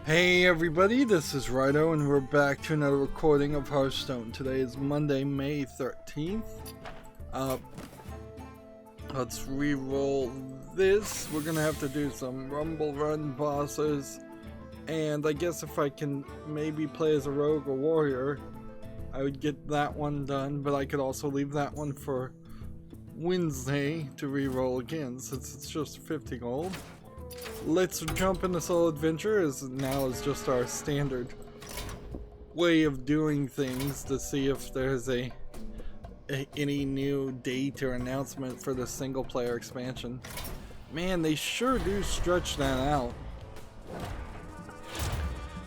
Hey everybody, this is Rydo and we're back to another recording of Hearthstone. Today is Monday, May 13th. Let's re-roll this. We're gonna have to do some Rumble Run bosses. And I guess if I can maybe play as a rogue or warrior, I would get that one done. But I could also leave that one for Wednesday to re-roll again, since it's just 50 gold. Let's jump into solo adventure, as now is just our standard way of doing things, to see if there's any new date or announcement for the single player expansion. Man, they sure do stretch that out.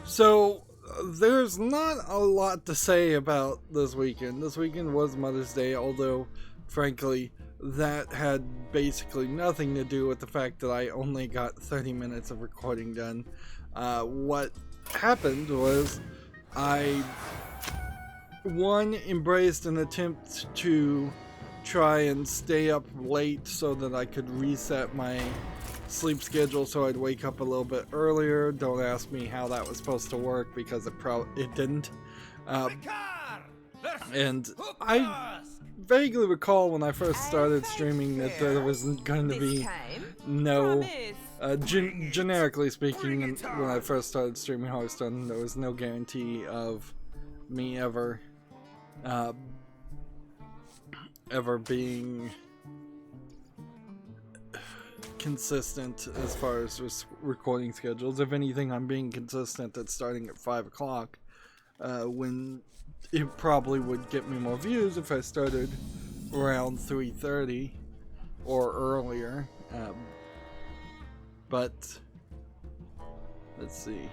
So there's not a lot to say about this weekend. This weekend was Mother's Day, although frankly that had basically nothing to do with the fact that I only got 30 minutes of recording done. What happened was I, embraced an attempt to try and stay up late so that I could reset my sleep schedule so I'd wake up a little bit earlier. Don't ask me how that was supposed to work, because it didn't. And I vaguely recall when I first started streaming that there wasn't going to be no, generically speaking, when I first started streaming Hearthstone, there was no guarantee of me ever being consistent as far as recording schedules. If anything, I'm being consistent at starting at 5 o'clock, when it probably would get me more views if I started around 3:30 or earlier. But let's see.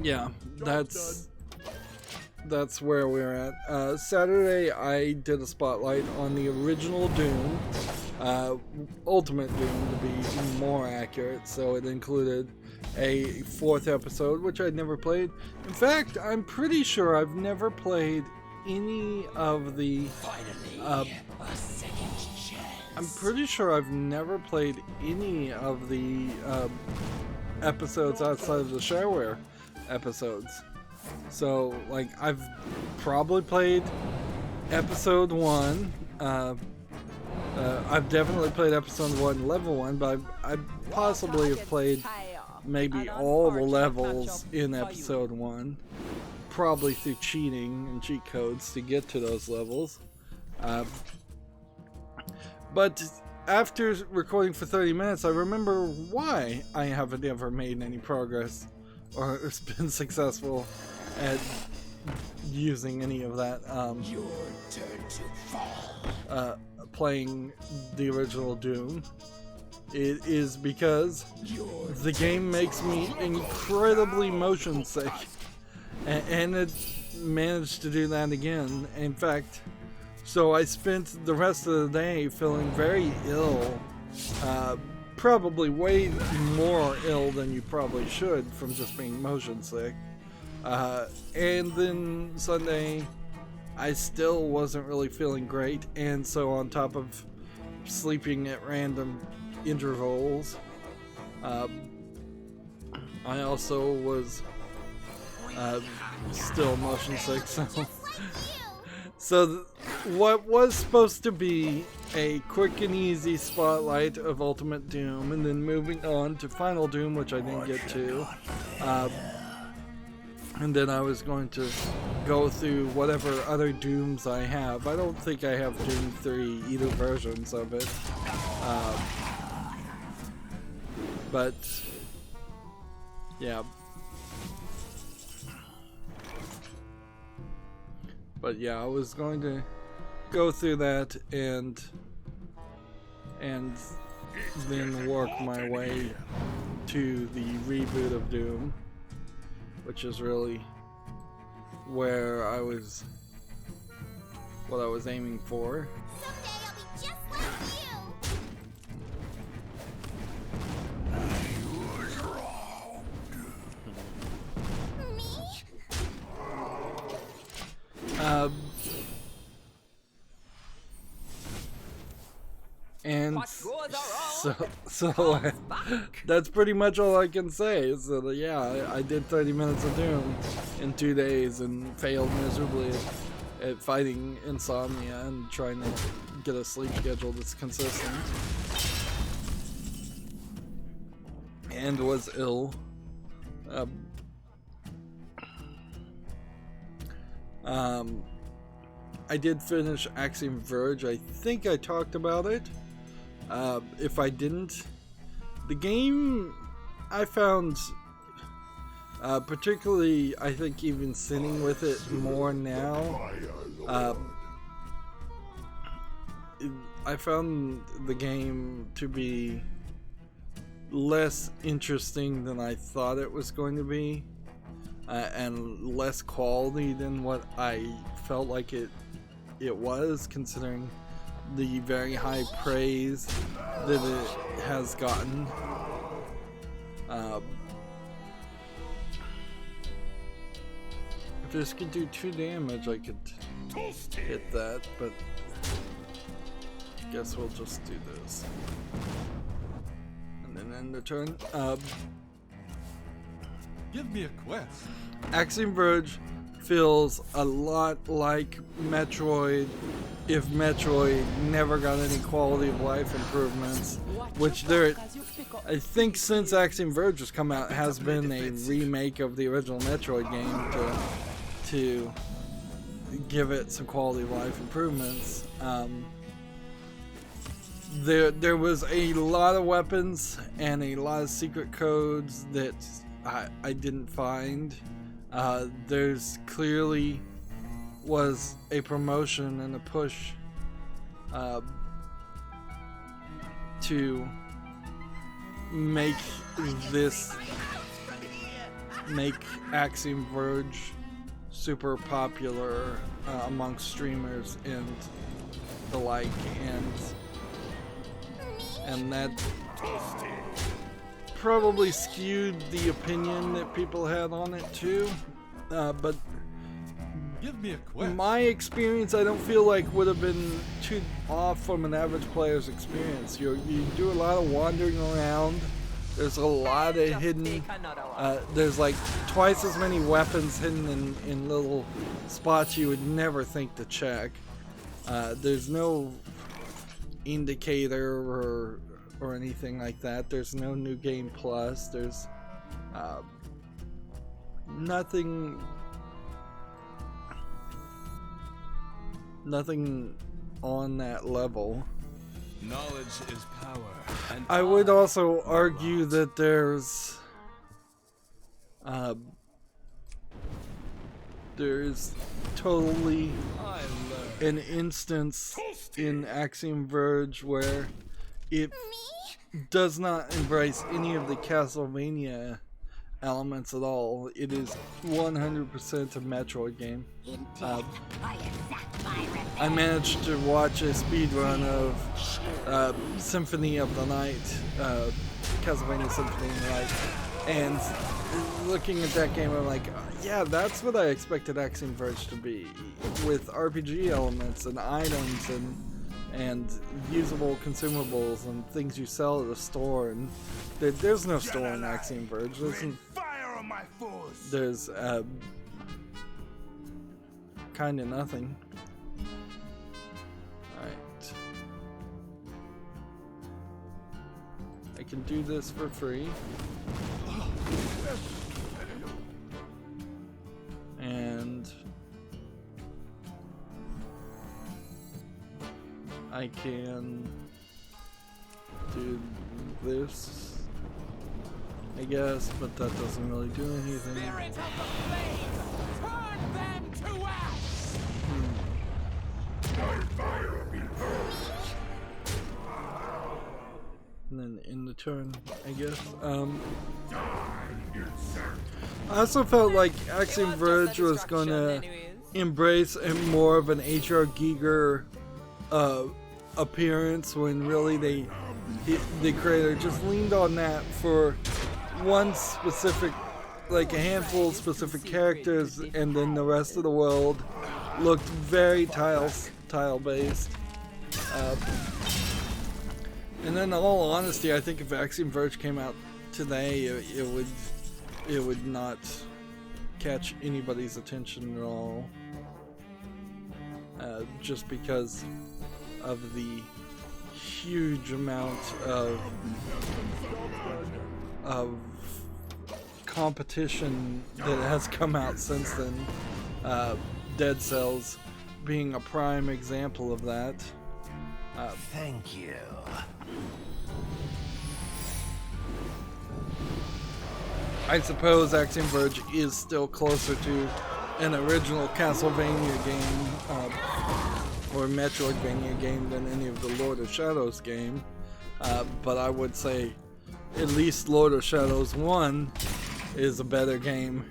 Yeah, that's where we're at. Saturday I did a spotlight on the original Doom, Ultimate Doom to be more accurate, so it included a 4th episode, which I'd never played. In fact, I'm pretty sure I've never played any of the episodes outside of the shareware episodes. So, like, I've probably played episode 1. I've definitely played episode 1, level 1, but I possibly have played maybe all the levels in episode 1, probably through cheating and cheat codes to get to those levels. But after recording for 30 minutes, I remember why I haven't ever made any progress or been successful at using any of that, playing the original Doom. It is because the game makes me incredibly motion sick, and it managed to do that again. In fact, so I spent the rest of the day feeling very ill, probably way more ill than you probably should from just being motion sick. And then Sunday I still wasn't really feeling great, and so on top of sleeping at random intervals, I also was still motion sick, so what was supposed to be a quick and easy spotlight of Ultimate Doom and then moving on to Final Doom, which I didn't get to, and then I was going to go through whatever other Dooms I have. I don't think I have Doom 3, either versions of it. But yeah. But yeah, I was going to go through that and then work my way to the reboot of Doom, which is really where what I was aiming for. And So that's pretty much all I can say. So yeah, I did 30 minutes of Doom in 2 days and failed miserably at fighting insomnia and trying to get a sleep schedule that's consistent. And was ill. I did finish Axiom Verge. I think I talked about it. If I didn't, the game I found, particularly I think even sitting with it more now, I found the game to be less interesting than I thought it was going to be, and less quality than what I felt like it was, considering the very high praise that it has gotten. If this could do 2 damage, I could hit that, but I guess we'll just do this. And then end the turn. Give me a quest. Axiom Verge feels a lot like Metroid if Metroid never got any quality of life improvements, which there, I think since Axiom Verge has come out, has been a remake of the original Metroid game to give it some quality of life improvements. There was a lot of weapons and a lot of secret codes that I didn't find. There's clearly was a promotion and a push to make Axiom Verge super popular amongst streamers and the like, and that probably skewed the opinion that people had on it too, but Give me a quest. my experience I don't feel like would have been too off from an average player's experience. You do a lot of wandering around. There's a lot of hidden, there's like twice as many weapons hidden in little spots you would never think to check. There's no indicator or anything like that. There's no new game plus. There's nothing on that level. Knowledge is power. And I would also argue that there's totally an instance in Axiom Verge where it does not embrace any of the Castlevania elements at all. It is 100% a Metroid game. I managed to watch a speedrun of Symphony of the Night, Castlevania Symphony of the Night, and looking at that game, I'm like, yeah, that's what I expected Axiom Verge to be, with RPG elements and items and usable consumables and things you sell at a store, and there's no store in Axiom Verge. There's kind of nothing. Alright. I can do this for free. And I can do this, I guess, but that doesn't really do anything. Spirit of the flame, turn them to ash. And then in the turn, I guess. I also felt like Axiom Verge was going to embrace more of an H.R. Giger appearance, when really the creator just leaned on that for one specific, like a handful of specific characters, and then the rest of the world looked very tile based. And in all honesty, I think if Axiom Verge came out today, it would not catch anybody's attention at all. Just because of the huge amount of competition that has come out since then. Dead Cells being a prime example of that. Thank you. I suppose Axiom Verge is still closer to an original Castlevania game or Metroidvania game than any of the Lord of Shadows game, but I would say at least Lord of Shadows 1 is a better game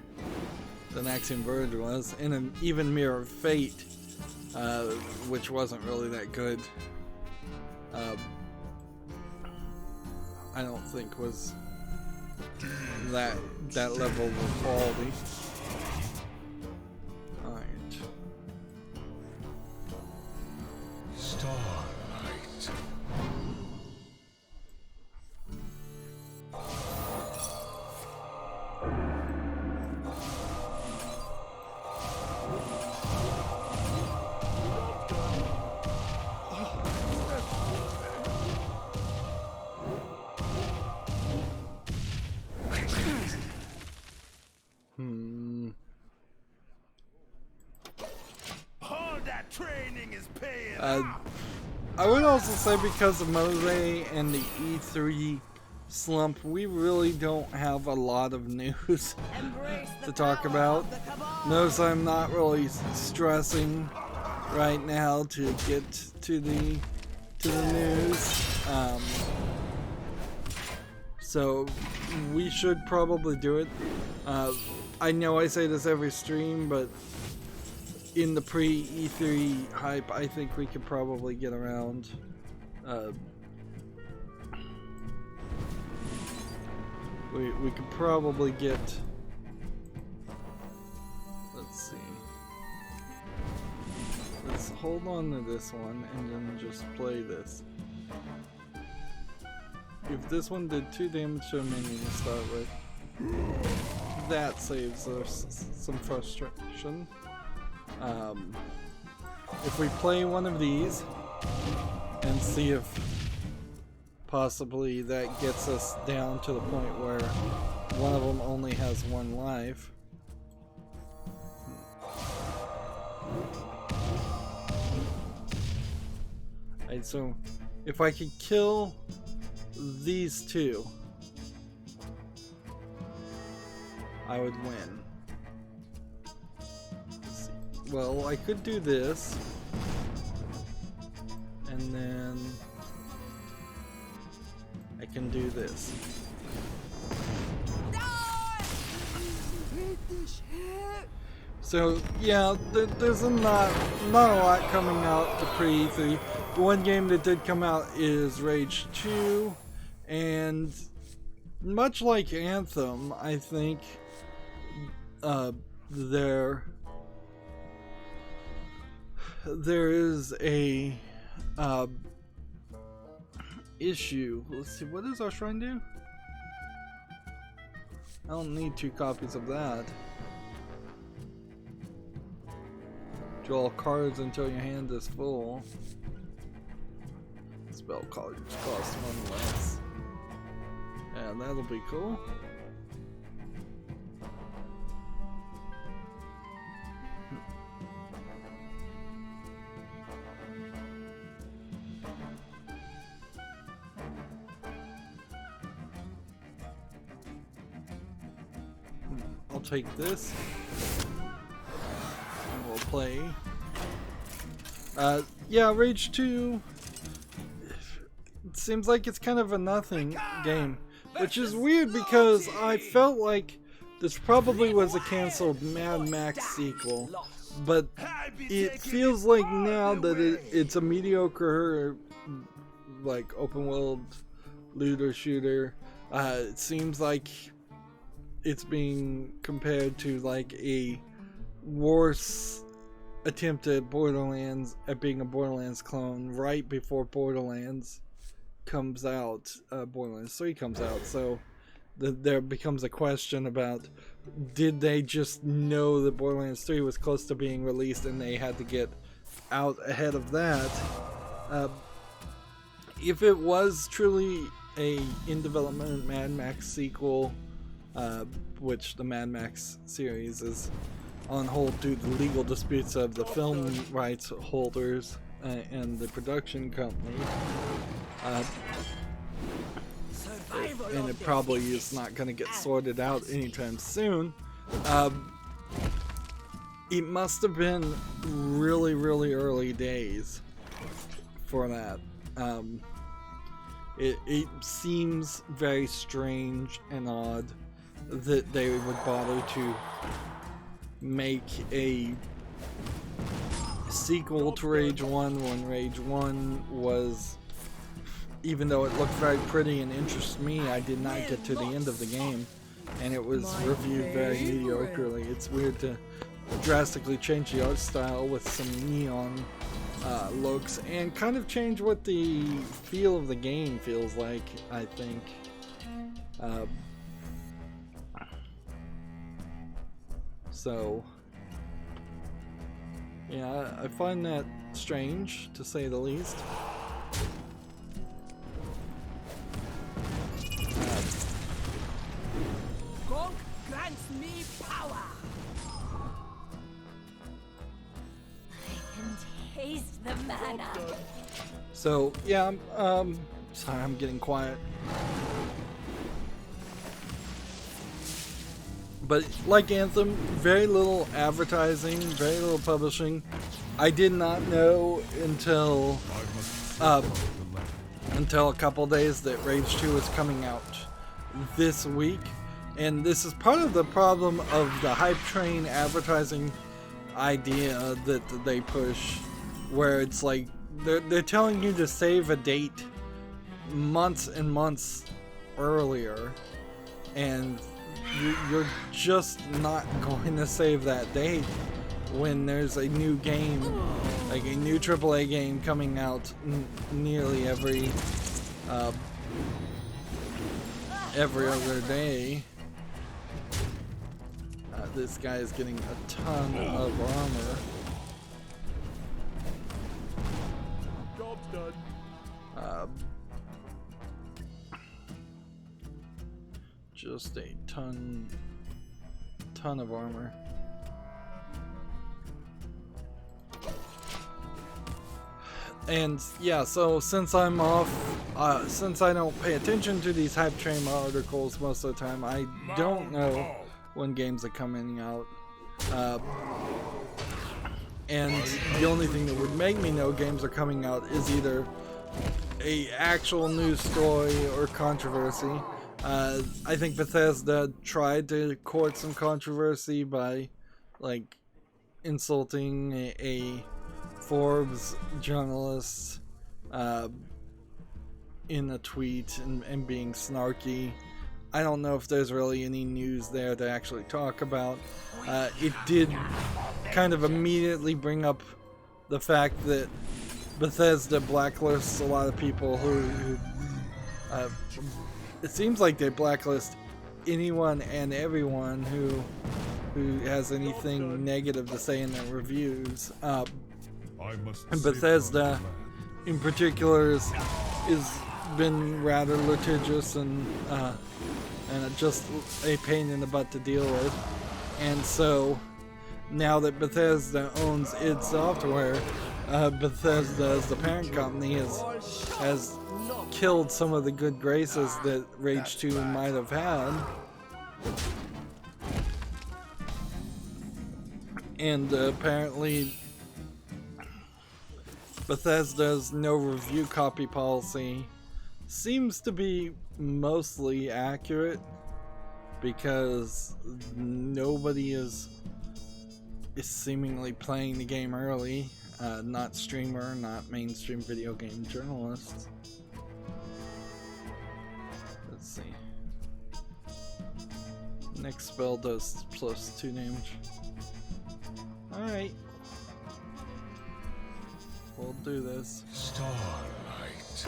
than Axiom Verge was, and even Mirror of Fate, which wasn't really that good, I don't think was that level of quality. Alright. Starlight. All that training is paying I would also say because of Mose and the E3 slump, we really don't have a lot of news to talk about. Notice I'm not really stressing right now to get to the news. So we should probably do it. I know I say this every stream, but in the pre-E3 hype, I think we could probably get around. We could probably get. Let's see. Let's hold on to this one and then just play this. If this one did 2 damage to a minion to start with, that saves us some frustration. If we play one of these and see if possibly that gets us down to the point where one of them only has 1 life. Alright, so if I could kill these 2, I would win. Well, I could do this, and then I can do this. So yeah, there's not a lot coming out to pre-E3. The one game that did come out is Rage 2, and much like Anthem, I think there is a issue. Let's see, what does our shrine do? I don't need 2 copies of that. Draw cards until your hand is full. Spell cards cost 1 less. Yeah, that'll be cool. I'll take this and we'll play. Yeah, Rage 2, it seems like it's kind of a nothing game, which is weird because I felt like this probably was a cancelled Mad Max sequel, but it feels like now that it's a mediocre, like, open world looter shooter. It seems like it's being compared to like a worse attempt at Borderlands, at being a Borderlands clone right before Borderlands comes out, Borderlands 3 comes out, so there becomes a question about, did they just know that Borderlands 3 was close to being released and they had to get out ahead of that? If it was truly a in development Mad Max sequel, which the Mad Max series is on hold due to legal disputes of the film rights holders and the production company, and it probably is not going to get sorted out anytime soon. It must have been really, really early days for that. It seems very strange and odd that they would bother to make a sequel to Rage 1 when Rage 1 was, even though it looked very pretty and interested me, I did not get to the end of the game, and it was reviewed very mediocrely. It's weird to drastically change the art style with some neon looks and kind of change what the feel of the game feels like, I think. So yeah, I find that strange, to say the least. Gonk grants me power. I can taste the mana. So yeah, sorry, I'm getting quiet. But like Anthem, very little advertising, very little publishing. I did not know until a couple days that Rage 2 is coming out this week, and this is part of the problem of the hype train advertising idea that they push, where it's like they're telling you to save a date months and months earlier, and you're just not going to save that date when there's a new game, like a new AAA game coming out nearly every other day. This guy is getting a ton of armor. Job's done. Just a ton of armor. And yeah, so since I'm off, since I don't pay attention to these hype train articles most of the time, I don't know when games are coming out. And the only thing that would make me know games are coming out is either a actual news story or controversy. I think Bethesda tried to court some controversy by, like, insulting a Forbes journalist in a tweet and being snarky. I don't know if there's really any news there to actually talk about. It did kind of immediately bring up the fact that Bethesda blacklists a lot of people who it seems like they blacklist anyone and everyone who has anything negative to say in their reviews. And Bethesda, in particular, is been rather litigious and just a pain in the butt to deal with. And so now that Bethesda owns id Software, Bethesda, as the parent company, has killed some of the good graces that Rage 2 might have had. And apparently Bethesda's no review copy policy seems to be mostly accurate, because nobody is seemingly playing the game early. Not streamer, not mainstream video game journalists. Let's see. Next spell does +2 damage. Alright. We'll do this. Starlight.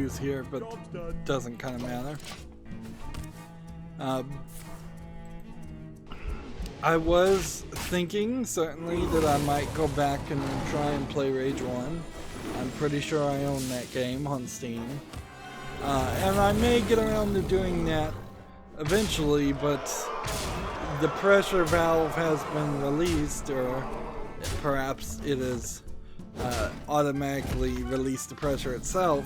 H2's here, but Job's done. doesn't kind of matter. I was thinking certainly that I might go back and try and play Rage 1. I'm pretty sure I own that game on Steam. And I may get around to doing that eventually, but the pressure valve has been released, or perhaps it is automatically released the pressure itself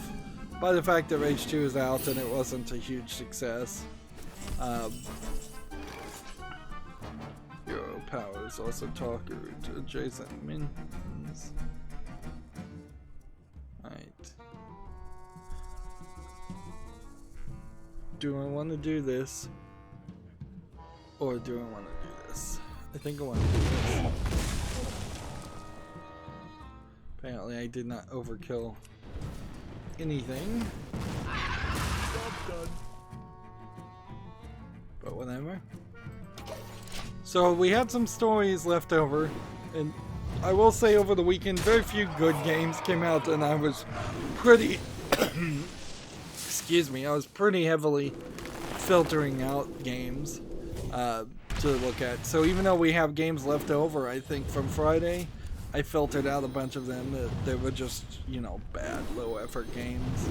by the fact that Rage 2 is out and it wasn't a huge success. Hero powers also talk to adjacent minions. Right. Do I want to do this? Or do I want to do this? I think I want to do this. Apparently I did not overkill anything. Job's done. But whatever. So we had some stories left over, and I will say over the weekend very few good games came out, and I was pretty excuse me, I was pretty heavily filtering out games to look at. So even though we have games left over, I think from Friday, I filtered out a bunch of them that were just, you know, bad, low effort games.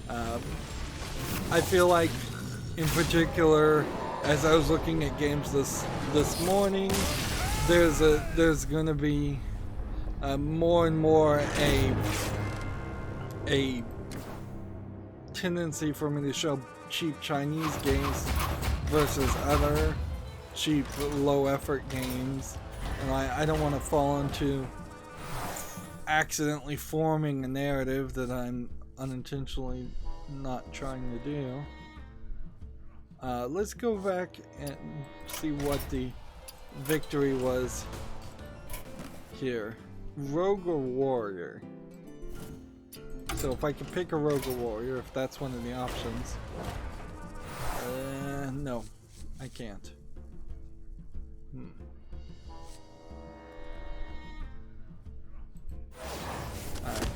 I feel like in particular, as I was looking at games this morning, there's gonna be more and more a tendency for me to show cheap Chinese games versus other cheap low effort games, and I don't want to fall into accidentally forming a narrative that I'm unintentionally not trying to do. Let's go back and see what the victory was here. Rogue or Warrior? So if I can pick a Rogue or Warrior, if that's one of the options. No, I can't. Alright.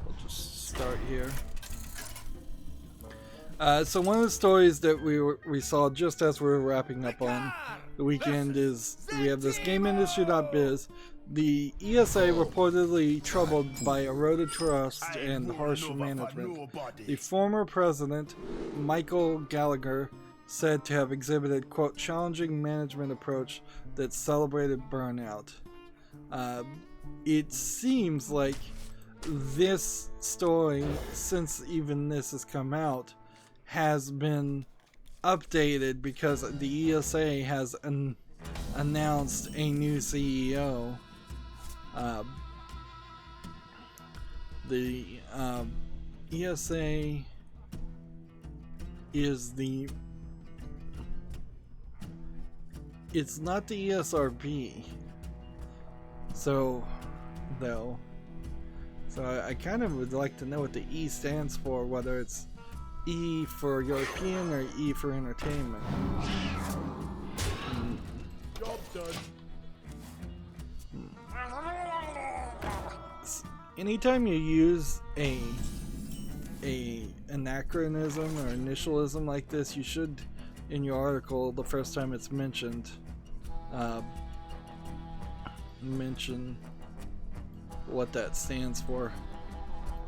We'll just start here. So one of the stories that we saw just as we were wrapping up on the weekend is we have this GameIndustry.biz. The ESA reportedly troubled by eroded trust and harsh management. The former president, Michael Gallagher, said to have exhibited, quote, challenging management approach that celebrated burnout. It seems like this story, since even this has come out, has been updated because the ESA has announced a new CEO. The ESA is it's not the ESRB, so though. So I kind of would like to know what the E stands for, whether it's E for European or E for entertainment. Job's done. Anytime you use a anachronism or initialism like this, you should, in your article, the first time it's mentioned, mention what that stands for.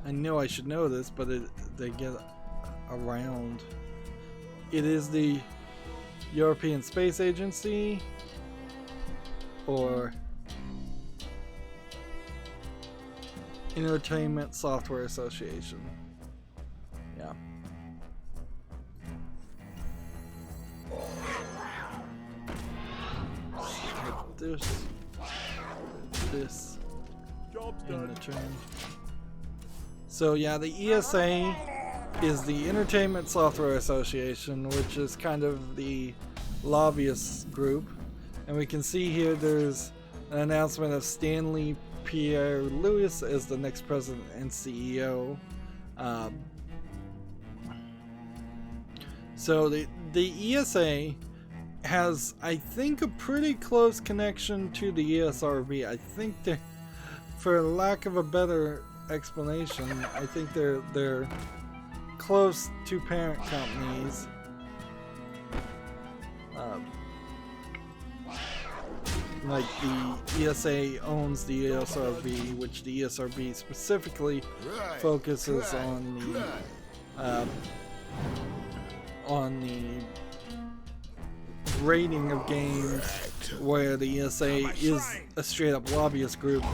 I know I should know this, but they get around. It is the European Space Agency, or Entertainment Software Association. Yeah. This Job's in done. the turn. So yeah, the ESA is the Entertainment Software Association, which is kind of the lobbyist group. And we can see here there's an announcement of Stanley Pierre-Louis as the next president and CEO. So the ESA has, I think, a pretty close connection to the ESRB. I think that, for lack of a better explanation. I think they're close to parent companies. Like the ESA owns the ESRB, which the ESRB specifically focuses on the rating of games, where the ESA is a straight up lobbyist group,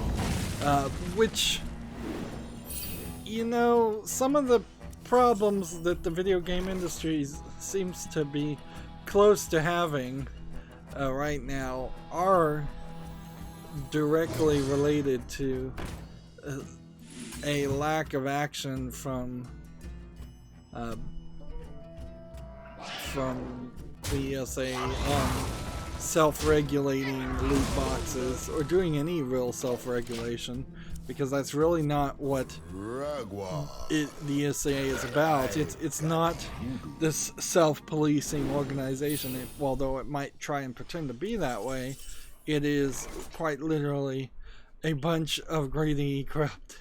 which, you know, some of the problems that the video game industry seems to be close to having right now are directly related to a lack of action from the ESA on self-regulating loot boxes or doing any real self-regulation, because that's really not what the ESA is about. It's not this self-policing organization, although it might try and pretend to be that way. It is quite literally a bunch of greedy, corrupt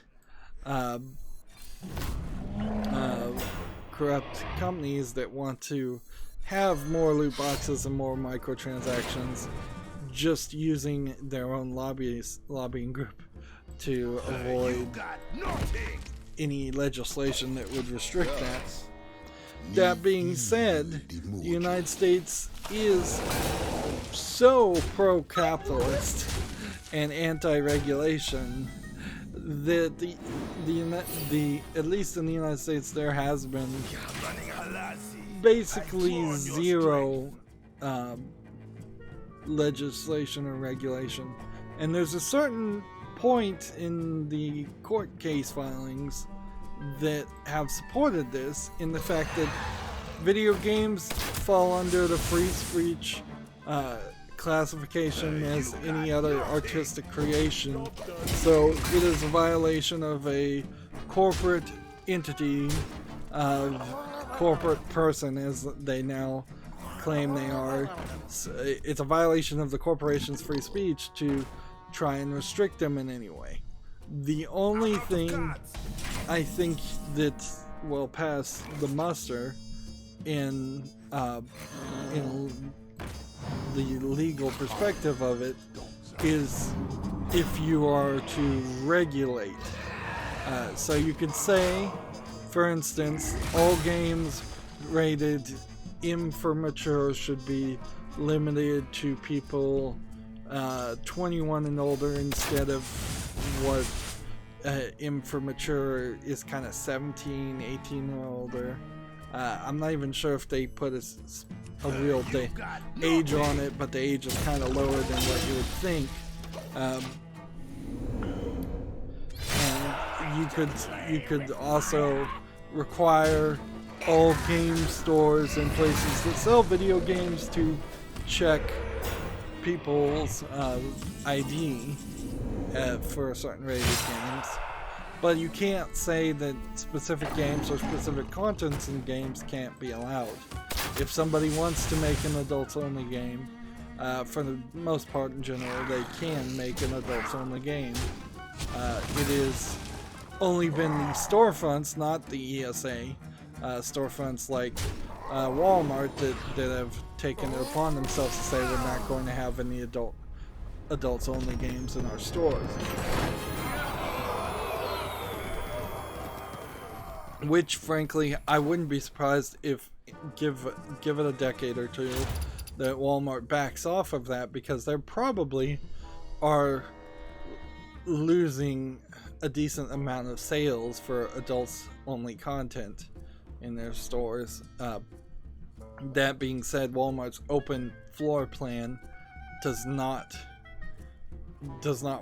companies that want to have more loot boxes and more microtransactions, just using their own lobbying group to avoid any legislation that would restrict that. That being said, the United States is so pro-capitalist and anti-regulation that the at least in the United States there has been basically zero legislation or regulation. And there's a certain point in the court case filings that have supported this, in the fact that video games fall under the free speech classification as any other artistic creation, so it is a violation of a corporate entity, corporate person as they now claim they are. It's a violation of the corporation's free speech to try and restrict them in any way. The only thing I think that will pass the muster in the legal perspective of it is if you are to regulate. So you could say, for instance, all games rated M for mature should be limited to people 21 and older, instead of what M for mature is kind of 17, 18 or older. I'm not even sure if they put a real age on it, but the age is kind of lower than what you would think. And you could also require all game stores and places that sell video games to check people's ID for certain rated games. But you can't say that specific games or specific contents in games can't be allowed. If somebody wants to make an adults-only game, for the most part in general, they can make an adults-only game. It is only been the storefronts, not the ESA, storefronts like Walmart that have taken it upon themselves to say we're not going to have any adults-only games in our stores. Which, frankly, I wouldn't be surprised if, give it a decade or two, that Walmart backs off of that, because they probably are losing a decent amount of sales for adults-only content in their stores. That being said, Walmart's open floor plan does not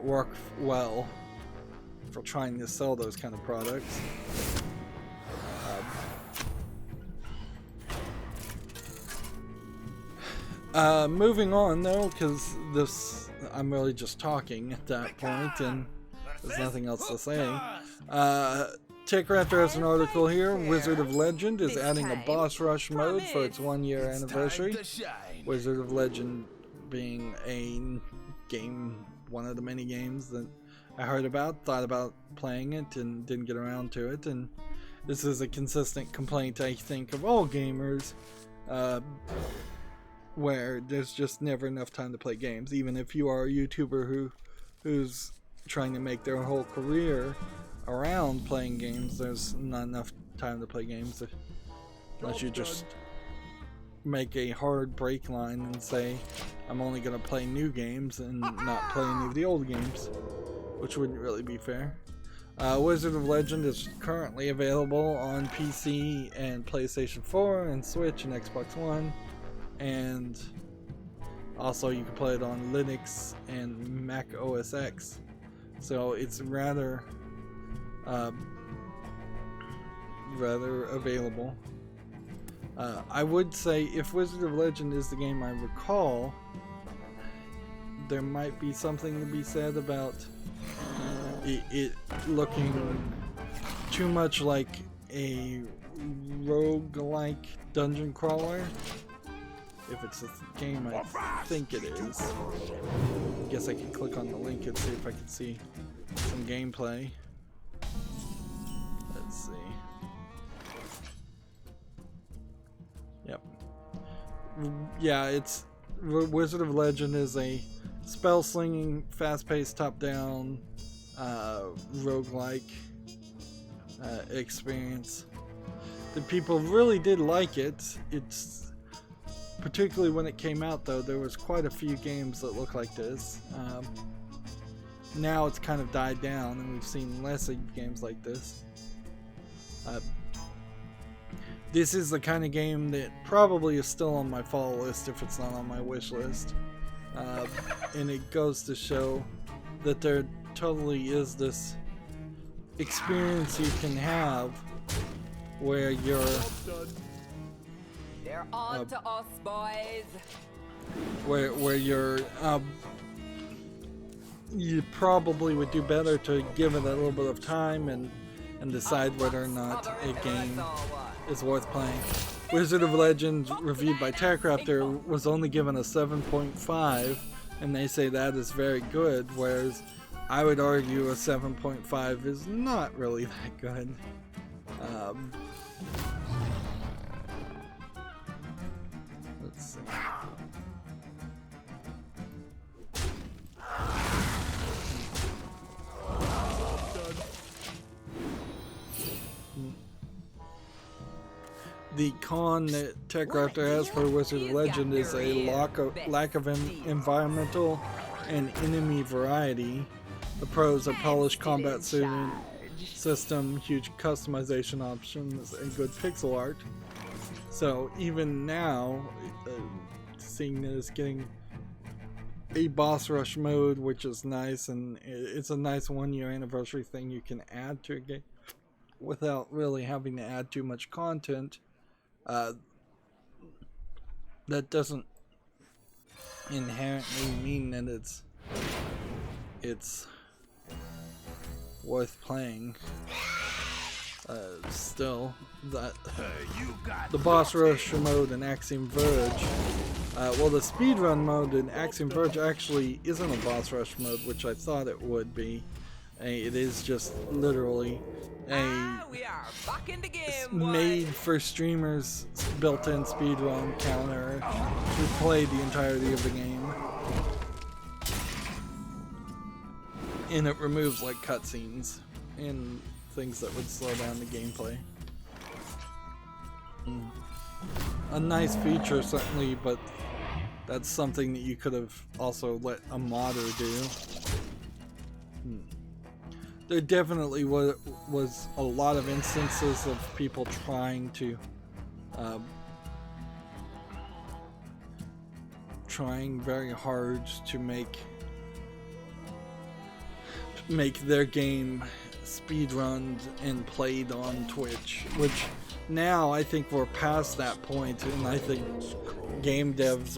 work well for trying to sell those kind of products. Moving on though, because I'm really just talking at that point and there's nothing else to say. TechRaptor has an article here. Wizard of Legend is adding a boss rush mode for its 1-year anniversary. Wizard of Legend being a game, one of the many games that I heard about, thought about playing it, and didn't get around to it. And this is a consistent complaint, I think, of all gamers, where there's just never enough time to play games. Even if you are a YouTuber who's trying to make their whole career around playing games, there's not enough time to play games unless you just make a hard break line and say, I'm only going to play new games and not play any of the old games, which wouldn't really be fair. Wizard of Legend is currently available on PC and PlayStation 4 and Switch and Xbox One, and also you can play it on Linux and Mac OS X. So it's rather available. I would say if Wizard of Legend is the game I recall, there might be something to be said about it looking too much like a roguelike dungeon crawler. If it's a game I think it is. I guess I can click on the link and see if I can see some gameplay. Let's see. Yep. Yeah, it's Wizard of Legend is a spell-slinging, fast-paced, top-down roguelike experience. The people really did like it. It's particularly when it came out, though, there was quite a few games that look like this. Now it's kind of died down, and we've seen less of games like this. This is the kind of game that probably is still on my fall list if it's not on my wish list. And it goes to show that there totally is this experience you can have where you're They're on to us, boys. where you're you probably would do better to give it a little bit of time and decide whether or not a game is worth playing. Wizard of Legend, reviewed by TechRaptor, was only given a 7.5, and they say that is very good, whereas I would argue a 7.5 is not really that good. Let's see. The con that TechRaptor has for Wizard of Legend is a lack of environmental and enemy variety. The pros are polished combat system, huge customization options, and good pixel art. So even now, seeing that it's getting a boss rush mode, which is nice, and it's a nice 1-year anniversary thing you can add to a game without really having to add too much content. That doesn't inherently mean that it's worth playing. Still, the boss rush mode in Axiom Verge, well, the speedrun mode in Axiom Verge actually isn't a boss rush mode, which I thought it would be. It is just literally We are back in the game, made for streamers built-in speedrun counter to play the entirety of the game, and it removes like cutscenes and things that would slow down the gameplay. A nice feature certainly, but that's something that you could have also let a modder do. There definitely was a lot of instances of people trying to trying very hard to make their game speedrunned and played on Twitch, which now I think we're past that point, and I think game devs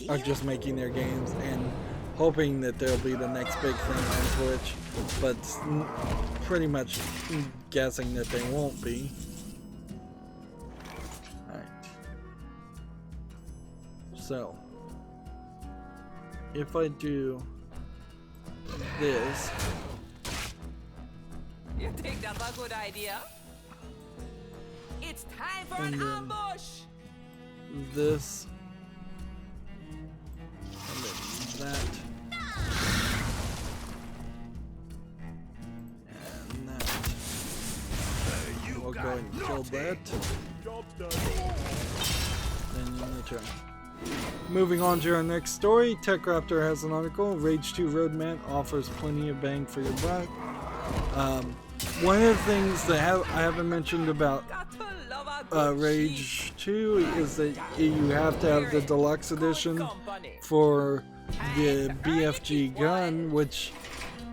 are just making their games and hoping that there'll be the next big thing on Twitch, but pretty much guessing that they won't be. Alright. So, if I do this, You think that's a good idea? It's time for And an then- ambush! This. And then that. And that. We'll go ahead and kill that. Job's done. Then your turn. Moving on to our next story, TechRaptor has an article. Rage 2 Roadmap offers plenty of bang for your buck. One of the things that I haven't mentioned about Got to love a good cheese. Rage 2 is that you have to have the deluxe edition Company. for the BFG gun, which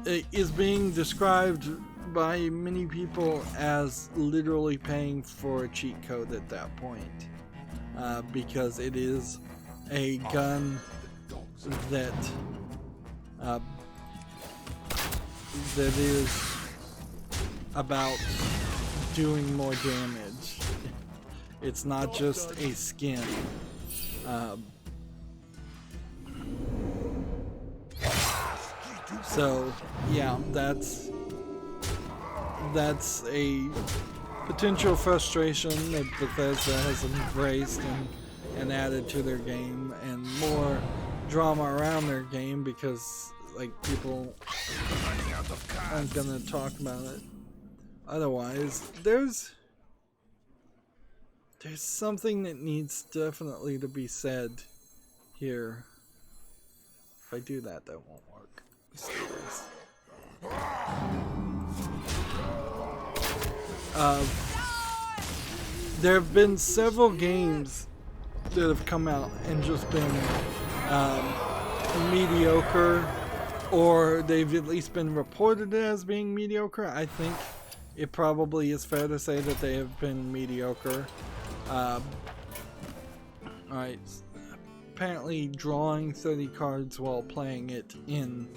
is being described by many people as literally paying for a cheat code at that point, because it is a gun that that is about doing more damage. It's not just a skin. So yeah, that's a potential frustration that Bethesda has embraced and added to their game, and more drama around their game because like people aren't gonna talk about it. Otherwise, there's something that needs definitely to be said here. If I do that, that won't work. Let's do this. There have been several games that have come out and just been mediocre, or they've at least been reported as being mediocre. I think it probably is fair to say that they have been mediocre. Alright, apparently drawing 30 cards while playing it in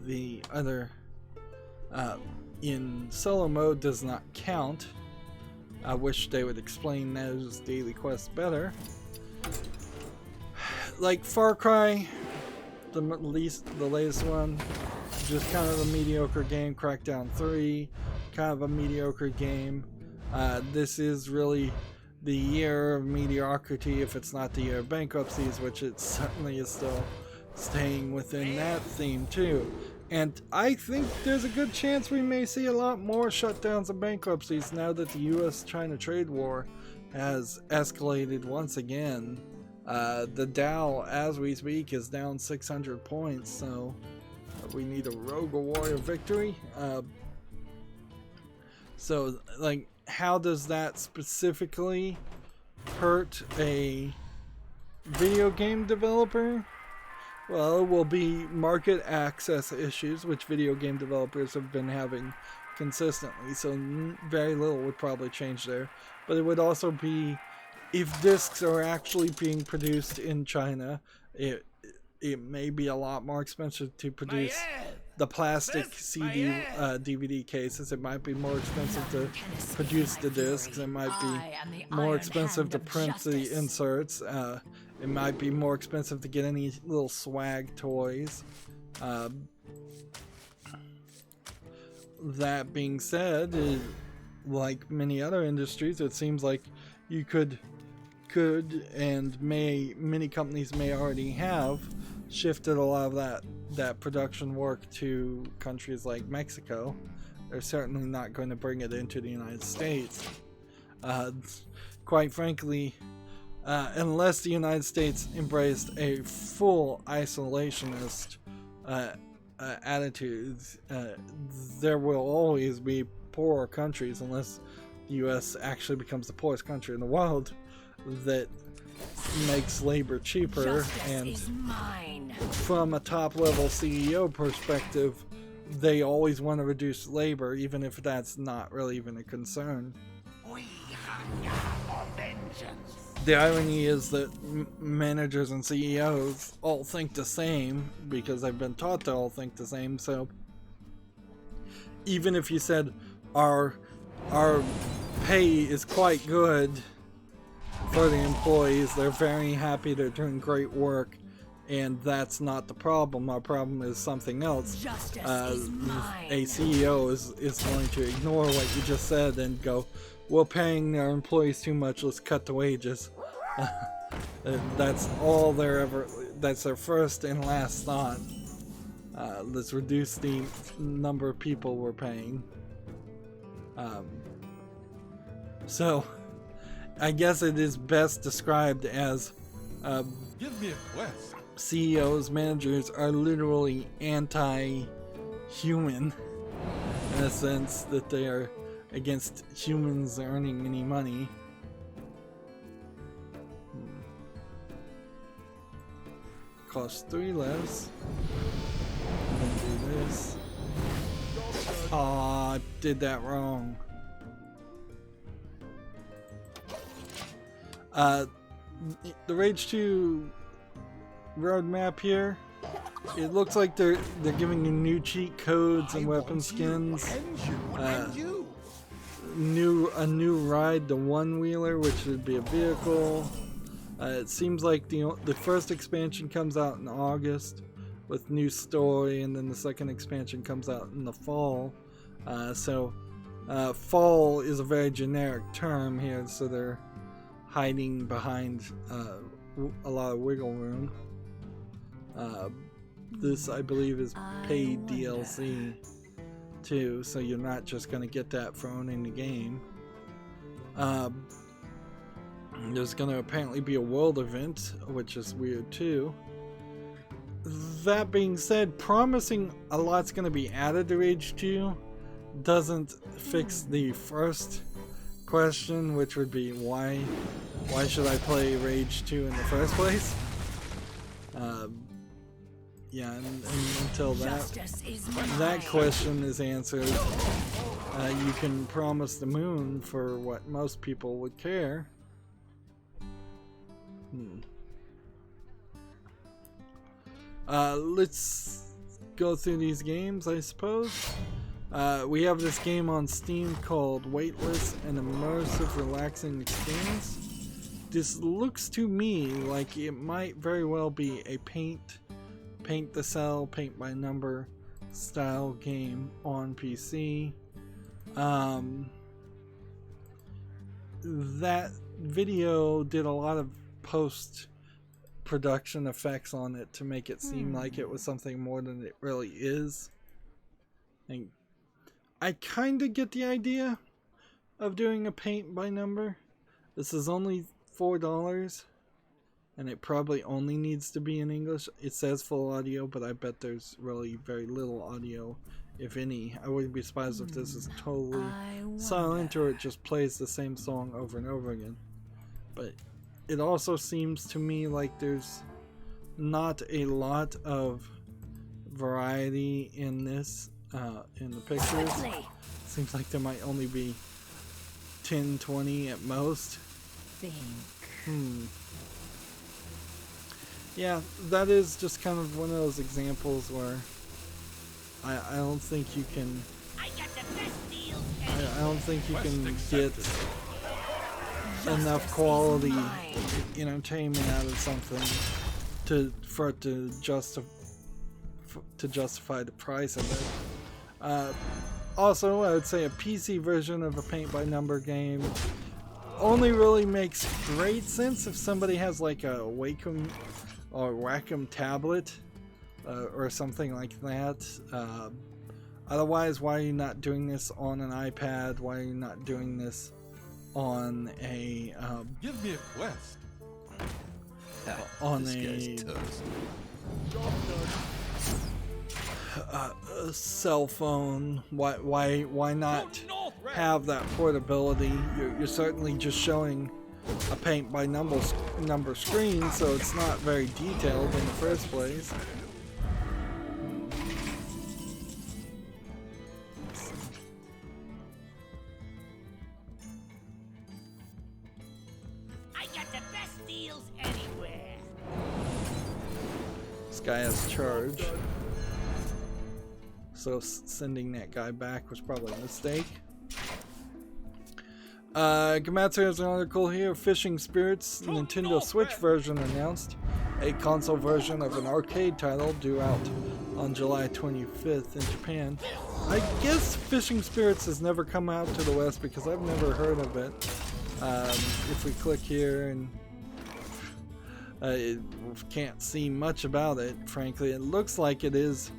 the other in solo mode does not count. I wish they would explain those daily quests better. Like Far Cry, the latest one, just kind of a mediocre game. Crackdown 3, kind of a mediocre game. This is really the year of mediocrity, if it's not the year of bankruptcies, which it certainly is still staying within that theme too. And I think there's a good chance we may see a lot more shutdowns and bankruptcies now that the US-China trade war has escalated once again. The Dow, as we speak, is down 600 points, so we need a rogue warrior victory. So, like, how does that specifically hurt a video game developer? Well, it will be market access issues, which video game developers have been having consistently, so very little would probably change there. But it would also be, if discs are actually being produced in China, it may be a lot more expensive to produce the plastic CD DVD cases. It might be more expensive to produce the discs. It might be more expensive to print the inserts. It might be more expensive to get any little swag toys. That being said, like many other industries, it seems like you could and many companies may already have shifted a lot of that production work to countries like Mexico. They're certainly not going to bring it into the United States. Quite frankly, unless the United States embraced a full isolationist attitude, there will always be poorer countries unless the US actually becomes the poorest country in the world that makes labor cheaper. And from a top level CEO perspective, they always want to reduce labor, even if that's not really even a concern. The irony is that managers and CEOs all think the same because they've been taught to all think the same. So even if you said our pay is quite good for the employees, they're very happy, they're doing great work, And that's not the problem. Our problem is something else. Justice is mine. A CEO is going to ignore what you just said and go, we're paying our employees too much, let's cut the wages. That's all that's their first and last thought. Let's reduce the number of people we're paying. So, I guess it is best described as Give me a quest. CEOs, managers are literally anti-human in a sense that they are against humans earning any money. Costs 3 less. Then do this. Aw, I did that wrong. The Rage 2 roadmap here, it looks like they're giving you new cheat codes and weapon skins. A new ride, the one-wheeler, which would be a vehicle. It seems like the first expansion comes out in August with new story, and then the second expansion comes out in the fall. Fall is a very generic term here, so they're hiding behind a lot of wiggle room. This, I believe, is paid DLC too, so you're not just going to get that thrown in the game. There's going to apparently be a world event, which is weird too. That being said, promising a lot's going to be added to Rage 2 doesn't fix the first question, which would be why should I play Rage 2 in the first place? Yeah, and until that question is answered, you can promise the moon for what most people would care. Let's go through these games, I suppose. We have this game on Steam called Weightless, an immersive, relaxing experience. This looks to me like it might very well be a paint to sell, paint by number style game on PC. That video did a lot of post-production effects on it to make it seem like it was something more than it really is. And I kind of get the idea of doing a paint by number. This is only $4, and it probably only needs to be in English. It says full audio, but I bet there's really very little audio, if any. I wouldn't be surprised if this is totally silent or it just plays the same song over and over again. But it also seems to me like there's not a lot of variety in this, in the pictures. Seems like there might only be 10, 20 at most. Yeah, that is just kind of one of those examples where I don't think you can. I don't think you can get enough quality entertainment out of something for it to justify the price of it. Also, I would say a PC version of a paint-by-number game only really makes great sense if somebody has like a Wacom or Wacom tablet or something like that. Otherwise, why are you not doing this on an iPad? Why are you not doing this on a Give me a quest. on This guy's a toast. cell phone? Why not have that portability? You're certainly just showing a paint by number screen, so it's not very detailed in the first place. I got the best deals anywhere. This guy has charge, so sending that guy back was probably a mistake. Gamatsu has an article here. Fishing Spirits Nintendo Switch version announced. a console version of an arcade title due out on July 25th in Japan. I guess Fishing Spirits has never come out to the West because I've never heard of it. If we click here and can't see much about it, frankly. It looks like it is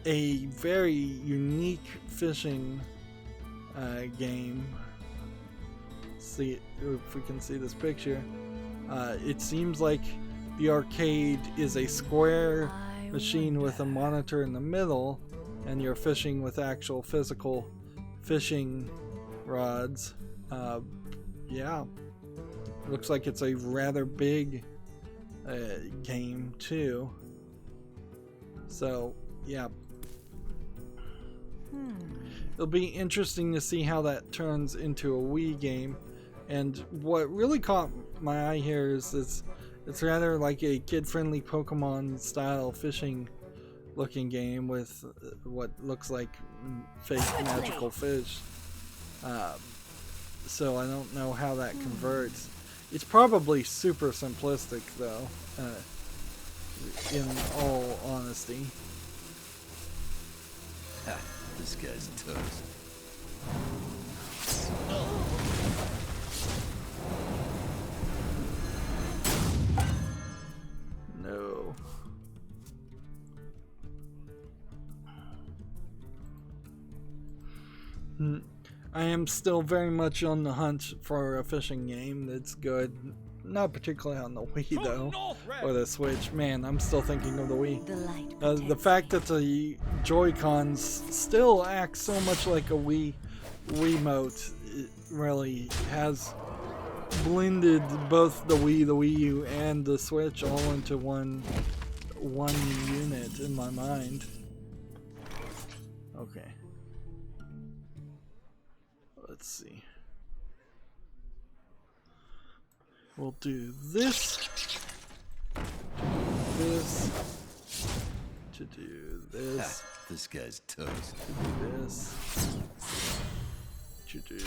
a very unique fishing game. See if we can see this picture. It seems like the arcade is a square machine with a monitor in the middle, and you're fishing with actual physical fishing rods. Yeah, looks like it's a rather big game too. So yeah, it'll be interesting to see how that turns into a Wii game. And what really caught my eye here is it's rather like a kid-friendly Pokemon style fishing looking game with what looks like fake magical fish. So I don't know how that converts. It's probably super simplistic though, in all honesty. Ha, this guy's toast. No. I am still very much on the hunt for a fishing game that's good. Not particularly on the Wii though, or the Switch. Man, I'm still thinking of the Wii. The fact that the Joy-Cons still act so much like a Wiimote, it really has blended both the Wii, the Wii U, and the Switch all into one unit in my mind. Okay. Let's see. We'll do this, to do this, Ha, this guy's toast. to do this, to do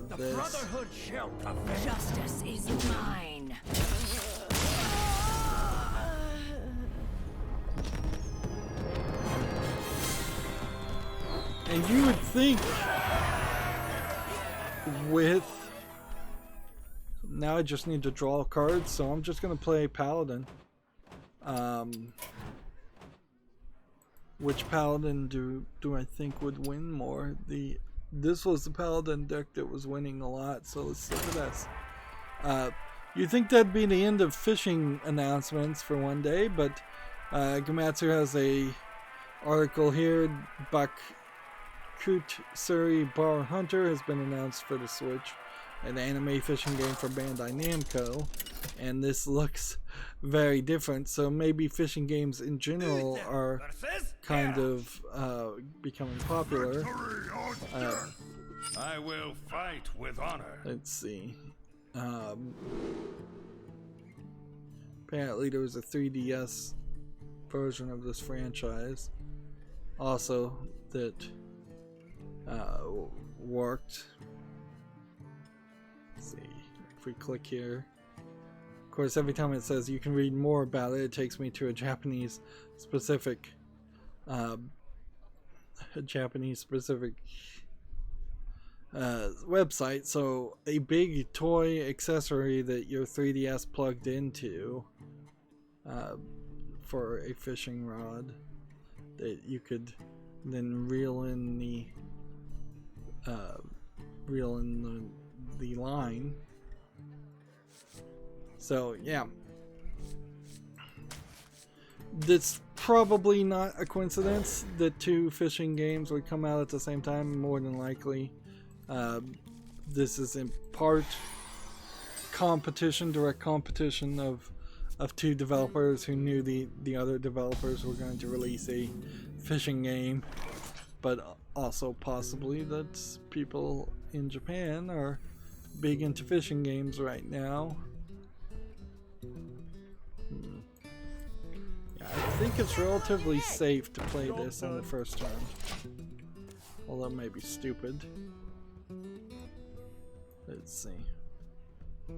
The this. Brotherhood shall prevail. Justice is mine. And you would think with... Now I just need to draw cards, so I'm just going to play Paladin. Which Paladin do I think would win more? This was the Paladin deck that was winning a lot, so let's look at this. You'd think that'd be the end of fishing announcements for one day, but Gamatsu has a article here. Bakutsuri Bar Hunter has been announced for the Switch, an anime fishing game for Bandai Namco, and this looks very different, so maybe fishing games in general are kind of becoming popular. I will fight with honor. Let's see. Apparently there was a 3DS version of this franchise also that worked. Let's see if we click here. Of course, every time it says you can read more about it, it takes me to a Japanese specific website. So a big toy accessory that your 3DS plugged into for a fishing rod that you could then reel in the line. So yeah, it's probably not a coincidence that two fishing games would come out at the same time. More than likely, this is in part direct competition of two developers who knew the other developers were going to release a fishing game, but also possibly that people in Japan are big into fishing games right now. Yeah, I think it's relatively safe to play this on the first turn, although maybe stupid. Let's see. Okay,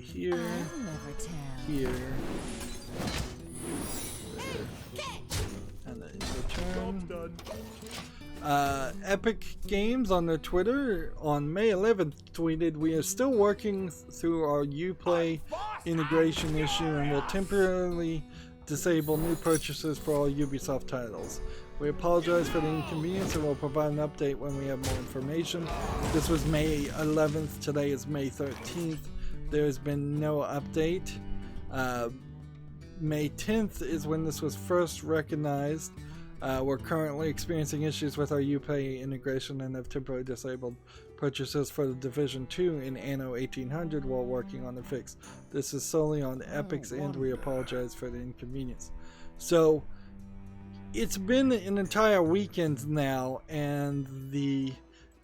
here, I'll never tell. here, there, and then return. Epic Games on their Twitter on May 11th tweeted, "We are still working through our Uplay integration issue and will temporarily disable new purchases for all Ubisoft titles. We apologize for the inconvenience and will provide an update when we have more information." This was May 11th, today is May 13th. There has been no update. May 10th is when this was first recognized. We're currently experiencing issues with our Uplay integration and have temporarily disabled purchases for the Division 2 in Anno 1800 while working on the fix. This is solely on Epic's end. We apologize for the inconvenience. So it's been an entire weekend now, and the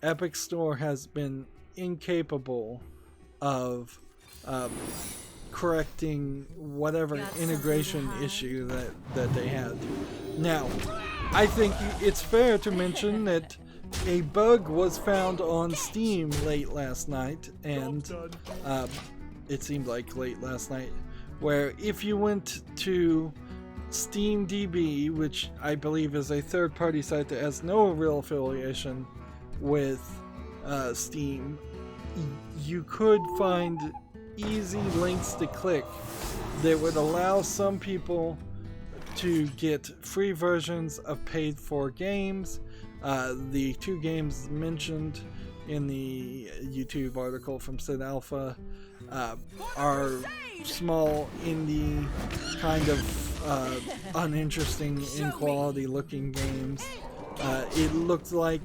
Epic Store has been incapable of correcting whatever integration issue that they had. Now, I think it's fair to mention that a bug was found on Steam late last night, and it seemed like late last night, where if you went to SteamDB, which I believe is a third-party site that has no real affiliation with Steam, you could find easy links to click that would allow some people to get free versions of paid-for games. The two games mentioned in the YouTube article from Sid Alpha are small indie, kind of uninteresting, in-quality looking games. It looked like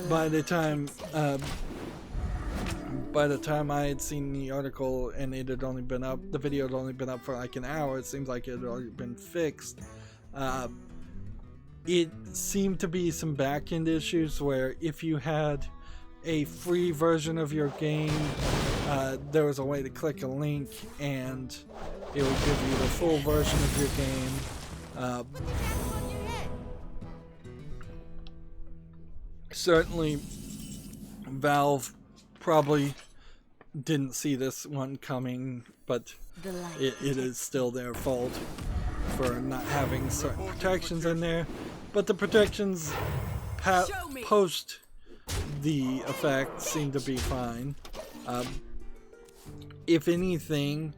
by the time I had seen the article and it had only been up, the video had only been up for like an hour, it seems like it had already been fixed. It seemed to be some back-end issues where if you had a free version of your game, there was a way to click a link and it would give you the full version of your game. Certainly Valve probably didn't see this one coming, but it is still their fault for not having certain protections in there. But the protections post the effect seem to be fine. If anything,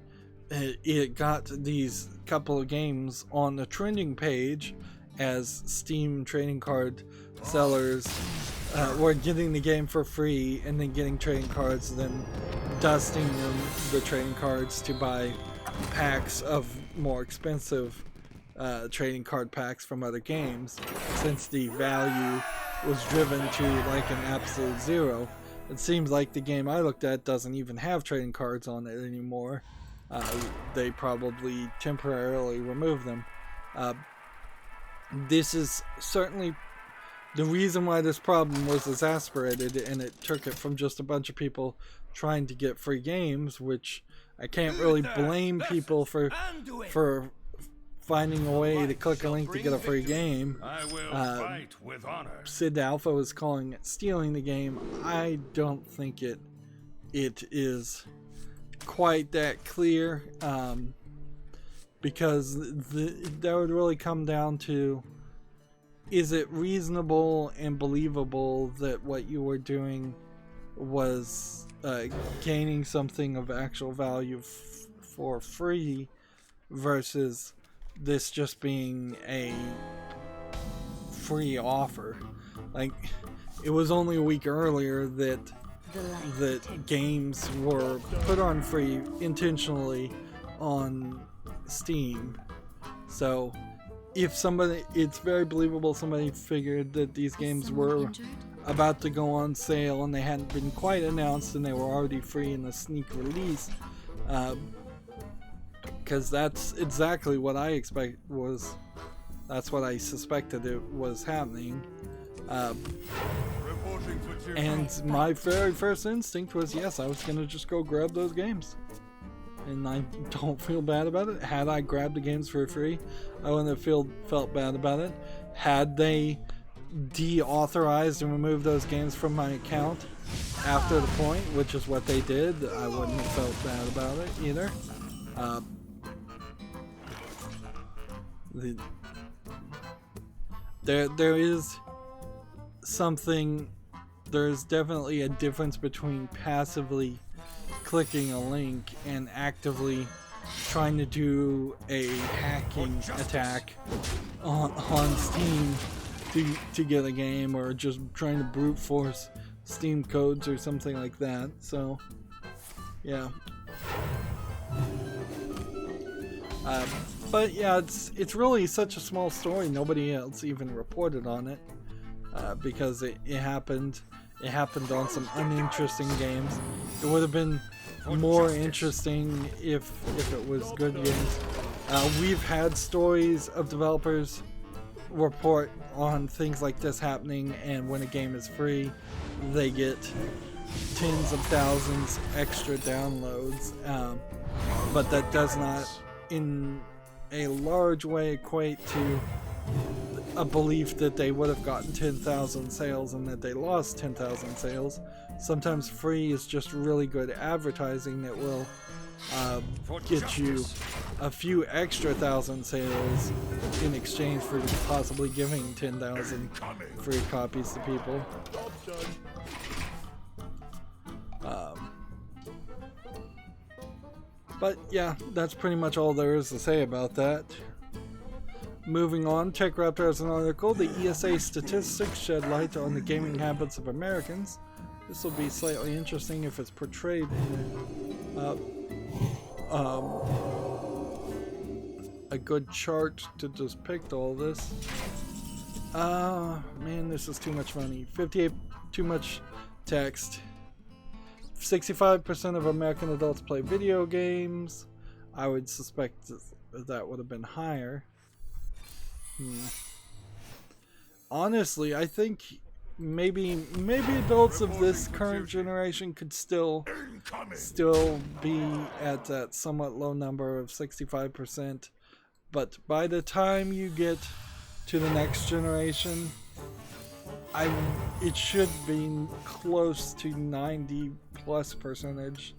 it got these couple of games on the trending page as Steam trading card sellers were getting the game for free and then getting trading cards, then dusting the trading cards to buy packs of more expensive trading card packs from other games, since the value was driven to like an absolute zero. It seems like the game I looked at doesn't even have trading cards on it anymore. They probably temporarily removed them. This is certainly the reason why this problem was exasperated, and it took it from just a bunch of people trying to get free games, which I can't really blame people for finding a way to click a link to get a free game. I will fight with honor. Sid Alpha was calling it stealing the game. I don't think it is quite that clear, because that would really come down to, is it reasonable and believable that what you were doing was gaining something of actual value for free, versus this just being a free offer? Like, it was only a week earlier that games were put on free intentionally on Steam. So if somebody, it's very believable somebody figured that these games were about to go on sale and they hadn't been quite announced and they were already free in the sneak release, because that's exactly what I that's what I suspected it was happening. And my very first instinct was, yes, I was gonna just go grab those games. and I don't feel bad about it. Had I grabbed the games for free, I wouldn't have felt bad about it. Had they deauthorized and removed those games from my account after the point, which is what they did, I wouldn't have felt bad about it either. There is something. There's definitely a difference between passively clicking a link and actively trying to do a hacking attack on Steam to get a game, or just trying to brute force Steam codes or something like that. So, yeah. But yeah, it's really such a small story. Nobody else even reported on it because it happened. It happened on some uninteresting games. It would have been more interesting if it was good games. We've had stories of developers report on things like this happening, and when a game is free, they get tens of thousands extra downloads. But that does not, in a large way, equate to a belief that they would have gotten 10,000 sales and that they lost 10,000 sales. Sometimes free is just really good advertising that will get you a few extra thousand sales in exchange for possibly giving 10,000 free copies to people. But yeah, that's pretty much all there is to say about that. Moving on, TechRaptor has an article. The ESA statistics shed light on the gaming habits of Americans. This will be slightly interesting if it's portrayed in a good chart to depict all this. Man, this is too much money. 58, too much text. 65% of American adults play video games. I would suspect that would have been higher. Honestly, I think maybe adults of this current generation could still be at that somewhat low number of 65%, but by the time you get to the next generation, it should be close to 90+%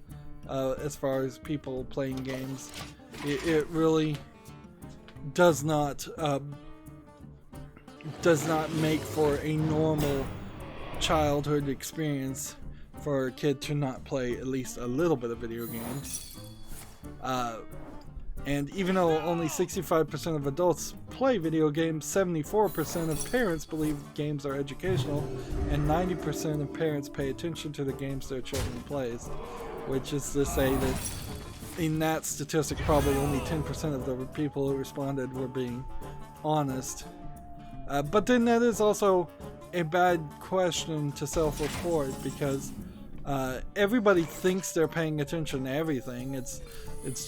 as far as people playing games. It really does not make for a normal childhood experience for a kid to not play at least a little bit of video games. And even though only 65% of adults play video games, 74% of parents believe games are educational, and 90% of parents pay attention to the games their children plays, which is to say that in that statistic, probably only 10% of the people who responded were being honest. But then that is also a bad question to self-report, because everybody thinks they're paying attention to everything. It's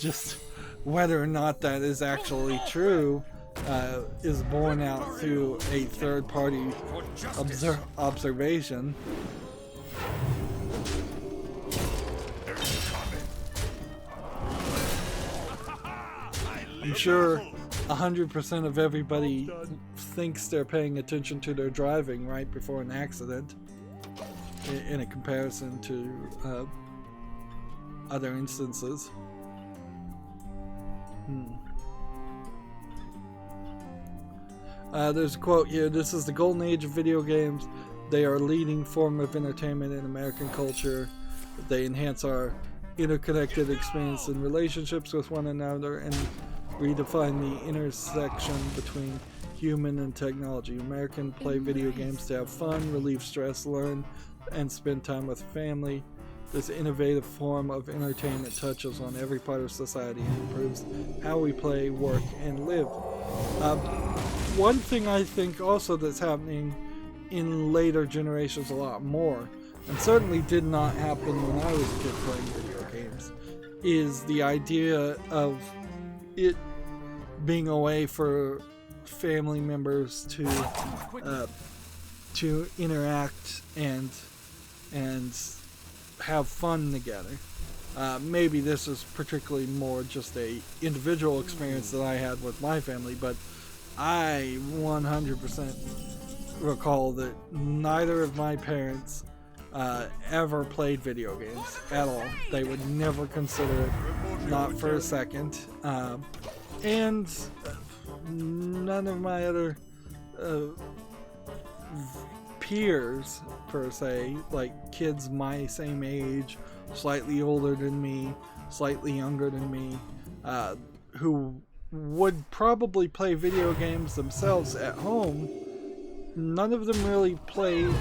just whether or not that is actually true is borne out through a third-party observation. I'm sure 100% of everybody thinks they're paying attention to their driving right before an accident, in a comparison to other instances. There's a quote here. This is the golden age of video games. They are a leading form of entertainment in American culture. They enhance our interconnected experience and relationships with one another and redefine the intersection between human and technology. Americans play video games to have fun, relieve stress, learn, and spend time with family. This innovative form of entertainment touches on every part of society and improves how we play, work, and live. One thing I think also that's happening in later generations a lot more, and certainly did not happen when I was a kid playing video games, is the idea of it being a way for family members to interact and have fun together. Maybe this is particularly more just a individual experience that I had with my family, but I 100% recall that neither of my parents ever played video games at all. They would never consider it, not for a second. And none of my other peers, per se, like kids my same age, slightly older than me, slightly younger than me, who would probably play video games themselves at home, none of them really played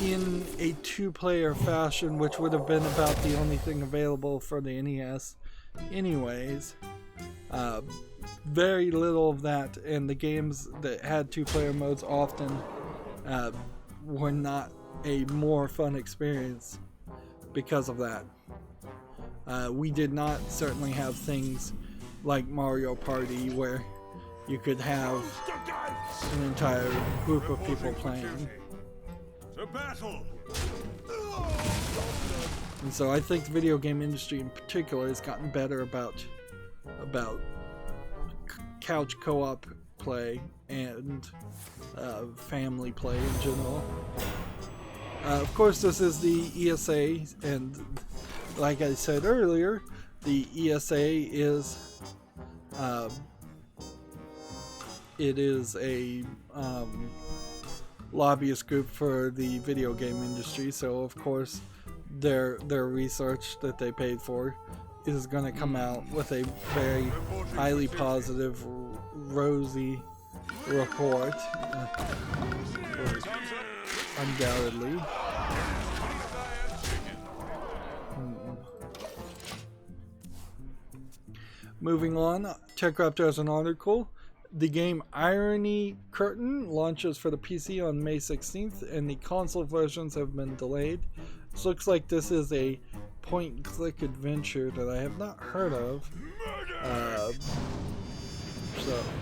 in a two-player fashion, which would have been about the only thing available for the NES anyways. Very little of that, and the games that had two-player modes often were not a more fun experience because of that. We did not certainly have things like Mario Party where you could have an entire group of people playing. To battle. And so I think the video game industry in particular has gotten better about couch co-op play and family play in general. Of course, this is the ESA, and like I said earlier, the ESA is it is a lobbyist group for the video game industry, so of course their research that they paid for is going to come out with a very highly positive, rosy report, undoubtedly. Moving on, TechRaptor has an article. The game Irony Curtain launches for the PC on May 16th, and the console versions have been delayed. This looks like this is a point-and-click adventure that I have not heard of.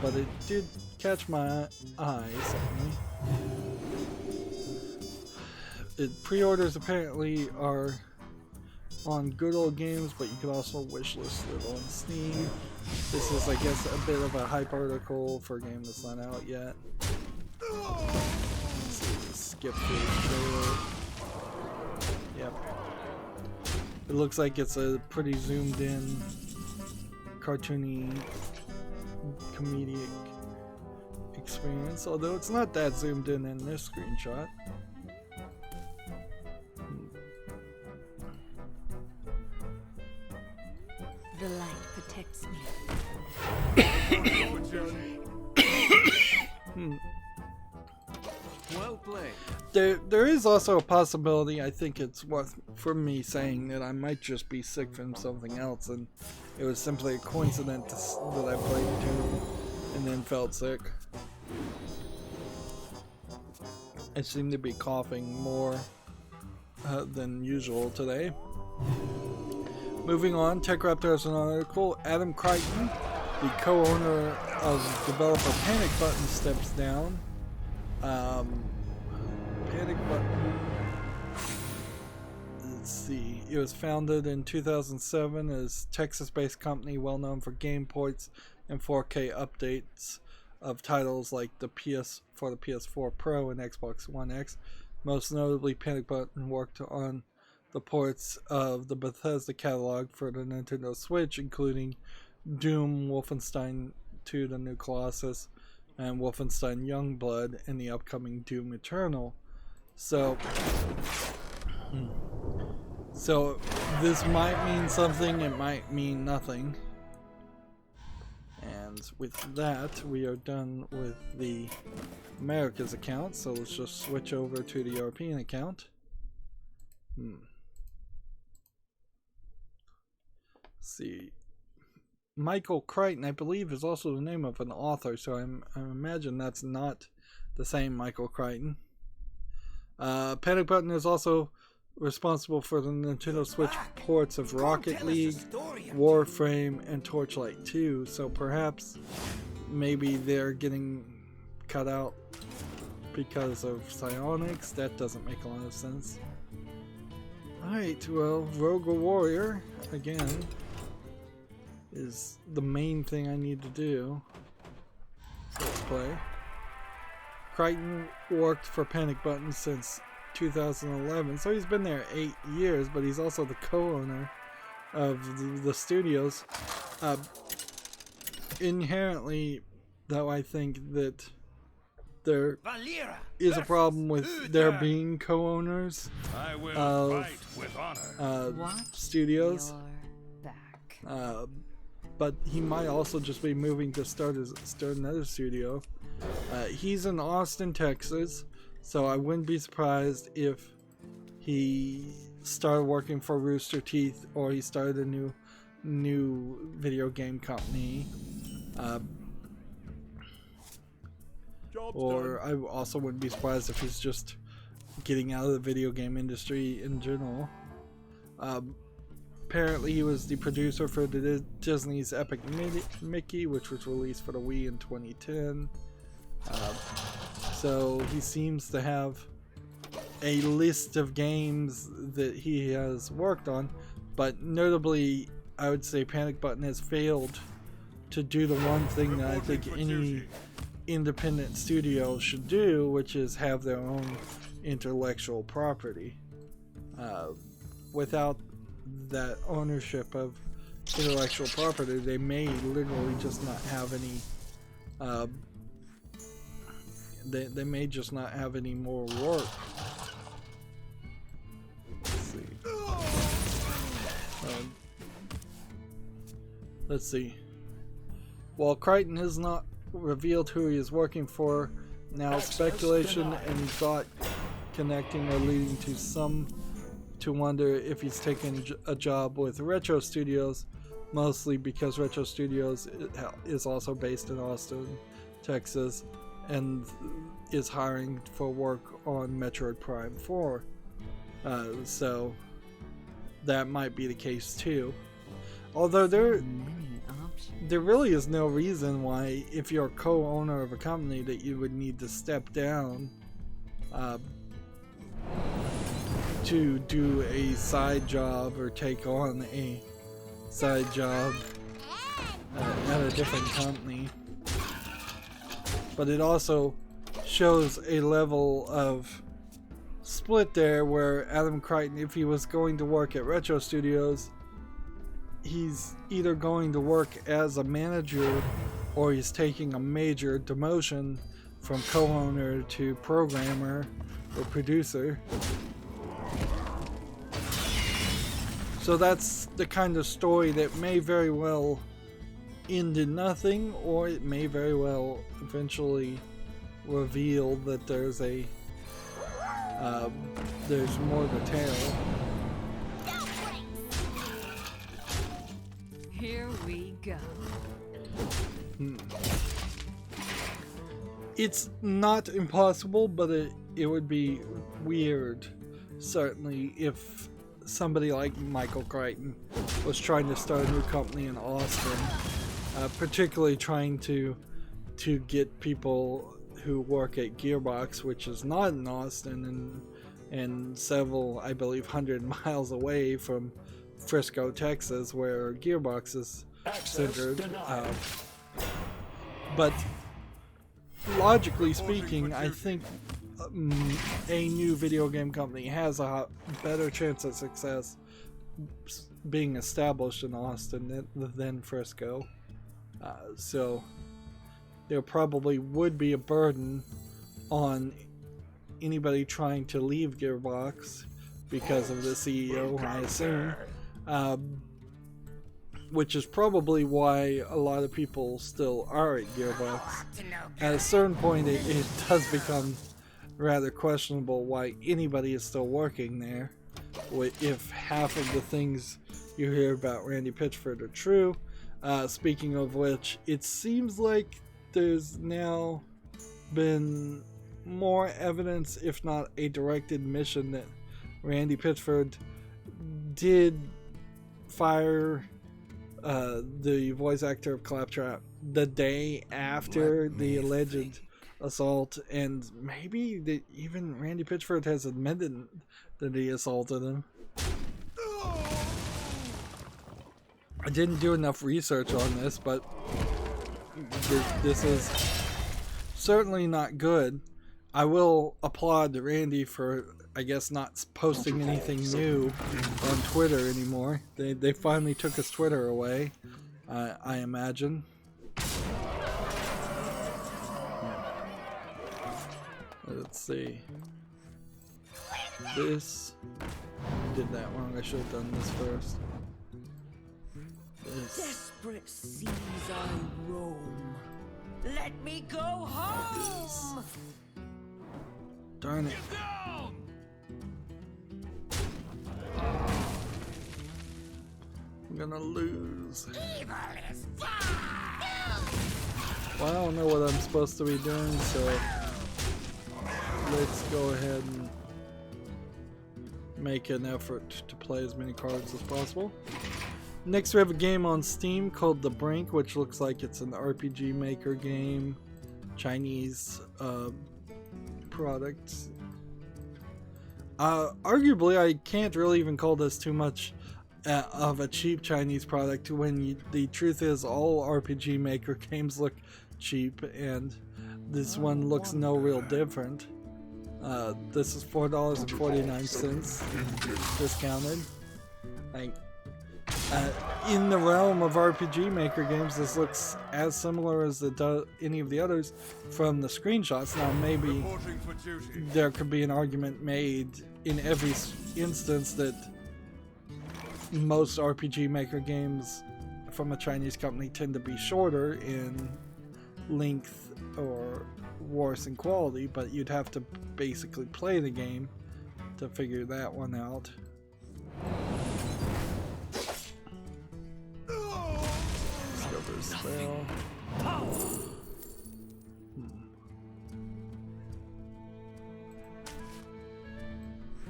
But it did catch my eye, certainly. Pre-orders apparently are on Good Old Games, but you can also wishlist it on Steam. This is, I guess, a bit of a hype article for a game that's not out yet. Let's see, skip through the trailer. Yep. It looks like it's a pretty zoomed in, cartoony, comedic experience, although it's not that zoomed in this screenshot. The light protects me. Well played. There is also a possibility, I think it's worth for me saying, that I might just be sick from something else, and it was simply a coincidence that I played Doom and then felt sick. I seem to be coughing more than usual today. Moving on, TechRaptor has an article. Adam Crichton, the co-owner of developer Panic Button, steps down. Panic Button, let's see, it was founded in 2007 as a Texas-based company well known for game ports and 4K updates of titles like the PS4 Pro and Xbox One X. Most notably, Panic Button worked on the ports of the Bethesda catalog for the Nintendo Switch, including Doom, Wolfenstein 2: The New Colossus, and Wolfenstein Youngblood, and the upcoming Doom Eternal. So this might mean something, it might mean nothing. And with that, we are done with the America's account, so let's just switch over to the European account. Let's see. Michael Crichton, I believe, is also the name of an author, so I imagine that's not the same Michael Crichton. Panic Button is also responsible for the Nintendo Switch ports of Rocket League, Warframe, and Torchlight 2, so perhaps maybe they're getting cut out because of psionics. That doesn't make a lot of sense. Alright, well, Rogue Warrior, again, is the main thing I need to do. So let's play. Crichton worked for Panic Button since 2011, so he's been there 8 years, but he's also the co-owner of the studios. Inherently, though, I think that there is a problem with there being co-owners I will of fight with honor. studios. Your back. But he might also just be moving to start another studio. He's in Austin, Texas, so I wouldn't be surprised if he started working for Rooster Teeth or he started a new video game company. Or I also wouldn't be surprised if he's just getting out of the video game industry in general. Apparently he was the producer for Disney's Epic Mickey, which was released for the Wii in 2010. So he seems to have a list of games that he has worked on, but notably I would say Panic Button has failed to do the one thing that I think any independent studio should do, which is have their own intellectual property. Without that ownership of intellectual property, they may literally just not have any they may just not have any more work. Let's see. While Crichton has not revealed who he is working for, now speculation and thought connecting are leading to some to wonder if he's taken a job with Retro Studios, mostly because Retro Studios is also based in Austin, Texas, and is hiring for work on Metroid Prime 4. So that might be the case too. Although there really is no reason why, if you're a co-owner of a company, that you would need to step down to do a side job or take on a side job at a different company. But it also shows a level of split there where Adam Crichton, if he was going to work at Retro Studios, he's either going to work as a manager or he's taking a major demotion from co-owner to programmer or producer. So that's the kind of story that may very well end in nothing, or it may very well eventually reveal that there's more to tell. Here we go. It's not impossible, but it would be weird, certainly, if somebody like Michael Crichton was trying to start a new company in Austin, particularly trying to get people who work at Gearbox, which is not in Austin and several, I believe, 100 miles away from Frisco, Texas, where Gearbox is centered. But logically speaking, I think a new video game company has a better chance of success being established in Austin than Frisco. So there probably would be a burden on anybody trying to leave Gearbox because of the CEO, I assume. Which is probably why a lot of people still are at Gearbox. At a certain point, it does become rather questionable why anybody is still working there, if half of the things you hear about Randy Pitchford are true. Speaking of which, it seems like there's now been more evidence, if not a direct admission, that Randy Pitchford did fire the voice actor of Claptrap the day after the alleged assault, and maybe that even Randy Pitchford has admitted that he assaulted him. I didn't do enough research on this, but this is certainly not good. I will applaud Randy for, I guess, not posting anything new on Twitter anymore. They finally took his Twitter away, I imagine. Let's see. This did that wrong. I should have done this first. This. Desperate seas I roam. Let me go home. Darn it. I'm gonna lose. Evil is far. Well, I don't know what I'm supposed to be doing, so let's go ahead and make an effort to play as many cards as possible. Next we have a game on Steam called The Brink, which looks like it's an RPG Maker game. Chinese product. Arguably, I can't really even call this too much of a cheap Chinese product when the truth is all RPG Maker games look cheap, and this one looks no real different. This is $4.49 discounted. In the realm of RPG Maker games, this looks as similar as any of the others from the screenshots. Now, maybe there could be an argument made in every instance that most RPG Maker games from a Chinese company tend to be shorter in length or worse in quality, but you'd have to basically play the game to figure that one out. Discover spell.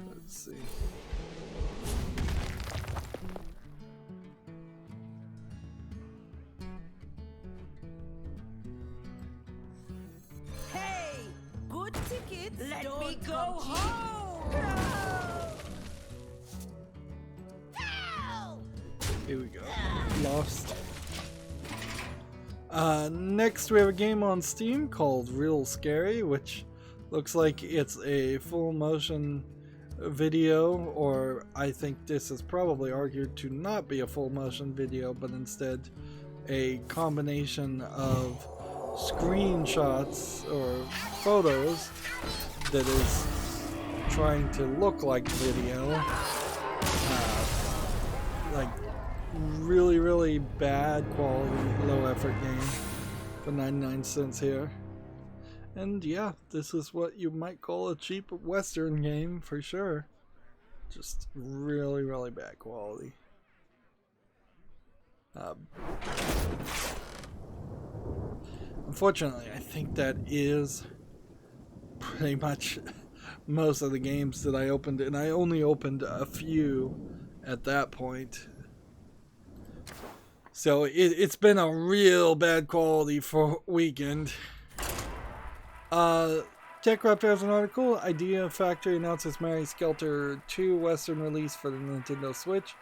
Let's see. Hey, good tickets. Let me go home. Here we go. Lost. Next we have a game on Steam called Real Scary, which looks like it's a full motion video, or I think this is probably argued to not be a full motion video, but instead a combination of screenshots or photos that is trying to look like video. Like really bad quality, low effort game for 99 cents here. And yeah, this is what you might call a cheap Western game for sure. Just really bad quality. Unfortunately, I think that is pretty much most of the games that I opened, and I only opened a few at that point. So it's been a real bad quality for weekend. TechCraft has an article. Idea Factory announces Mary Skelter 2 Western release for the Nintendo Switch.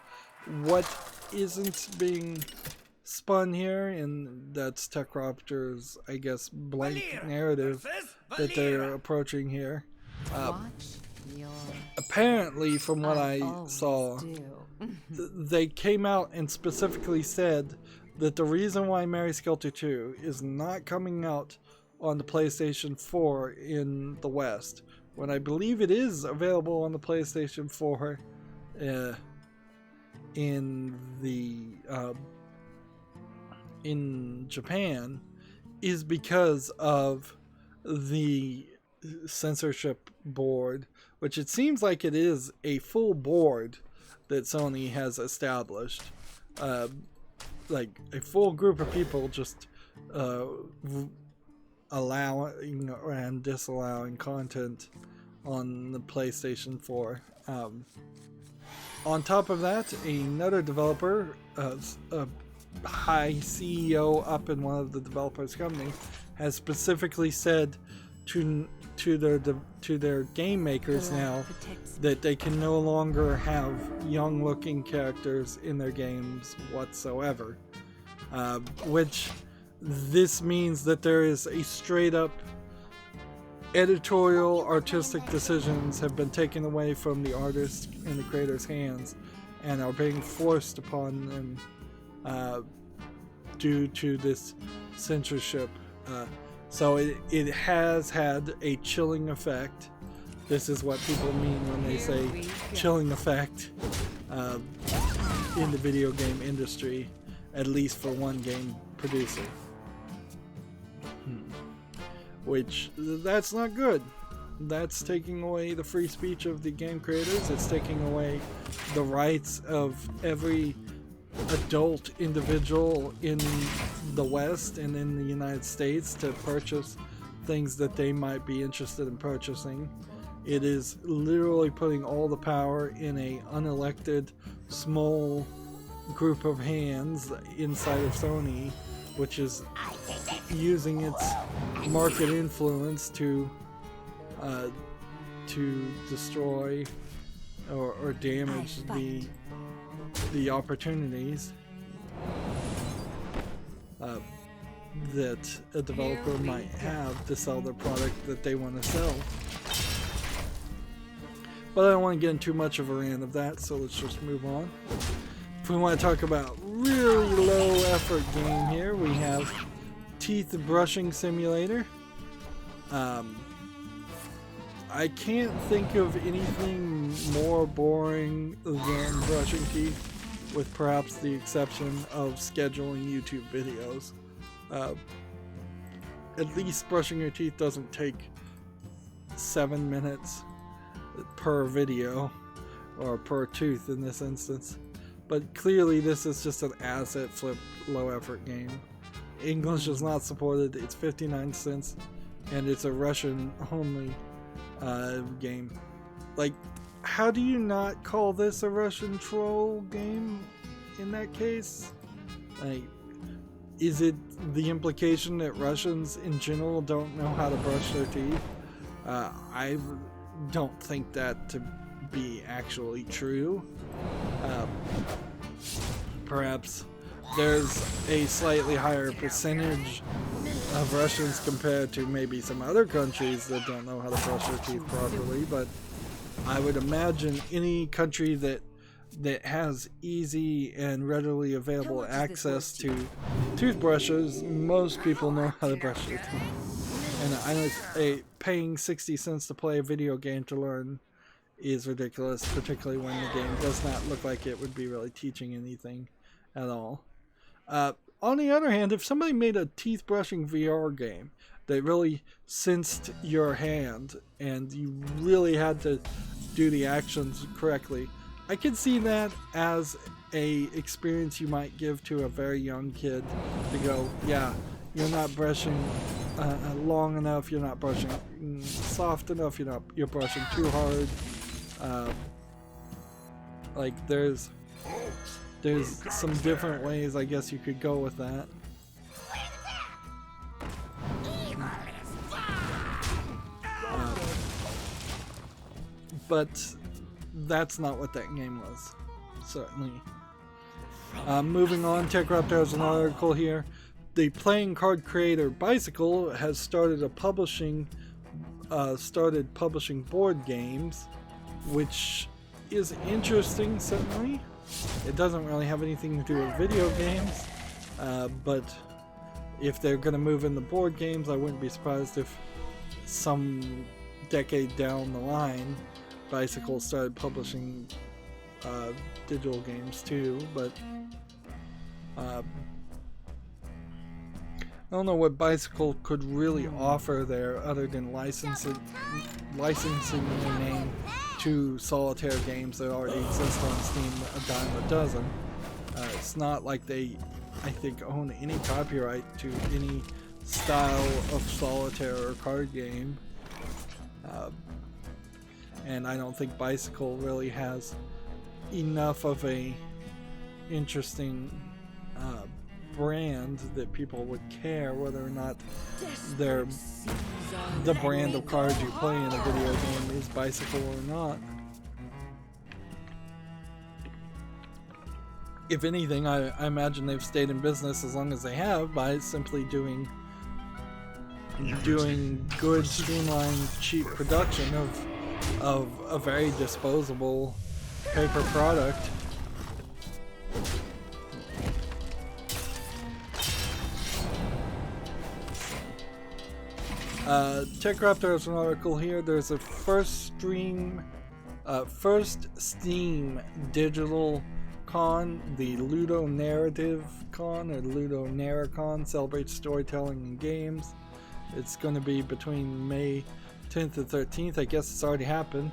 What isn't being spun here, and that's TechCraft's, I guess, blank narrative that they're approaching here. Apparently, from what I saw, they came out and specifically said that the reason why Mary Skelter 2 is not coming out on the PlayStation 4 in the West, when I believe it is available on the PlayStation 4 in Japan, is because of the censorship board, which it seems like it is a full board that Sony has established, like a full group of people just allowing and disallowing content on the PlayStation 4. On top of that, another developer, a high CEO up in one of the developers' company, has specifically said to their game makers now that they can no longer have young looking characters in their games whatsoever, which this means that there is a straight up editorial artistic decisions have been taken away from the artist and the creator's hands and are being forced upon them due to this censorship. So it has had a chilling effect. This is what people mean when they say chilling effect in the video game industry, at least for one game producer. Which, that's not good. That's taking away the free speech of the game creators. It's taking away the rights of every adult individual in the West and in the United States to purchase things that they might be interested in purchasing. It is literally putting all the power in a unelected small group of hands inside of Sony, which is using its market influence to destroy or damage the opportunities that a developer might have to sell their product that they want to sell. But I don't want to get into too much of a rant of that, so let's just move on. If we want to talk about really low effort game here, we have Teeth Brushing Simulator. I can't think of anything more boring than brushing teeth, with perhaps the exception of scheduling YouTube videos. At least brushing your teeth doesn't take 7 minutes per video, or per tooth in this instance. But clearly this is just an asset flip low effort game. English is not supported, it's 59 cents, and it's a Russian only game. Like, how do you not call this a Russian troll game in that case? Like, is it the implication that Russians in general don't know how to brush their teeth? I don't think that to be actually true. Perhaps there's a slightly higher percentage of Russians compared to maybe some other countries that don't know how to brush their teeth properly, but I would imagine any country that has easy and readily available access to toothbrushes, most people know how to brush their teeth. And I know paying 60 cents to play a video game to learn is ridiculous, particularly when the game does not look like it would be really teaching anything at all. On the other hand, if somebody made a teeth brushing VR game that really sensed your hand and you really had to do the actions correctly, I could see that as a experience you might give to a very young kid to go, yeah, you're not brushing long enough, you're not brushing soft enough, you're brushing too hard. Like there's some different ways I guess you could go with that. But that's not what that game was, certainly. Moving on, TechRaptor has an article here. The playing card creator Bicycle has started publishing board games, which is interesting, certainly. It doesn't really have anything to do with video games, but if they're going to move into board games, I wouldn't be surprised if some decade down the line Bicycle started publishing digital games too, but I don't know what Bicycle could really offer there other than licensing their name to solitaire games that already exist on Steam a dime a dozen. It's not like they, I think, own any copyright to any style of solitaire or card game. And I don't think Bicycle really has enough of a interesting brand that people would care whether or not they're the brand of cards you play in a video game is bicycle or not. If anything, I imagine they've stayed in business as long as they have by simply doing good, streamlined, cheap production of a very disposable paper product. TechRaptor has an article here. There's a first Steam digital con, the Ludo Narrative Con, or Ludo Narracon, celebrates storytelling in games. It's going to be between May 10th and 13th. I guess it's already happened.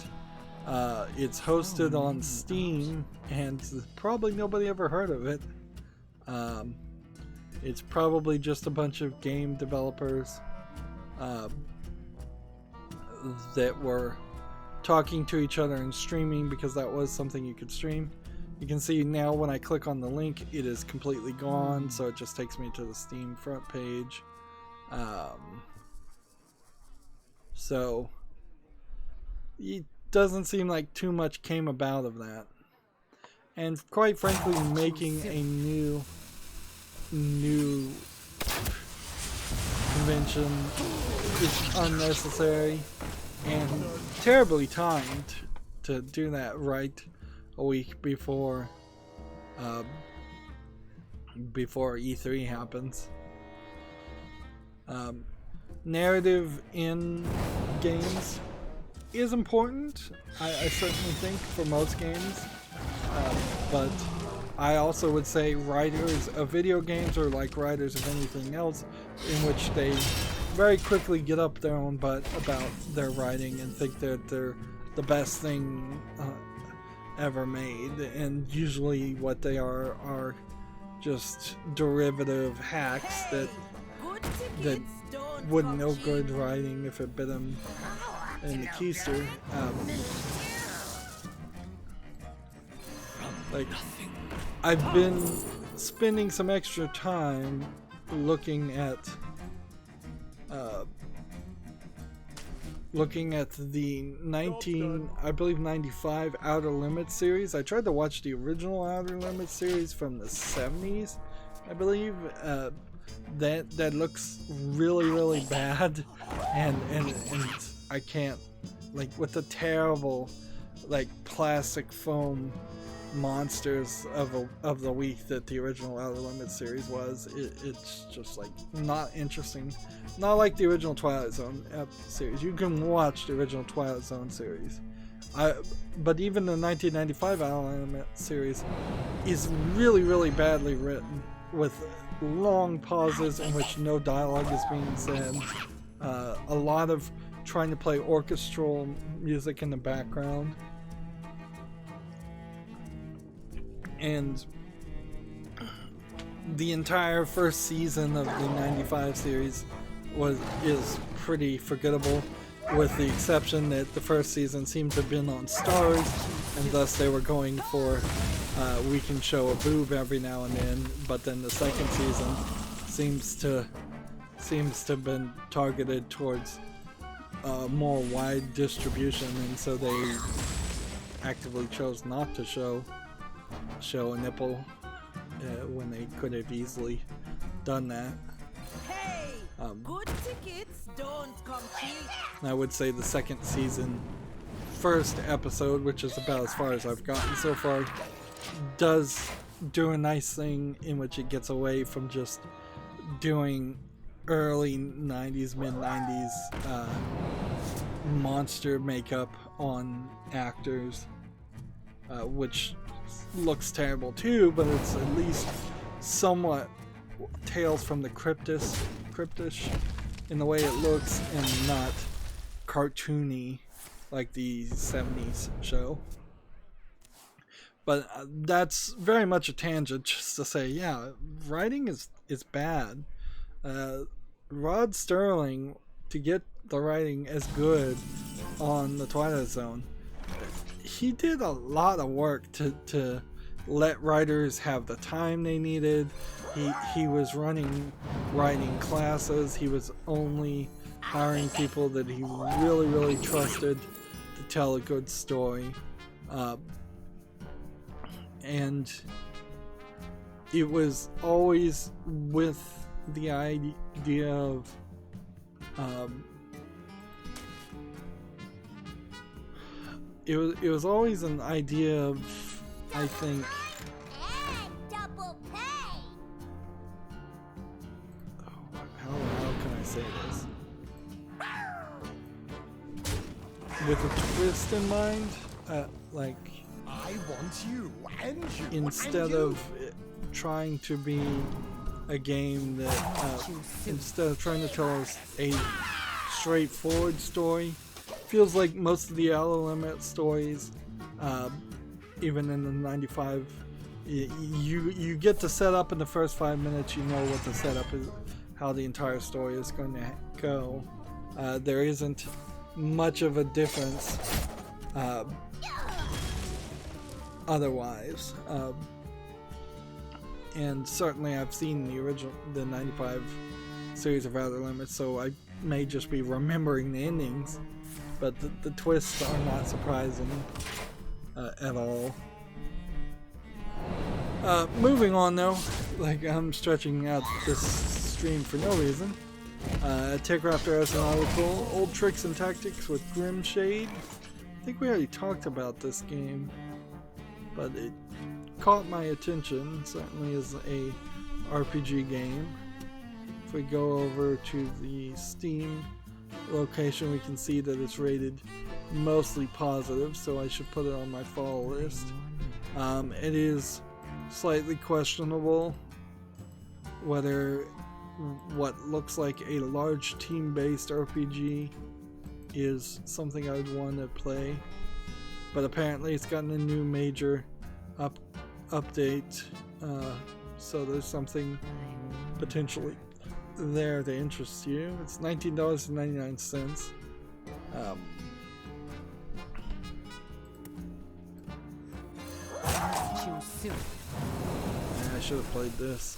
It's hosted on Steam, and probably nobody ever heard of it. It's probably just a bunch of game developers that were talking to each other and streaming, because that was something you could stream. You can see now when I click on the link, it is completely gone, so it just takes me to the Steam front page. So it doesn't seem like too much came about of that. And quite frankly, making a new convention is unnecessary and terribly timed to do that right a week before E3 happens. Narrative in games is important, I certainly think, for most games, but I also would say writers of video games are like writers of anything else, in which they very quickly get up their own butt about their writing and think that they're the best thing ever made, and usually what they are just derivative hacks that wouldn't know good writing if it bit them in the keister. Like, I've been spending some extra time looking at the 95 Outer Limits series. I tried to watch the original Outer Limits series from the 70s, I believe. That looks really bad, and I can't, like, with the terrible, like, plastic foam monsters of the week that the original Outer Limits series was, it's just, like, not interesting. Not like the original Twilight Zone series. You can watch the original Twilight Zone series, but even the 1995 Outer Limits series is really badly written, with long pauses in which no dialogue is being said, a lot of trying to play orchestral music in the background, and the entire first season of the 95 series is pretty forgettable, with the exception that the first season seemed to have been on Stars, and thus they were going for we can show a boob every now and then, but then the second season seems to have been targeted towards more wide distribution, and so they actively chose not to show a nipple when they could have easily done that. Hey, good tickets don't come cheap. I would say the second season, first episode, which is about as far as I've gotten so far, does do a nice thing in which it gets away from just doing early 90s, mid 90s monster makeup on actors, which looks terrible too, but it's at least somewhat Tales from the cryptish in the way it looks, and not cartoony like the 70s show. But that's very much a tangent, just to say, yeah, writing is bad. Rod Sterling, to get the writing as good on the Twilight Zone, he did a lot of work to let writers have the time they needed. He was running writing classes. He was only hiring people that he really trusted to tell a good story. And it was always with the idea of it was always an idea of, I think, Double pay. how can I say this? With a twist in mind, like, I want you and you. instead of it trying to be a game that, instead of trying to tell us a straightforward story, feels like most of the Outer Limits stories, even in the 95, you get the setup in the first 5 minutes. You know what the setup is, how the entire story is going to go. There isn't much of a difference otherwise, and certainly I've seen the 95 series of Outer Limits, so I may just be remembering the endings, but the twists are not surprising at all. Moving on though, like, I'm stretching out this stream for no reason. TechRaptor has an article, Old Tricks and Tactics with Grim Shade. I think we already talked about this game, but it caught my attention, certainly as a RPG game. If we go over to the Steam location, we can see that it's rated mostly positive, so I should put it on my fall list. It is slightly questionable whether what looks like a large team-based RPG is something I would want to play, but apparently it's gotten a new major update, so there's something potentially there to interest you. It's $19.99. Too soon. I should have played this.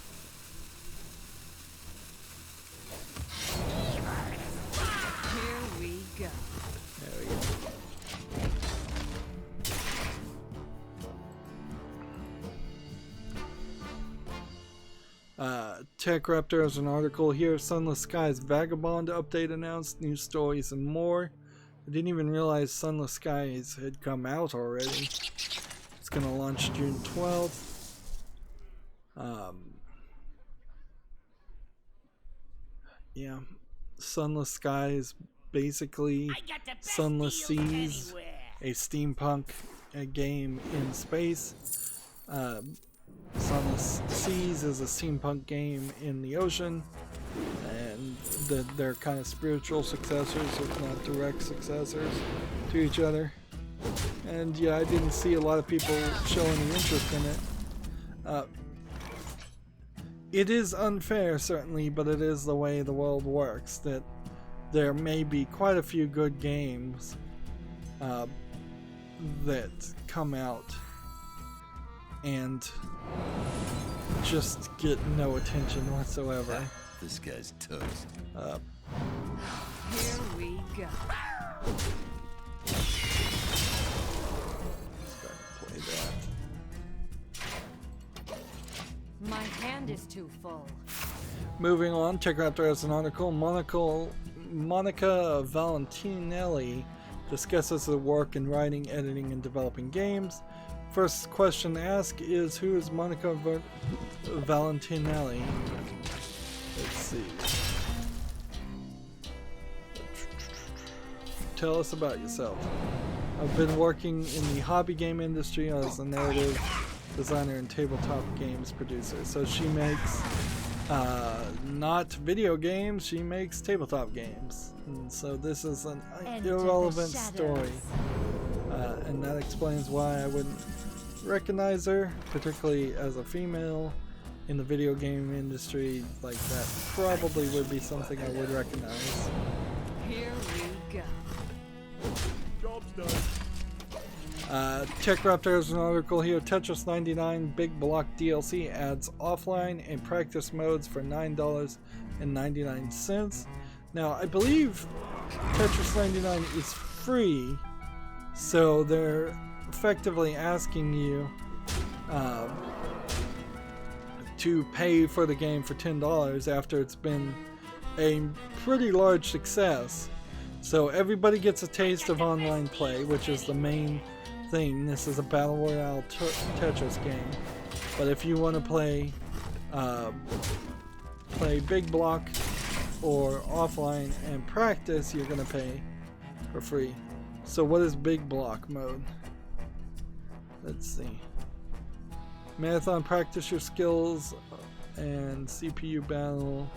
Here we go. There we go. TechRaptor has an article here. Sunless Skies Vagabond update announced, new stories and more. I didn't even realize Sunless Skies had come out already. It's going to launch June 12th. Yeah, Sunless Skies, basically Sunless Seas, a steampunk game in space. Sunless Seas is a steampunk game in the ocean, and they're kind of spiritual successors, if not direct successors, to each other. And yeah, I didn't see a lot of people show any interest in it. It is unfair, certainly, but it is the way the world works, that there may be quite a few good games that come out and just get no attention whatsoever. This guy's toast. Here we go. Play that. My hand is too full. Moving on, TechRaptor has an article. Monica Valentinelli discusses the work in writing, editing, and developing games. First question to ask is, who is Monica Valentinelli? Let's see. Tell us about yourself. I've been working in the hobby game industry as a narrative designer and tabletop games producer. So she makes not video games, she makes tabletop games. And so this is an irrelevant story. And that explains why I wouldn't recognize her, particularly as a female in the video game industry. Like, that probably would be something I would recognize. Here we go. Job's done. TechRaptor has an article here. Tetris 99 Big Block DLC adds offline and practice modes for $9.99. Now, I believe Tetris 99 is free, so they're effectively asking you to pay for the game for $10 after it's been a pretty large success. So everybody gets a taste of online play, which is the main thing. This is a battle royale Tetris game, but if you want to play big block or offline and practice, you're gonna pay for free. So what is big block mode? Let's see. Marathon, practice your skills and CPU battle.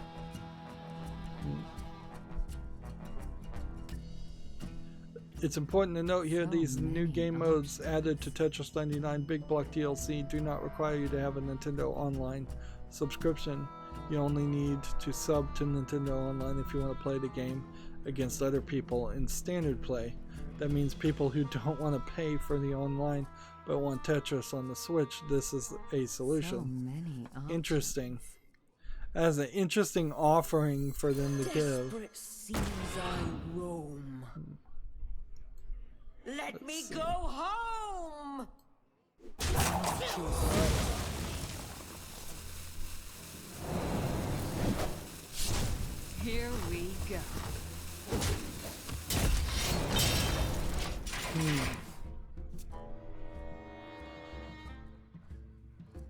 It's important to note here these new game modes added to Tetris 99 Big Block DLC do not require you to have a Nintendo Online subscription. You only need to sub to Nintendo Online if you want to play the game against other people in standard play. That means people who don't want to pay for the online but want Tetris on the Switch, this is a solution. Interesting. As an interesting offering for them to give. Let me go home! Here we go.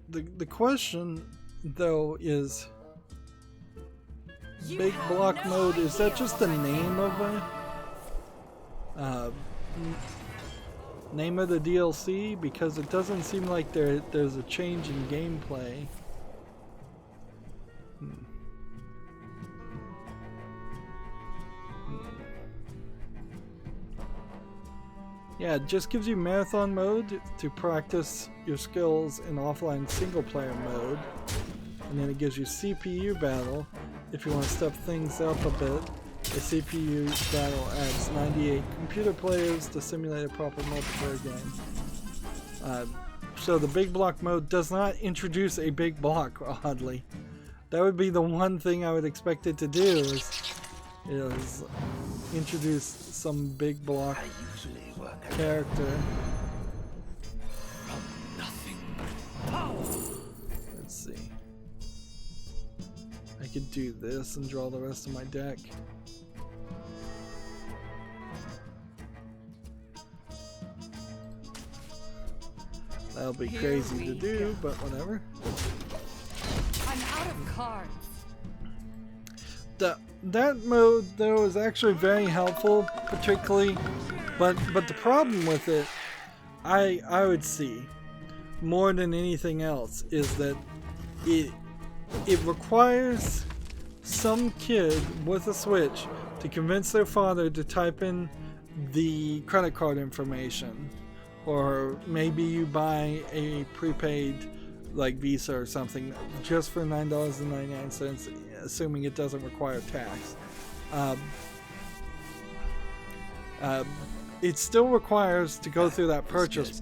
The question, though, is Big Block Mode, is that just the name of a name of the DLC? Because it doesn't seem like there's a change in gameplay. Yeah, it just gives you marathon mode to practice your skills in offline single player mode. And then it gives you CPU battle. If you want to step things up a bit, the CPU battle adds 98 computer players to simulate a proper multiplayer game. So the big block mode does not introduce a big block, oddly. That would be the one thing I would expect it to do, is introduce some big block character. Let's see. I could do this and draw the rest of my deck. That'll be crazy to do, but whatever. I'm out of cards. That mode, though, is actually very helpful, particularly, but the problem with it, I would see, more than anything else, is that it requires some kid with a Switch to convince their father to type in the credit card information, or maybe you buy a prepaid like Visa or something just for $9.99, assuming it doesn't require tax. It still requires to go through that purchase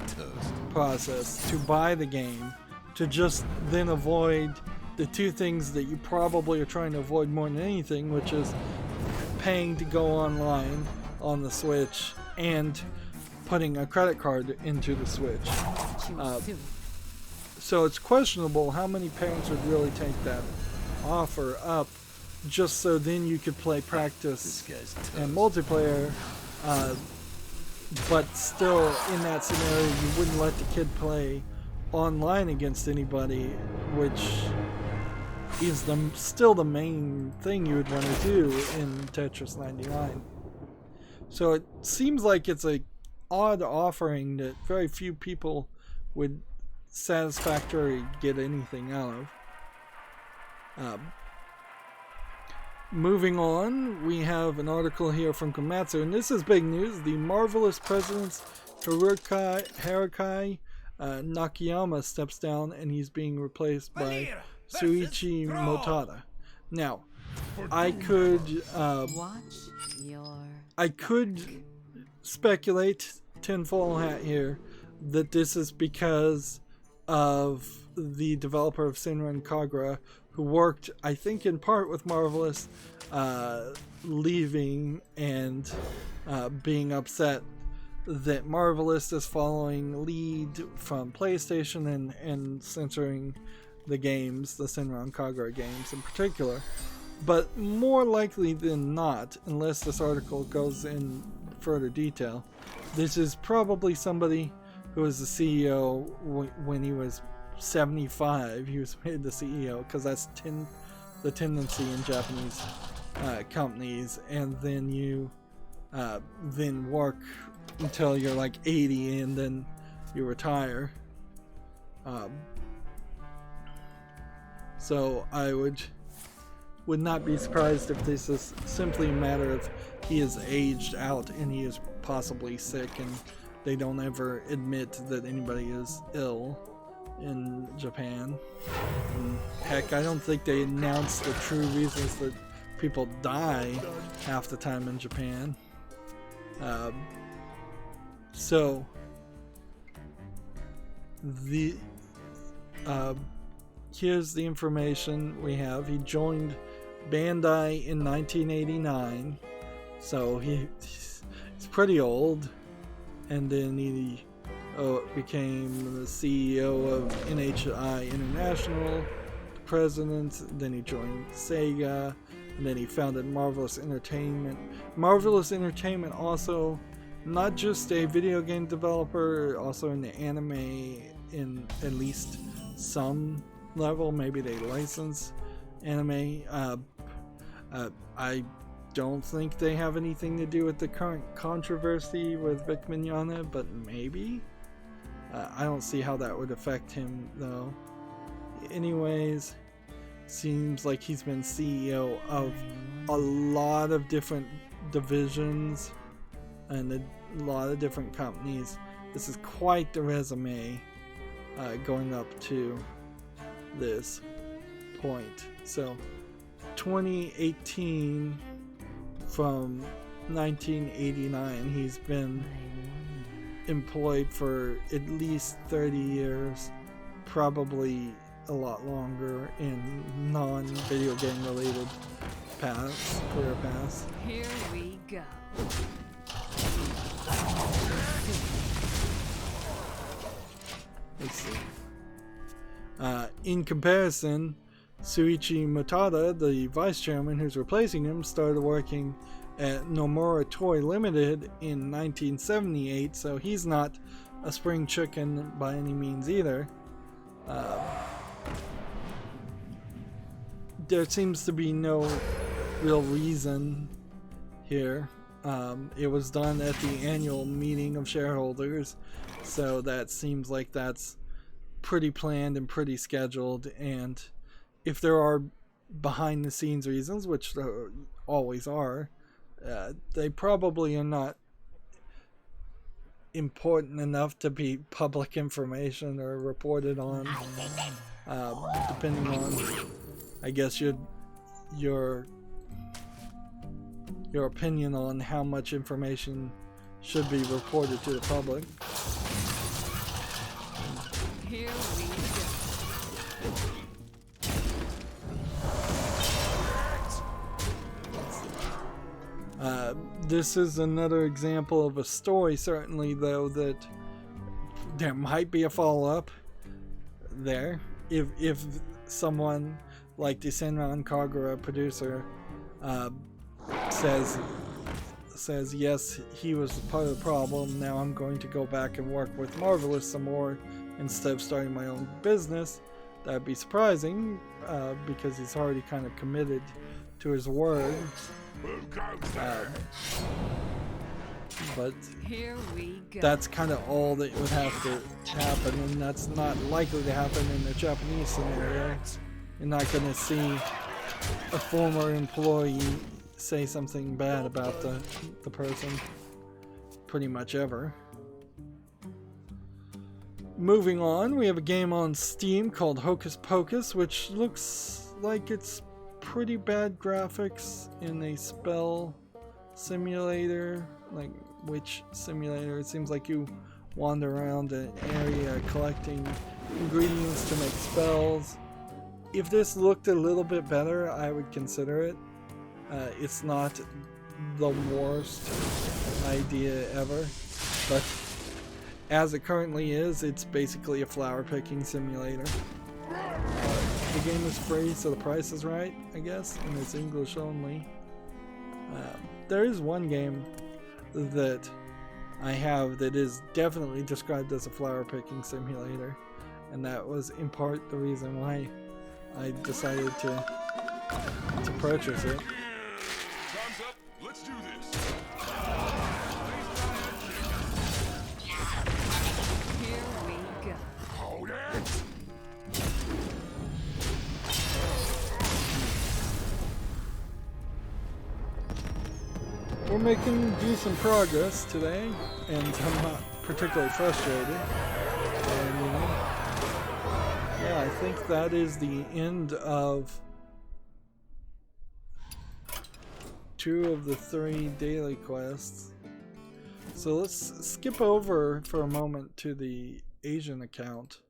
process to buy the game, to just then avoid the two things that you probably are trying to avoid more than anything, which is paying to go online on the Switch and putting a credit card into the Switch. So it's questionable how many parents would really take that offer up just so then you could play practice and multiplayer, but still in that scenario you wouldn't let the kid play online against anybody, which is still the main thing you would want to do in Tetris 99. So it seems like it's a odd offering that very few people would satisfactorily get anything out of. Moving on, we have an article here from Komatsu, and this is big news. The marvelous president's Harukai Nakayama steps down, and he's being replaced by Suichi Motada. Now, I could speculate, tinfoil hat here, that this is because of the developer of Senran Kagura, who worked, I think, in part with Marvelous, leaving and being upset that Marvelous is following lead from PlayStation and censoring the games, the Senran Kagura games in particular. But more likely than not, unless this article goes in further detail, this is probably somebody who was the CEO when he was 75. He was made the CEO, because that's the tendency in Japanese companies, and then you then work until you're like 80 and then you retire. So I would not be surprised if this is simply a matter of he is aged out and he is possibly sick, and they don't ever admit that anybody is ill in Japan. And heck, I don't think they announce the true reasons that people die half the time in Japan. So here's the information we have. He joined Bandai in 1989, so he's pretty old, and then he became the CEO of NHI International, president, then he joined Sega, and then he founded Marvelous Entertainment. Marvelous Entertainment also not just a video game developer, also in the anime in at least some level. Maybe they license anime. I don't think they have anything to do with the current controversy with Vic Mignogna, but maybe. I don't see how that would affect him though. Anyways, seems like he's been CEO of a lot of different divisions and a lot of different companies. This is quite the resume going up to this point. So 2018 from 1989, he's been employed for at least 30 years, probably a lot longer in non-video game related career paths. Here we go. Let's see. In comparison, Suichi Motada, the vice chairman who's replacing him, started working at Nomura Toy Limited in 1978, so he's not a spring chicken by any means either. There seems to be no real reason here. It was done at the annual meeting of shareholders, so that seems like that's pretty planned and pretty scheduled, and if there are behind the scenes reasons, which there always are, they probably are not important enough to be public information or reported on, depending on, I guess, your opinion on how much information should be reported to the public. Here we go. This is another example of a story, certainly, though, that there might be a follow-up there. If someone like the Senran Kagura producer says yes, he was part of the problem, now I'm going to go back and work with Marvelous some more instead of starting my own business, that'd be surprising, because he's already kind of committed to his word. But here we go. That's kind of all that would have to happen, and that's not likely to happen in the Japanese scenario. You're not going to see a former employee say something bad about the person pretty much ever. Moving on, we have a game on Steam called Hocus Pocus, which looks like it's pretty bad graphics in a spell simulator, like witch simulator. It seems like you wander around an area collecting ingredients to make spells. If this looked a little bit better, I would consider it. It's not the worst idea ever, but as it currently is, it's basically a flower picking simulator. The game is free, so the price is right, I guess, and it's English only. There is one game that I have that is definitely described as a flower picking simulator, and that was in part the reason why I decided to purchase it. Time's up. Let's do this. Here we go. Hold it. We're making decent progress today, and I'm not particularly frustrated. And, you know, yeah, I think that is the end of 2 of the 3 daily quests. So let's skip over for a moment to the Asian account.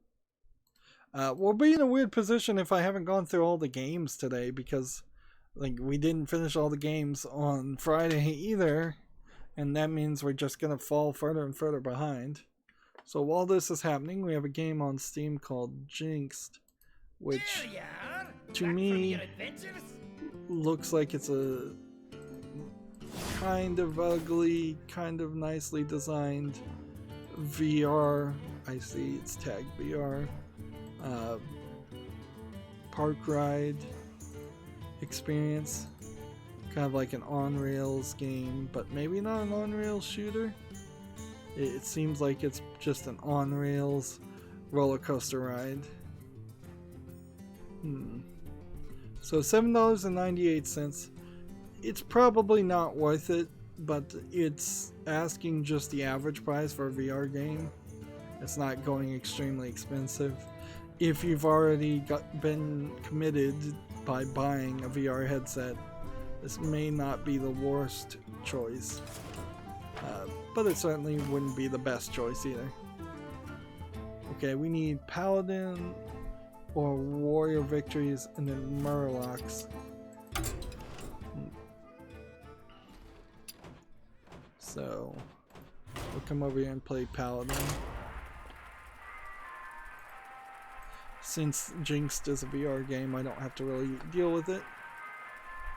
We'll be in a weird position if I haven't gone through all the games today, because like we didn't finish all the games on Friday either, and that means we're just gonna fall further and further behind. So while this is happening, we have a game on Steam called Jinxed, which to me looks like it's a kind of ugly, kind of nicely designed VR. I see it's tagged VR. Park ride experience, kind of like an on-rails game, but maybe not an on-rails shooter. It seems like it's just an on-rails roller coaster ride. So $7.98. It's probably not worth it, but it's asking just the average price for a VR game. It's not going extremely expensive. If you've already been committed by buying a VR headset, this may not be the worst choice, but it certainly wouldn't be the best choice either. Okay, we need Paladin or Warrior Victories and then Murlocs. So we'll come over here and play Paladin. Since Jinxed is a VR game, I don't have to really deal with it.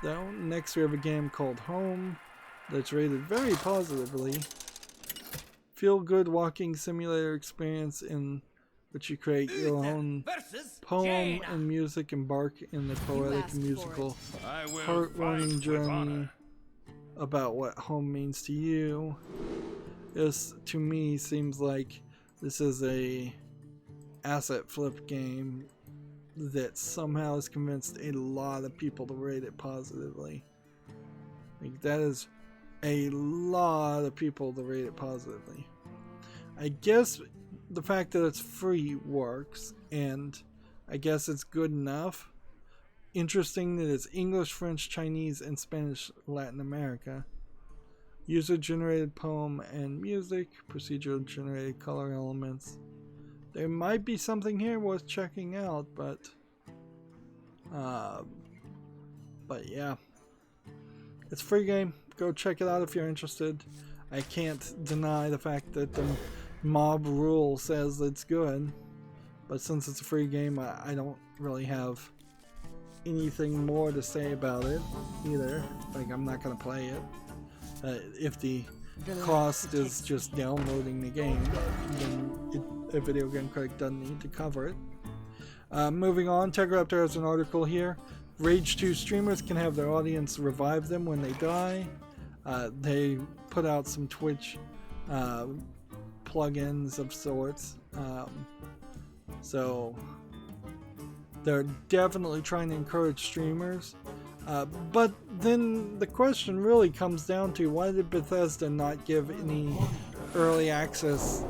Though, next we have a game called Home that's rated very positively. Feel good walking simulator experience in which you create your own poem and music, embark in the poetic and musical heartwarming journey about what home means to you. This, to me, seems like this is a asset flip game that somehow has convinced a lot of people to rate it positively. Like, that is a lot of people to rate it positively. I guess the fact that it's free works, and I guess it's good enough. Interesting that it's English, French, Chinese, and Spanish Latin America. User-generated poem and music, procedural-generated color elements. There might be something here worth checking out, but yeah, it's a free game. Go check it out if you're interested. I can't deny the fact that the mob rule says it's good, but since it's a free game, I don't really have anything more to say about it either. Like, I'm not gonna play it. If the cost is just downloading the game, then a video game critic doesn't need to cover it. Moving on, TechRaptor has an article here. Rage 2 streamers can have their audience revive them when they die. They put out some Twitch plugins of sorts. So they're definitely trying to encourage streamers. But then the question really comes down to, why did Bethesda not give any early access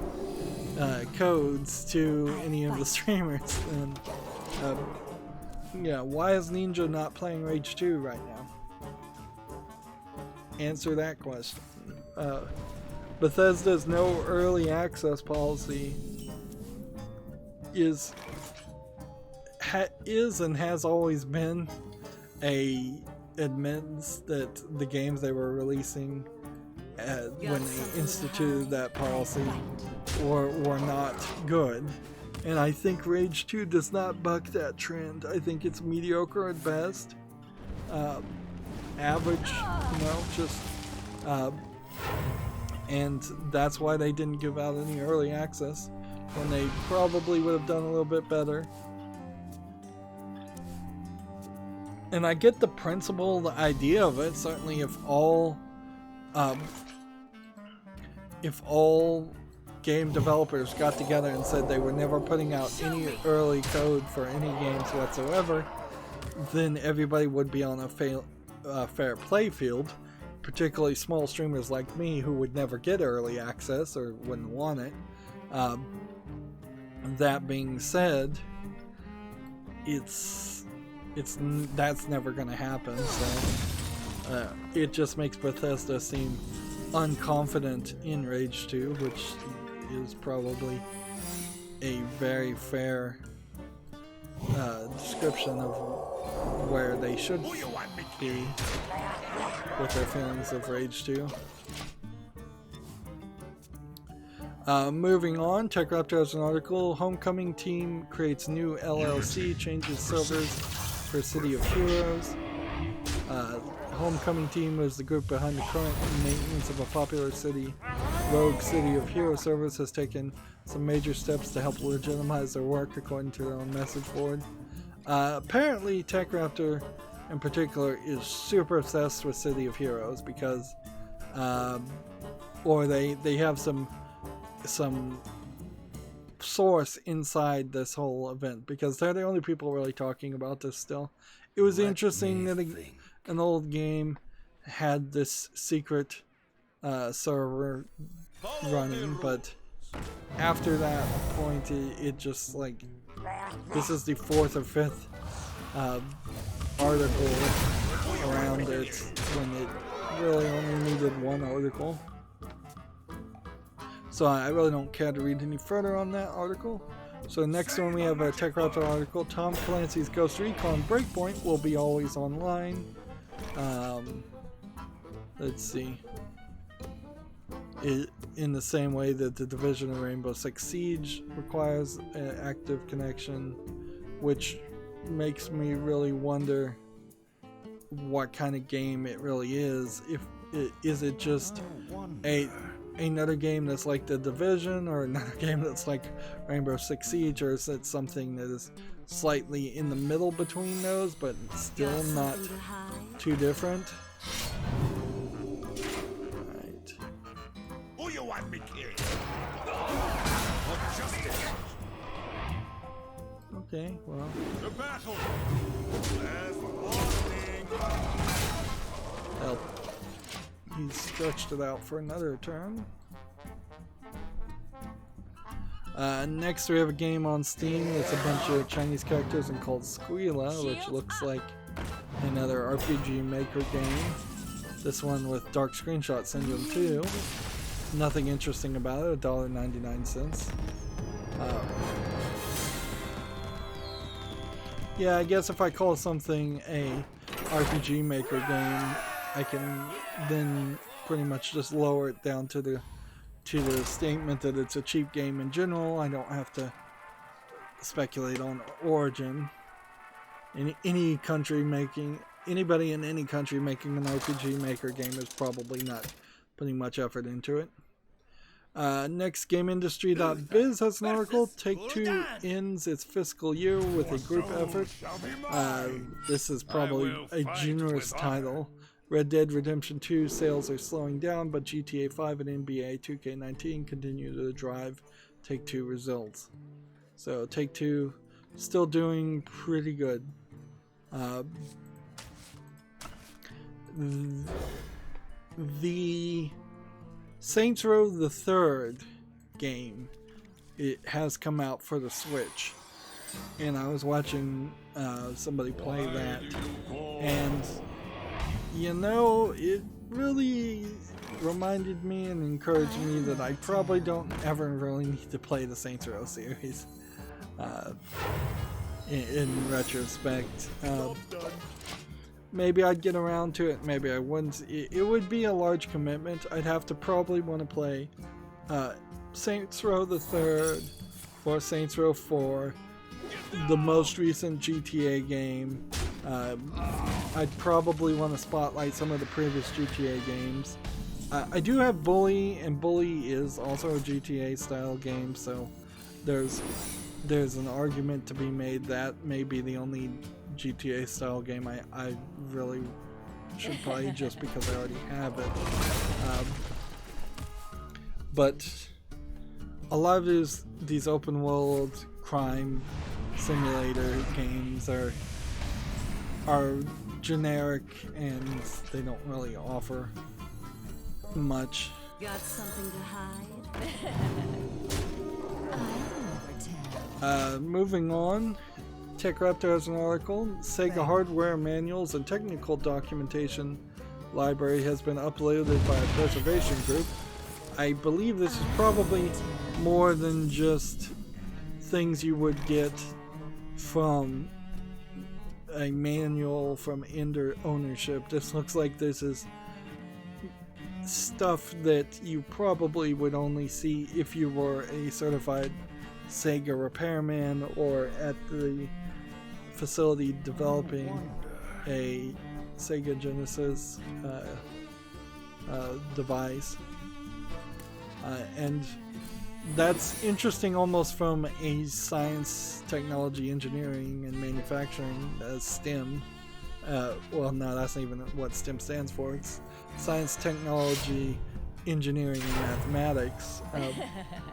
codes to any of the streamers? And yeah, why is Ninja not playing Rage 2 right now? Answer that question. Bethesda's no early access policy is and has always been a admittance that the games they were releasing when they instituted that policy were not good. And I think Rage 2 does not buck that trend. I think it's mediocre at best. Average, just... and that's why they didn't give out any early access when they probably would have done a little bit better. And I get the principle, the idea of it. Certainly if all game developers got together and said they were never putting out any early code for any games whatsoever, then everybody would be on a fair play field, particularly small streamers like me who would never get early access or wouldn't want it. That being said, that's never going to happen, so it just makes Bethesda seem unconfident in Rage 2, which is probably a very fair description of where they should be with their feelings of Rage 2. Moving on, TechRaptor has an article. Homecoming team creates new LLC, changes servers for City of Heroes. Homecoming team is the group behind the current maintenance of a popular rogue City of Heroes service, has taken some major steps to help legitimize their work, according to their own message board. Apparently, TechRaptor in particular is super obsessed with City of Heroes because, or they have some source inside this whole event, because they're the only people really talking about this still. It was interesting that an old game had this secret server running, but after that point it just like, this is the 4th or 5th article around it when it really only needed one article. So I really don't care to read any further on that article. So next one we have a TechRaptor article. Tom Clancy's Ghost Recon Breakpoint will be always online. Let's see. In the same way that the Division of Rainbow Six Siege requires an active connection, which makes me really wonder what kind of game it really is. Is it just another game that's like the Division, or another game that's like Rainbow Six Siege, or is it something that is slightly in the middle between those but still not too different? Right. Who you want me kill? Okay, well. The battle. Last warning. Well, he's stretched it out for another turn. Next we have a game on Steam. It's a bunch of Chinese characters and called Squeala, which looks like another RPG Maker game. This one with Dark Screenshot Syndrome too. Nothing interesting about it, $1.99. Yeah, I guess if I call something a RPG Maker game, I can then pretty much just lower it down to the statement that it's a cheap game in general. I don't have to speculate on origin. Anybody in any country making an RPG Maker game is probably not putting much effort into it. Next, GameIndustry.biz has an article. Take-Two ends its fiscal year with a group effort. This is probably a generous title. Red Dead Redemption 2 sales are slowing down, but GTA 5 and NBA 2K19 continue to drive Take-Two results. So Take-Two still doing pretty good. The Saints Row the Third game, it has come out for the Switch, and I was watching somebody play that, and you know, really reminded me and encouraged me that I probably don't ever really need to play the Saints Row series. In retrospect, maybe I'd get around to it, maybe I wouldn't. It would be a large commitment. I'd have to probably want to play Saints Row the 3rd or Saints Row 4, the most recent GTA game. I'd probably want to spotlight some of the previous GTA games. I do have Bully, and Bully is also a GTA style game, so there's an argument to be made that may be the only GTA style game I really should play just because I already have it. But a lot of these open world crime simulator games are generic and they don't really offer much. Got something to hide? Moving on, TechRaptor has an article. Sega hardware manuals and technical documentation library has been uploaded by a preservation group. I believe this is probably more than just things you would get from a manual from end ownership. This looks like this is stuff that you probably would only see if you were a certified Sega repairman or at the facility developing a Sega Genesis device. And that's interesting almost from a science, technology, engineering, and manufacturing STEM. Well, no, that's not even what STEM stands for. It's science, technology, engineering, and mathematics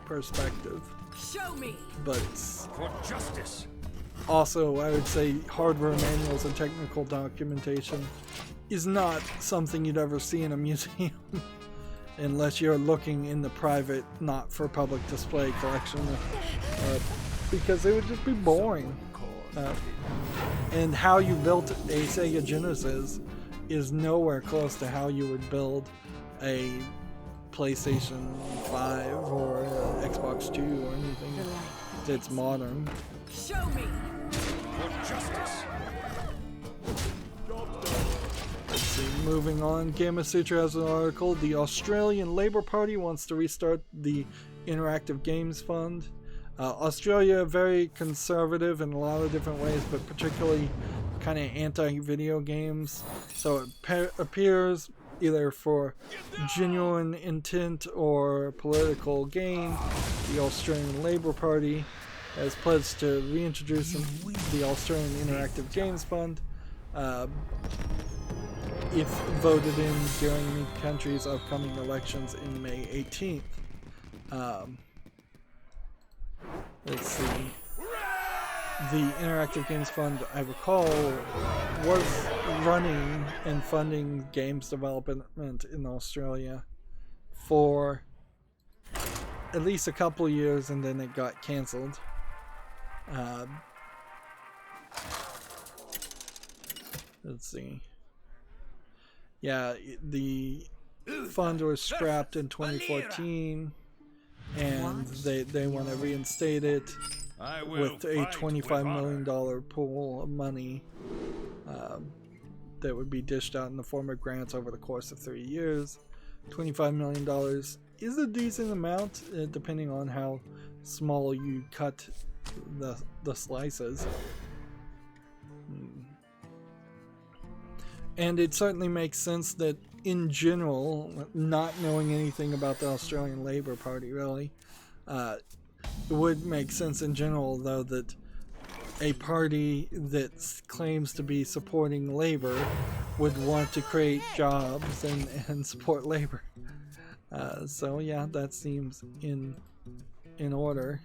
perspective. Show me. But For justice. also, I would say hardware manuals and technical documentation is not something you'd ever see in a museum. Unless you're looking in the private, not for public display collection, because it would just be boring. And how you built a Sega Genesis is nowhere close to how you would build a PlayStation 5 or Xbox 2 or anything that's modern. Show me. For justice. Let's see, moving on, Gamasutra has an article. The Australian Labour Party wants to restart the Interactive Games Fund. Australia, very conservative in a lot of different ways, but particularly kind of anti-video games. So it appears either for genuine intent or political gain, the Australian Labour Party has pledged to reintroduce the Australian Interactive Games Fund. If voted in during the country's upcoming elections in May 18th. Let's see. The Interactive Games Fund, I recall, was running and funding games development in Australia for at least a couple years, and then it got cancelled. Let's see. Yeah, the fund was scrapped in 2014, and they want to reinstate it with a $25 million pool of money that would be dished out in the form of grants over the course of 3 years. $25 million is a decent amount, depending on how small you cut the slices. And it certainly makes sense that, in general, not knowing anything about the Australian Labour Party, really, it would make sense in general, though, that a party that claims to be supporting labor would want to create jobs and support labor. So, yeah, that seems in order.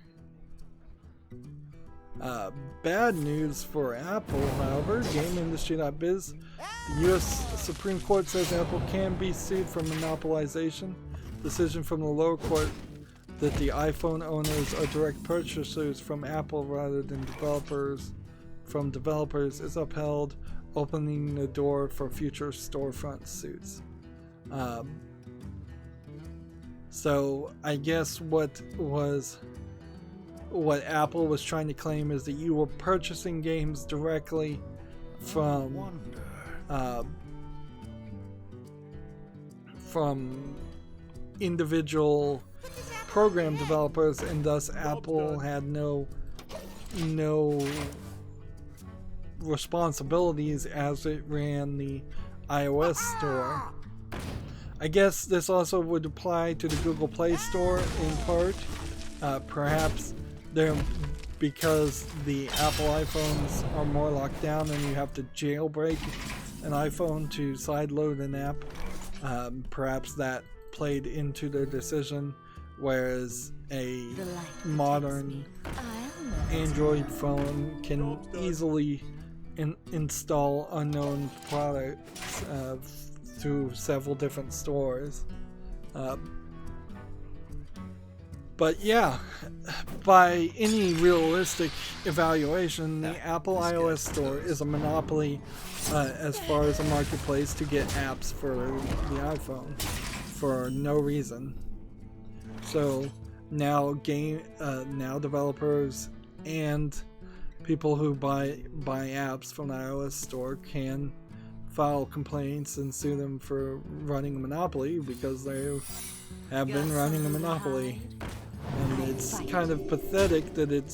Bad news for Apple, however. GameIndustry.biz. The U.S. Supreme Court says Apple can be sued for monopolization. Decision from the lower court that the iPhone owners are direct purchasers from Apple rather than developers is upheld, opening the door for future storefront suits. So I guess what Apple was trying to claim is that you were purchasing games directly from individual program developers, and thus Apple had no responsibilities as it ran the iOS store. I guess this also would apply to the Google Play Store in part. Perhaps because the Apple iPhones are more locked down and you have to jailbreak an iPhone to sideload an app. Perhaps that played into their decision, whereas a modern Android phone can easily install unknown products through several different stores. But yeah, by any realistic evaluation, the Apple iOS store is a monopoly as far as a marketplace to get apps for the iPhone for no reason. So now developers and people who buy apps from the iOS store can file complaints and sue them for running a monopoly, because they have been running a monopoly. And it's kind of pathetic that it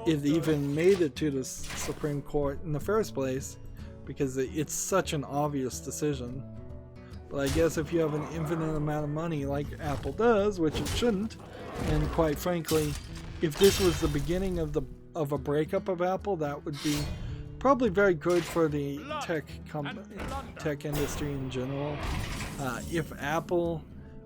even made it to the Supreme Court in the first place, because it's such an obvious decision. But I guess if you have an infinite amount of money like Apple does, which it shouldn't, and quite frankly, if this was the beginning of a breakup of Apple, that would be probably very good for the tech industry in general. If Apple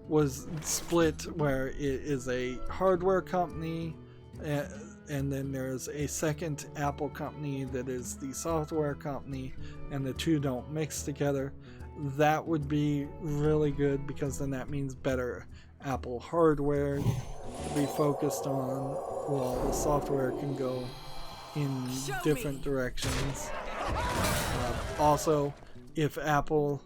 was split where it is a hardware company and then there's a second Apple company that is the software company, and the two don't mix together, that would be really good, because then that means better Apple hardware to be focused on, while the software can go in different directions. Also, if Apple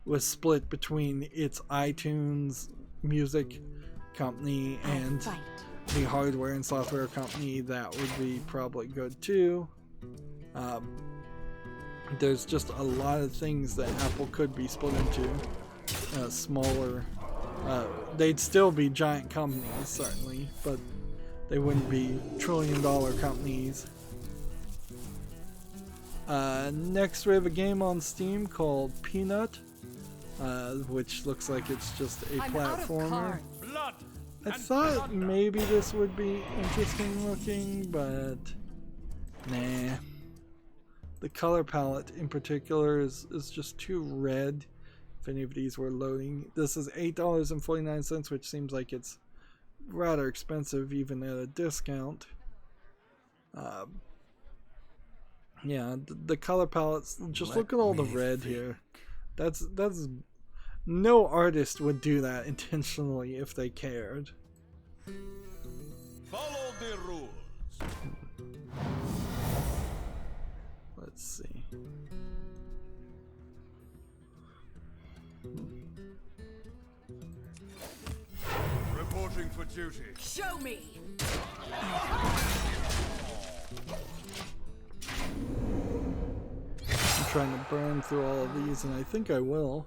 was split between its iTunes music company and the hardware and software company, that would be probably good too. There's just a lot of things that Apple could be split into. Smaller, they'd still be giant companies certainly, but they wouldn't be trillion-dollar companies. Next we have a game on Steam called Peanut, which looks like it's just a platformer. I thought maybe this would be interesting looking, but nah. The color palette in particular is just too red. If any of these were loading. This is $8.49, which seems like it's rather expensive even at a discount. Yeah, the color palettes, just look at all the red here. That's no artist would do that intentionally if they cared. Follow the rules. Let's see. Reporting for duty. Show me. I'm trying to burn through all of these, and I think I will.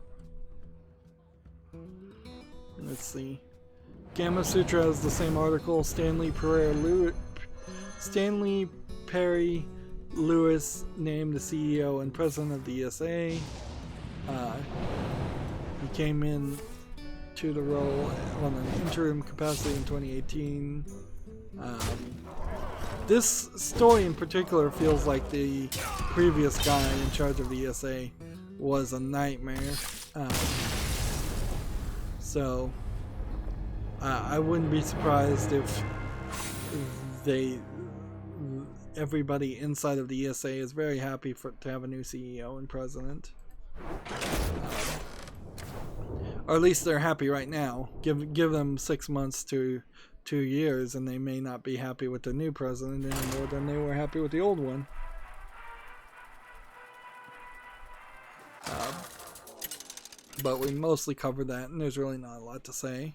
Let's see. Gamma Sutra has the same article. Stanley Perry Lewis named the CEO and president of the ESA. He came in to the role on an interim capacity in 2018. This story in particular feels like the previous guy in charge of the ESA was a nightmare. So I wouldn't be surprised if everybody inside of the ESA is very happy to have a new CEO and president. Or at least they're happy right now. Give them 6 months to 2 years, and they may not be happy with the new president any more than they were happy with the old one. but we mostly covered that, and there's really not a lot to say.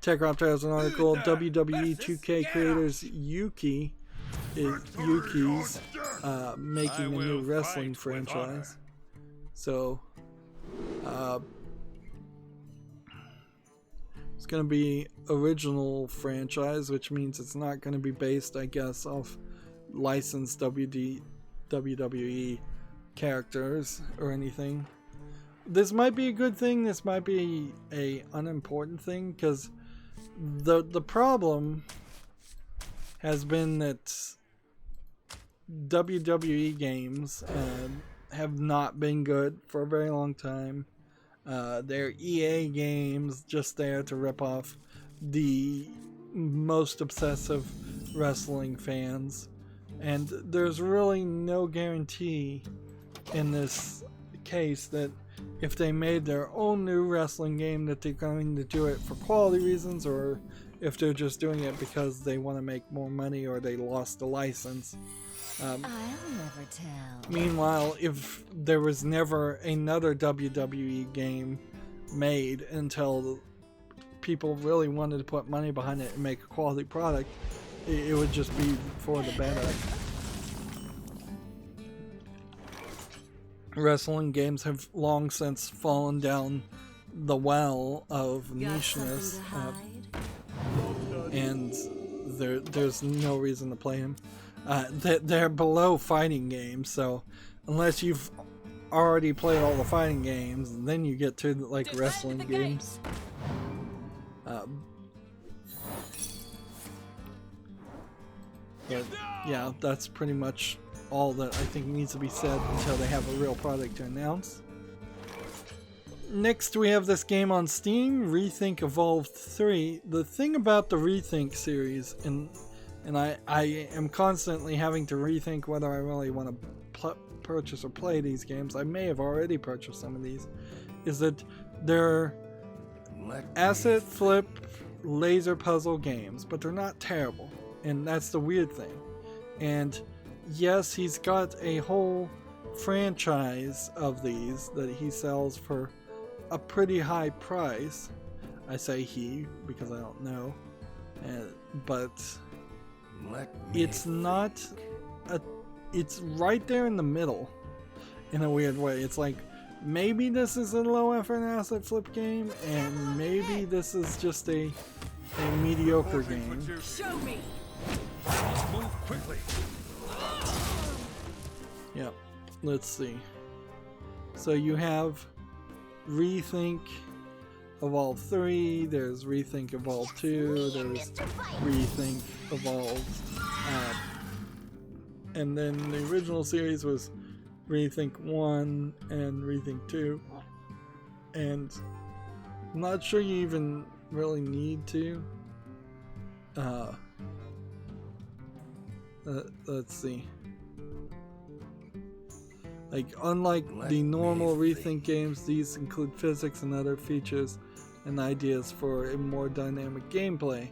TechRaptor has an article. WWE 2K creators Yuki's making a new wrestling franchise. So it's going to be original franchise, which means it's not going to be based, I guess, off licensed WWE characters or anything. This might be a good thing. This might be a unimportant thing, because the problem has been that WWE games have not been good for a very long time. They're EA games, just there to rip off the most obsessive wrestling fans, and there's really no guarantee in this case that if they made their own new wrestling game that they're going to do it for quality reasons, or if they're just doing it because they want to make more money or they lost the license. I'll never tell. Meanwhile, if there was never another WWE game made until people really wanted to put money behind it and make a quality product, it would just be for the better. Wrestling games have long since fallen down the well of nicheness, and there's no reason to play them. They're below fighting games, so unless you've already played all the fighting games, then you get to like wrestling games. But yeah, that's pretty much all that I think needs to be said until they have a real product to announce. Next, we have this game on Steam, Rethink Evolved 3. The thing about the Rethink series, and I am constantly having to rethink whether I really want to purchase or play these games. I may have already purchased some of these. Is that they're asset flip laser puzzle games, but they're not terrible, and that's the weird thing. And yes, he's got a whole franchise of these that he sells for a pretty high price. I say he because I don't know, but it's not it's right there in the middle in a weird way. It's like maybe this is a low effort asset flip game, and maybe this is just a mediocre game. Show me. Move quickly. Yep. Let's see. So you have Rethink Evolved 3, there's Rethink Evolved 2, there's Rethink Evolved, and then the original series was Rethink 1 and Rethink 2, and I'm not sure you even really need to. Let's see. Like, unlike the normal Rethink games, these include physics and other features and ideas for a more dynamic gameplay.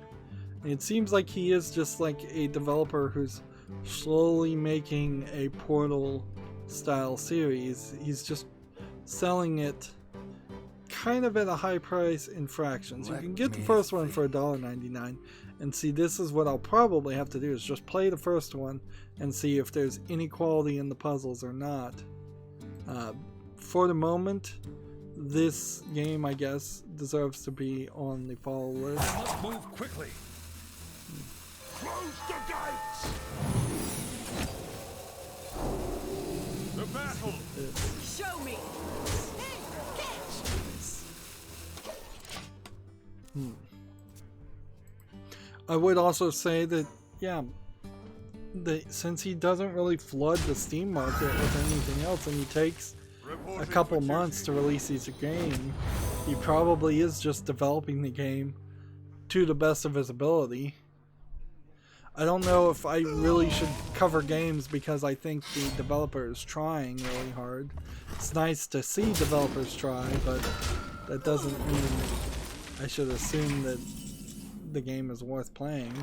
And it seems like he is just like a developer who's slowly making a Portal style series. He's just selling it kind of at a high price in fractions. You can get the first one for $1.99, and see, this is what I'll probably have to do, is just play the first one and see if there's inequality in the puzzles or not. For the moment, this game, I guess, deserves to be on the follow list. Let's move quickly. Close the gates. The battle. Show me. I would also say that, yeah, since he doesn't really flood the Steam market with anything else, and he takes a couple months to release each game, he probably is just developing the game to the best of his ability. I don't know if I really should cover games because I think the developer is trying really hard. It's nice to see developers try, but that doesn't mean I should assume that the game is worth playing.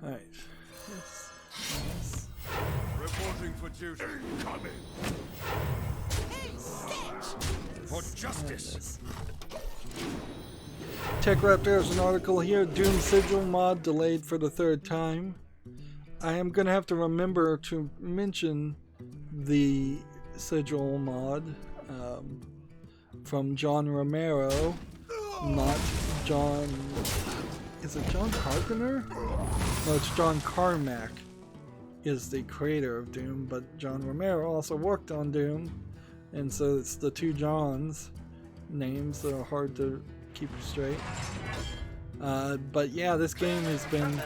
Alright. Yes. Reporting for duty. Incoming. Hey, Stitch! For justice. TechRaptor has an article here. Doom Sigil mod delayed for the 3rd time. I am going to have to remember to mention the Sigil mod from John Romero, not John... Is it John Carpenter? No, it's John Carmack is the creator of Doom, but John Romero also worked on Doom, and so it's the two Johns names that are hard to keep straight. But yeah, this game has been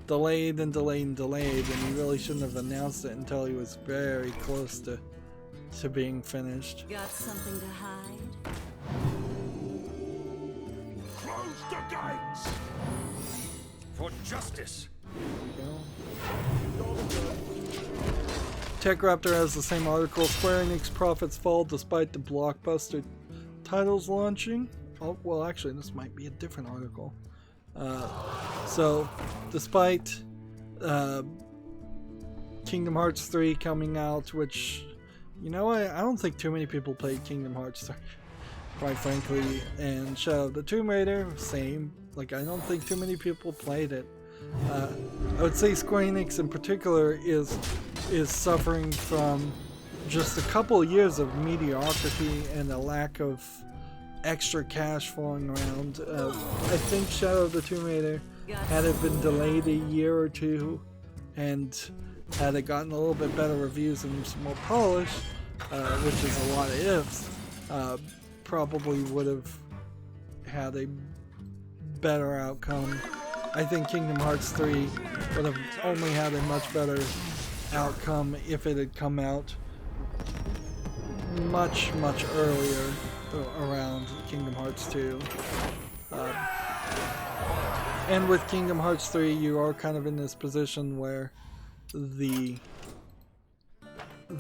delayed and delayed and delayed, and he really shouldn't have announced it until he was very close to being finished. Got something to hide? Close the gates. For justice. TechRaptor has the same article. Square Enix profits fall despite the blockbuster titles launching. Oh, well, actually, this might be a different article. So, despite Kingdom Hearts 3 coming out, which, you know, I don't think too many people played Kingdom Hearts 3, quite frankly, and Shadow of the Tomb Raider, same. Like, I don't think too many people played it. I would say Square Enix in particular is suffering from just a couple years of mediocrity and a lack of extra cash flowing around. I think Shadow of the Tomb Raider, had it been delayed a year or two and had it gotten a little bit better reviews and some more polish, which is a lot of ifs, probably would have had a better outcome. I think Kingdom Hearts 3 would have only had a much better outcome if it had come out much earlier, around Kingdom Hearts 2. And with Kingdom Hearts 3, you are kind of in this position where the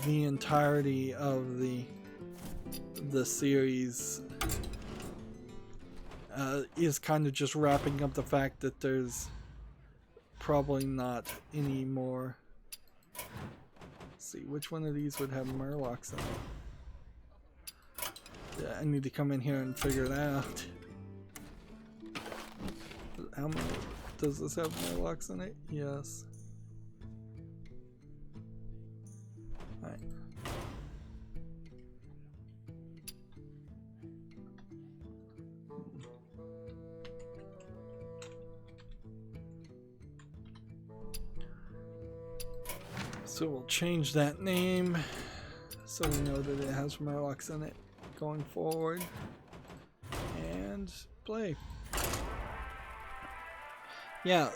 entirety of the series is kind of just wrapping up the fact that there's probably not any more. Let's see, which one of these would have Murlocs in it? Yeah, I need to come in here and figure that out. How many, does this have Murlocs in it? Yes. Alright. So we'll change that name so we know that it has Murlocs in it going forward. And play. Yeah,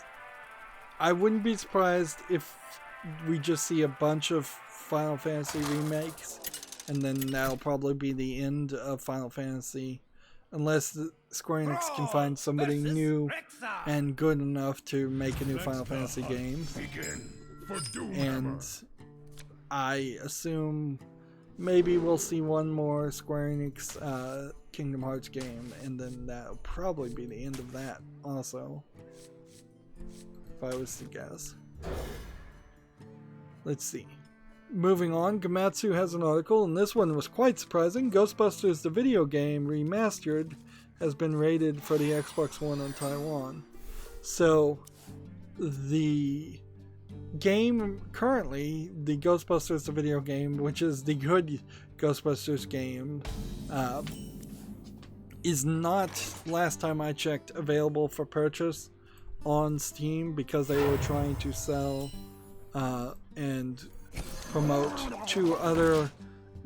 I wouldn't be surprised if we just see a bunch of Final Fantasy remakes, and then that'll probably be the end of Final Fantasy, unless Square Enix can find somebody new and good enough to make a new Final Fantasy game. And I assume maybe we'll see one more Square Enix Kingdom Hearts game, and then that'll probably be the end of that also, if I was to guess. Let's see. Moving on, Gamatsu has an article, and this one was quite surprising. Ghostbusters the video game remastered has been rated for the Xbox One on Taiwan. So the game currently, the Ghostbusters the video game, which is the good Ghostbusters game, is not, last time I checked, available for purchase on Steam because they were trying to sell and promote two other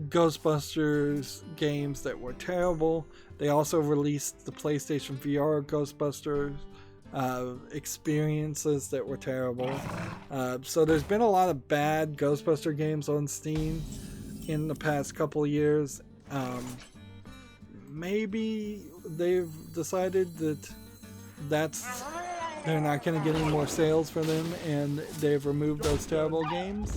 Ghostbusters games that were terrible. They also released the PlayStation VR Ghostbusters experiences that were terrible. So there's been a lot of bad Ghostbuster games on Steam in the past couple years. Maybe they've decided that they're not going to get any more sales for them, and they've removed those terrible games.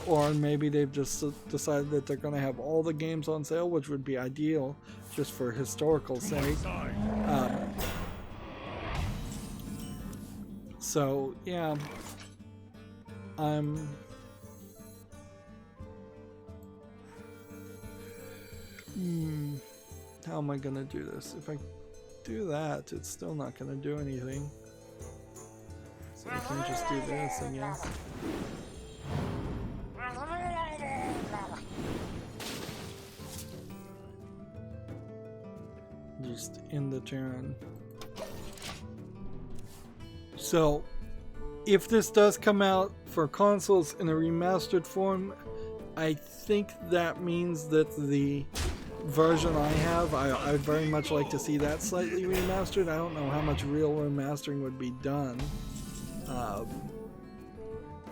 Or maybe they've just decided that they're going to have all the games on sale, which would be ideal, just for historical sake. So, yeah. I'm how am I gonna do this? If I do that, it's still not gonna do anything. So we can just do this, I guess. Just end the turn. So, if this does come out for consoles in a remastered form, I think that means that the version I have, I'd very much like to see that slightly remastered. I don't know how much real remastering would be done.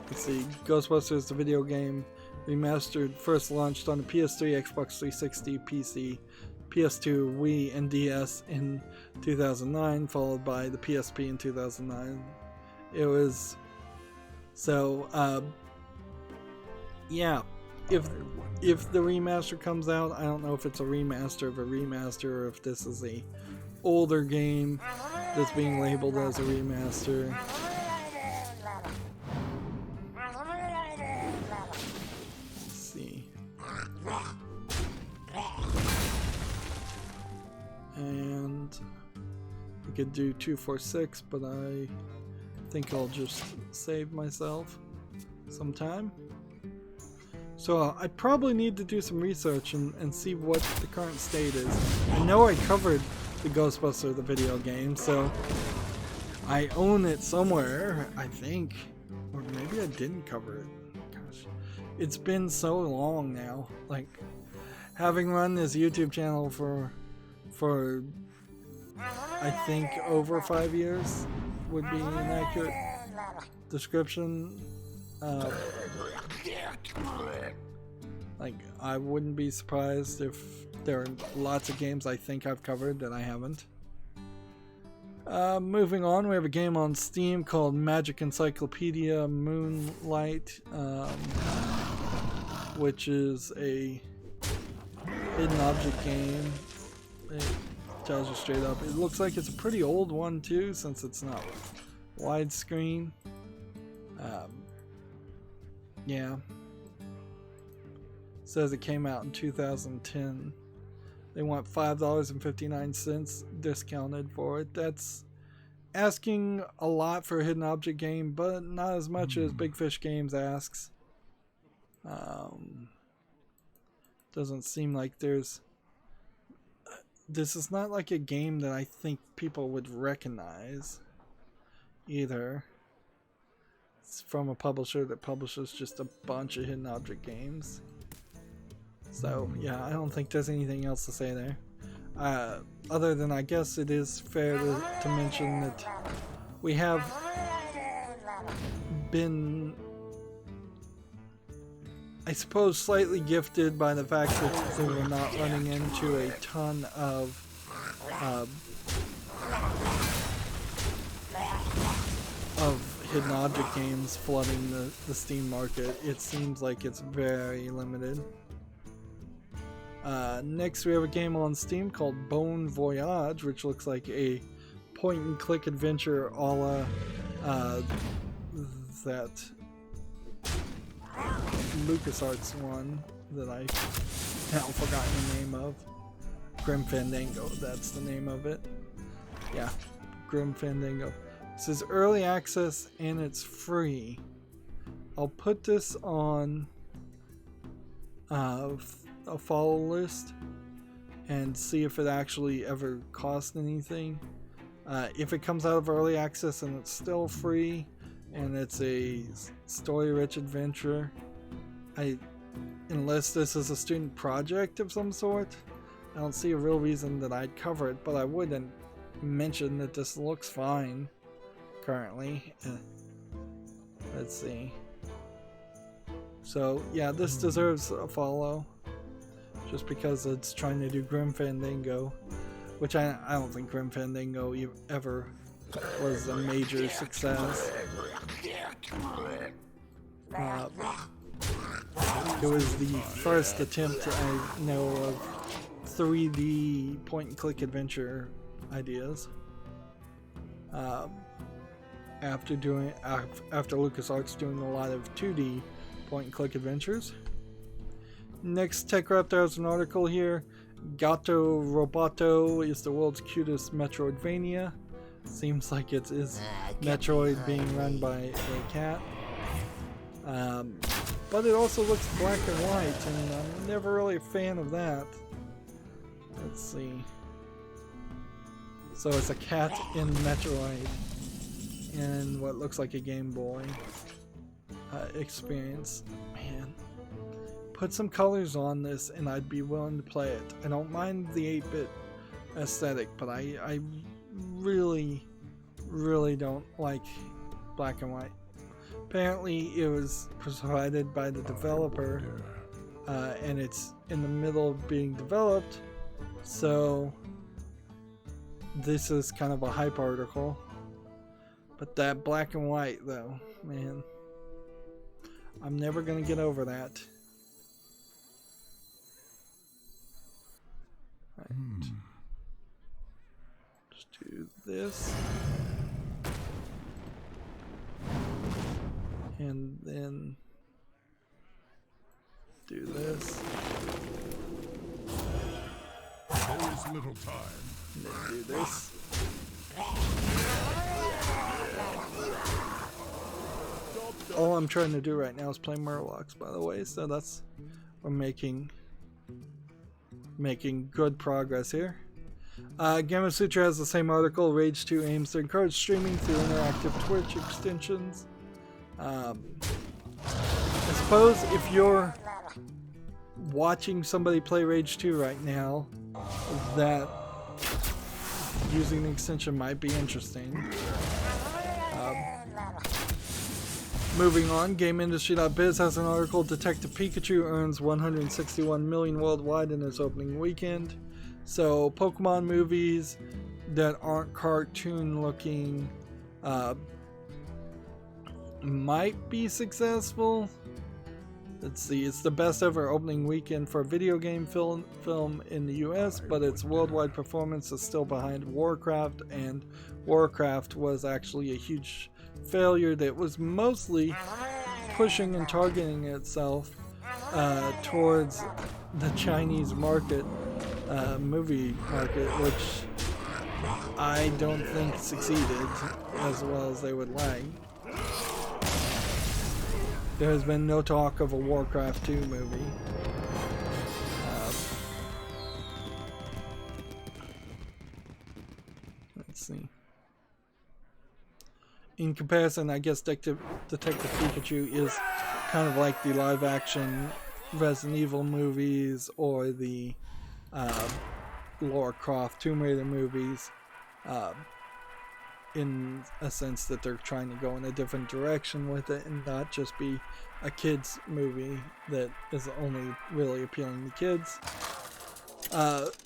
Let's see, Ghostbusters, the video game, remastered, first launched on the PS3, Xbox 360, PC, PS2, Wii, and DS in 2009, followed by the PSP in 2009. It was... So, yeah, if the remaster comes out, I don't know if it's a remaster of a remaster, or if this is a older game that's being labeled as a remaster. Let's see. And I could do 246, but I think I'll just save myself some time. So I probably need to do some research and see what the current state is. I know I covered the Ghostbuster, the video game, so I own it somewhere, I think. Or maybe I didn't cover it. Gosh, it's been so long now. Like, having run this YouTube channel for I think over 5 years would be an accurate description. Like, I wouldn't be surprised if there are lots of games I think I've covered that I haven't. Moving on, we have a game on Steam called Magic Encyclopedia Moonlight, which is a hidden object game. It tells you straight up. It looks like it's a pretty old one too, since it's not widescreen. Yeah. It says it came out in 2010. They want $5.59 discounted for it. That's asking a lot for a hidden object game, but not as much as Big Fish Games asks. Doesn't seem like there's... This is not like a game that I think people would recognize either. It's from a publisher that publishes just a bunch of hidden object games. So yeah, I don't think there's anything else to say there. Other than, I guess it is fair to mention that we have been, I suppose, slightly gifted by the fact that we were not running into a ton of hidden object games flooding the Steam market. It seems like it's very limited. Next we have a game on Steam called Bone Voyage, which looks like a point-and-click adventure a la that LucasArts one that I now forgotten the name of. Grim Fandango, that's the name of it. Yeah, Grim Fandango. This is early access and it's free. I'll put this on a follow list and see if it actually ever costs anything. If it comes out of early access and it's still free and it's a story-rich adventure, unless this is a student project of some sort, I don't see a real reason that I'd cover it, but I wouldn't mention that this looks fine currently. Let's see. So yeah, this deserves a follow just because it's trying to do Grim Fandango, which I don't think Grim Fandango ever was a major success. It was the first attempt I know of 3D point-and-click adventure ideas. After LucasArts doing a lot of 2D point-and-click adventures. Next, TechRaptor has an article here. Gato Roboto is the world's cutest Metroidvania. Seems like it is Metroid being run by a cat. But it also looks black and white, and I'm never really a fan of that. Let's see. So it's a cat in Metroid, and what looks like a Game Boy experience. Man, put some colors on this, and I'd be willing to play it. I don't mind the 8-bit aesthetic, but I really don't like black and white. Apparently it was provided by the developer, and it's in the middle of being developed, so this is kind of a hype article. But that black and white though, man, I'm never gonna get over that. Right. Just do this. And then do this. There is little time. And then do this. All I'm trying to do right now is play Murlocs, by the way, so that's we're making good progress here. Gamma Sutra has the same article. Rage 2 aims to encourage streaming through interactive Twitch extensions. I suppose if you're watching somebody play Rage 2 right now, that using the extension might be interesting. Moving on, GameIndustry.biz has an article. Detective Pikachu earns 161 million worldwide in its opening weekend. So Pokemon movies that aren't cartoon looking might be successful. Let's see, it's the best ever opening weekend for a video game film in the US, but its worldwide performance is still behind Warcraft, and Warcraft was actually a huge failure that was mostly pushing and targeting itself towards the Chinese market, movie market, which I don't think succeeded as well as they would like. There has been no talk of a Warcraft 2 movie. Let's see. In comparison, I guess Detective Pikachu is kind of like the live-action Resident Evil movies or the Lara Croft Tomb Raider movies, in a sense that they're trying to go in a different direction with it and not just be a kids movie that is only really appealing to kids.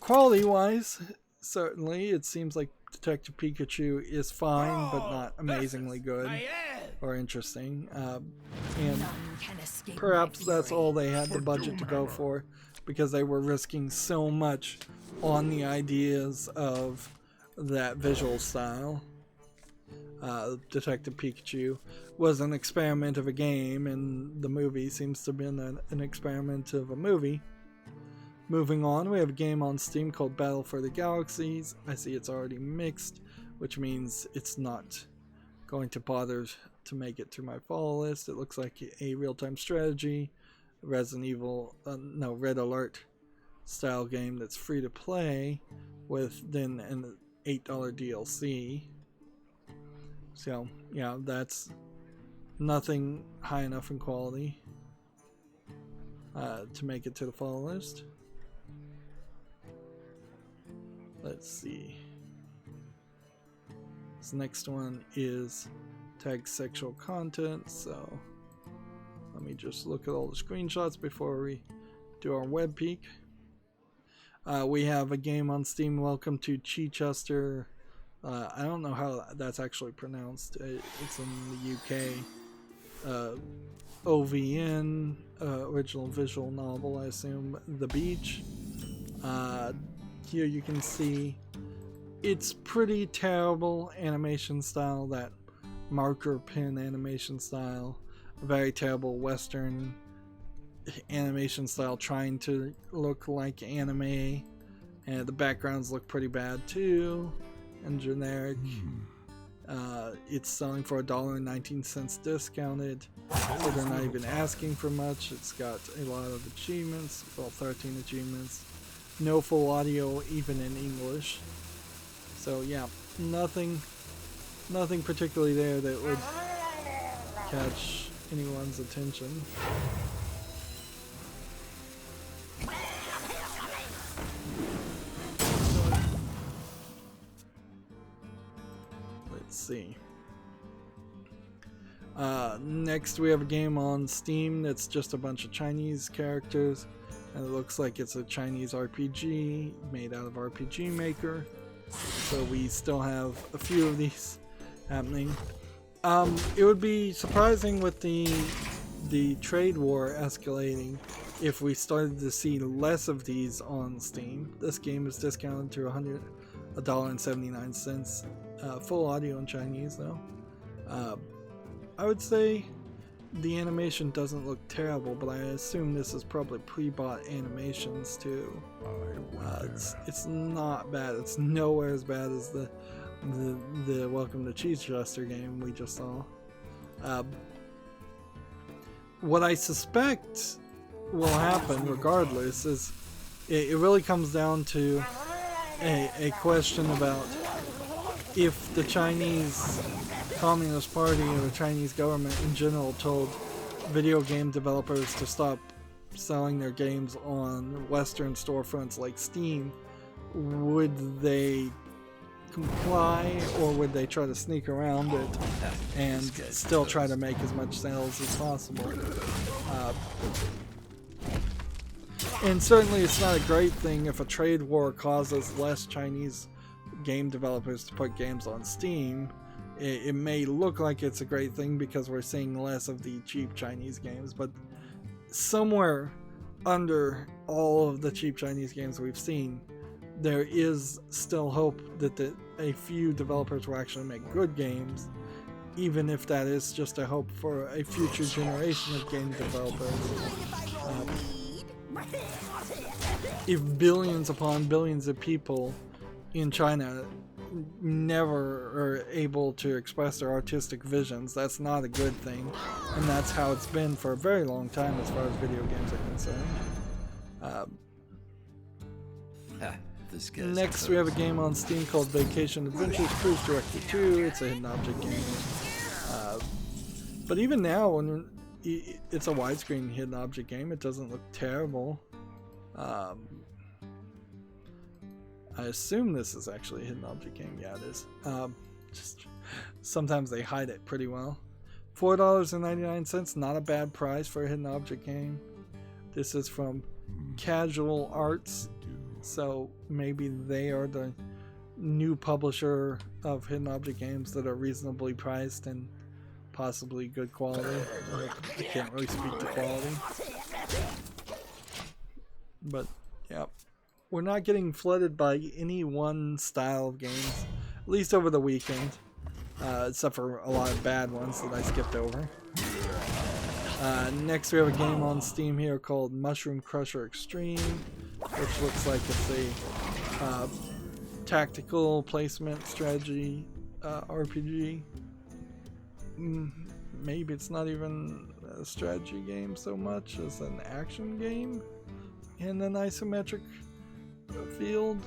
Quality wise, certainly it seems like Detective Pikachu is fine, but not amazingly good or interesting, and perhaps that's all they had the budget to go for, because they were risking so much on the ideas of that visual style. Detective Pikachu was an experiment of a game, and the movie seems to have been an experiment of a movie. Moving on, we have a game on Steam called Battle for the Galaxies. I see it's already mixed, which means it's not going to bother to make it through my follow list. It looks like a real-time strategy, Resident Evil, Red Alert style game that's free to play with then an $8 DLC. So, yeah, that's nothing high enough in quality to make it to the follow list. Let's see. This next one is tag sexual content, so let me just look at all the screenshots before we do our web peek. We have a game on Steam, Welcome to Chichester. I don't know how that's actually pronounced. It's in the UK. OVN, original visual novel, I assume. The Beach. Here you can see it's pretty terrible animation style, that marker pen animation style. Very terrible Western animation style trying to look like anime. And the backgrounds look pretty bad too, and generic. It's selling for $1.19 discounted, so they're not even asking for much. It's got a lot of achievements, well, 13 achievements. No full audio, even in English. So yeah, nothing particularly there that would catch anyone's attention. Let's see. Next we have a game on Steam that's just a bunch of Chinese characters, and it looks like it's a Chinese RPG made out of RPG Maker. So we still have a few of these happening. It would be surprising with the trade war escalating if we started to see less of these on Steam. This game is discounted to $1.79. Full audio in Chinese though. I would say the animation doesn't look terrible, but I assume this is probably pre-bought animations too. It's not bad. It's nowhere as bad as the Welcome to Cheesechester game we just saw. What I suspect will happen regardless is it really comes down to a question about if the Chinese Communist Party or the Chinese government in general told video game developers to stop selling their games on Western storefronts like Steam, would they comply, or would they try to sneak around it and still try to make as much sales as possible? And certainly it's not a great thing if a trade war causes less Chinese game developers to put games on Steam. It may look like it's a great thing because we're seeing less of the cheap Chinese games, but somewhere under all of the cheap Chinese games we've seen, there is still hope that a few developers will actually make good games, even if that is just a hope for a future generation of game developers. If billions upon billions of people in China never are able to express their artistic visions, that's not a good thing, and that's how it's been for a very long time as far as video games are concerned. Next we have a game on Steam called Vacation Adventures Cruise Director 2. It's a hidden object game. But even now, when it's a widescreen hidden object game, it doesn't look terrible. I assume this is actually a hidden object game. Yeah, it is. Just sometimes they hide it pretty well. $4.99, not a bad price for a hidden object game. This is from Casual Arts, so maybe they are the new publisher of hidden object games that are reasonably priced and possibly good quality. I can't really speak to quality, but yeah. We're not getting flooded by any one style of games, at least over the weekend, except for a lot of bad ones that I skipped over. Next we have a game on Steam here called Mushroom Crusher Extreme, which looks like it's a tactical placement strategy RPG. Maybe it's not even a strategy game so much as an action game in an isometric field.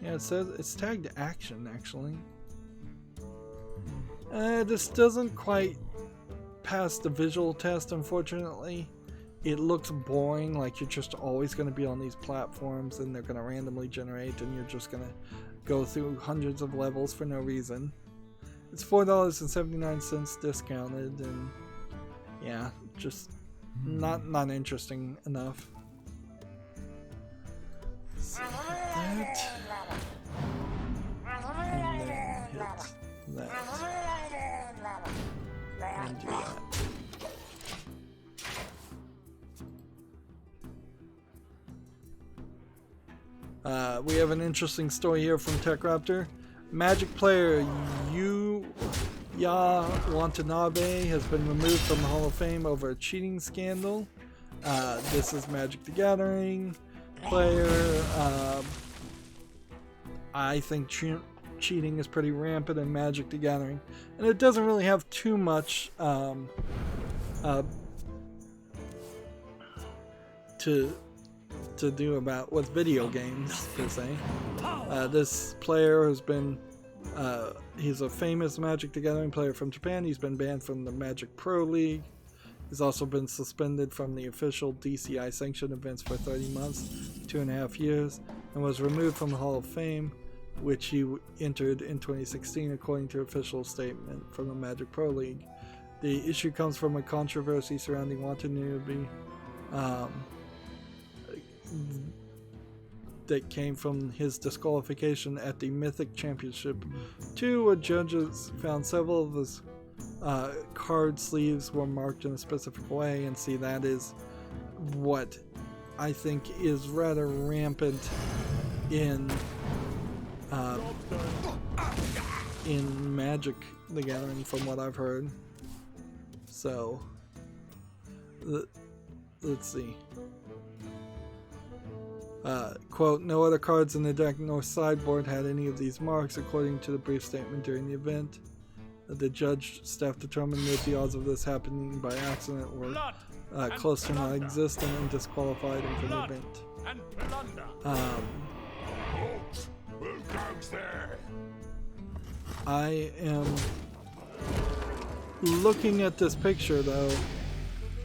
Yeah, it says it's tagged action actually. This doesn't quite pass the visual test, unfortunately. It looks boring, like you're just always going to be on these platforms and they're going to randomly generate and you're just going to go through hundreds of levels for no reason. It's $4.79 discounted, and yeah, just not interesting enough. So that, and then hit that, and do that. We have an interesting story here from TechRaptor. Magic player Yuya Watanabe has been removed from the Hall of Fame over a cheating scandal. This is Magic the Gathering. player. I think cheating is pretty rampant in Magic the Gathering, and it doesn't really have too much to do about with video games per se. This player has been he's a famous Magic the Gathering player from Japan. He's been banned from the Magic Pro League. He's also been suspended from the official DCI sanctioned events for 30 months, 2.5 years, and was removed from the Hall of Fame, which he entered in 2016 according to official statement from the Magic Pro League. The issue comes from a controversy surrounding Watanabe that came from his disqualification at the Mythic Championship 2, where judges found several of his card sleeves were marked in a specific way, and see, that is what I think is rather rampant in Magic the Gathering from what I've heard. So let's see. Quote, no other cards in the deck nor sideboard had any of these marks, according to the brief statement during the event. The judge staff determined that the odds of this happening by accident were close to non-existent and disqualified him from the event. I am looking at this picture though,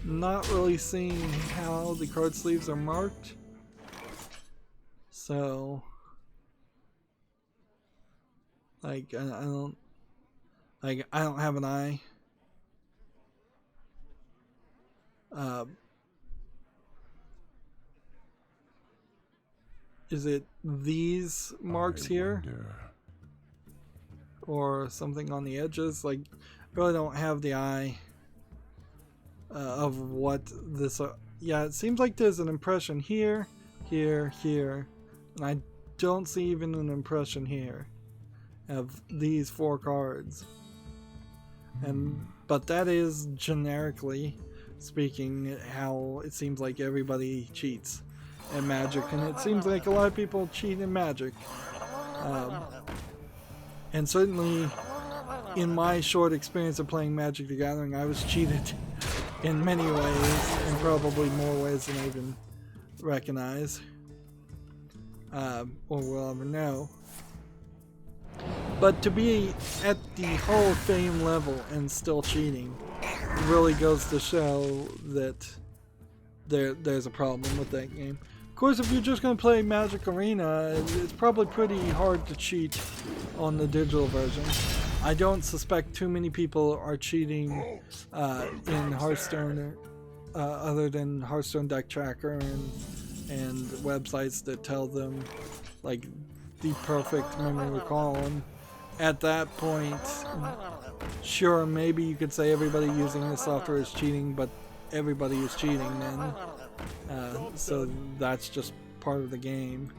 not really seeing how the card sleeves are marked. So, like, I don't have an eye. Is it these marks here? Or something on the edges? Like, I really don't have the eye of what this... yeah, it seems like there's an impression here, here, here. And I don't see even an impression here of these 4 cards. But that is generically speaking how it seems like everybody cheats in Magic, and it seems like a lot of people cheat in Magic. And certainly in my short experience of playing Magic the Gathering, I was cheated in many ways, and probably more ways than I even recognize. Or will ever know. But to be at the Hall of Fame level and still cheating really goes to show that there's a problem with that game. Of course, if you're just going to play Magic Arena, it's probably pretty hard to cheat on the digital version. I don't suspect too many people are cheating in Hearthstone other than Hearthstone Deck Tracker and websites that tell them like the perfect memory recall. And at that point, sure, maybe you could say everybody using this software is cheating, but everybody is cheating then. So that's just part of the game.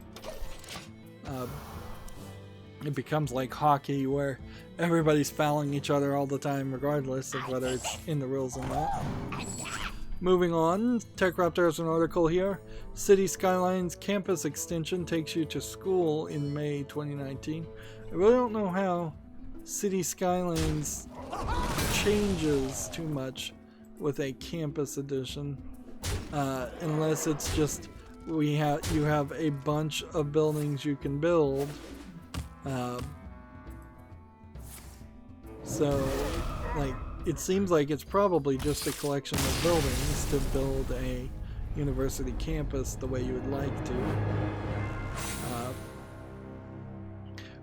It becomes like hockey where everybody's fouling each other all the time regardless of whether it's in the rules or not. Moving on, TechRaptor has an article here. City Skylines campus extension takes you to school in May 2019. I really don't know how City Skylines changes too much with a campus edition, unless it's just you have a bunch of buildings you can build. So, like, it seems like it's probably just a collection of buildings to build a university campus the way you would like to.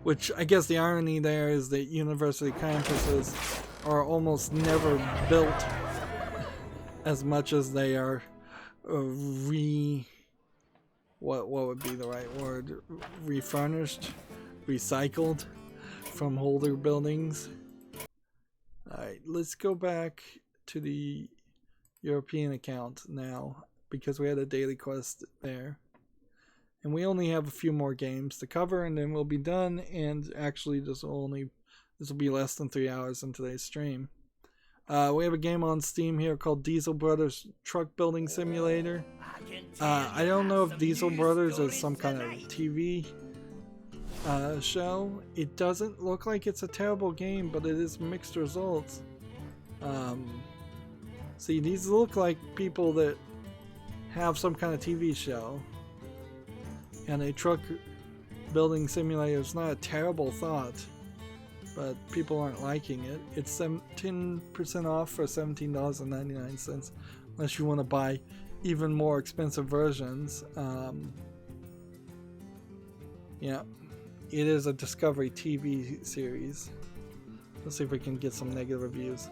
Which I guess the irony there is that university campuses are almost never built as much as they are what would be the right word? Refurnished? Recycled from older buildings. Alright, let's go back to the European account now, because we had a daily quest there. And we only have a few more games to cover, and then we'll be done, and actually this will be less than 3 hours in today's stream. We have a game on Steam here called Diesel Brothers Truck Building Simulator. I don't know if Diesel Brothers is some kind of TV show. It doesn't look like it's a terrible game, but it is mixed results. See, these look like people that have some kind of TV show. And a truck building simulator is not a terrible thought, but people aren't liking it. It's 10% off for $17.99 unless you want to buy even more expensive versions. Yeah, it is a Discovery TV series. Let's see if we can get some negative reviews.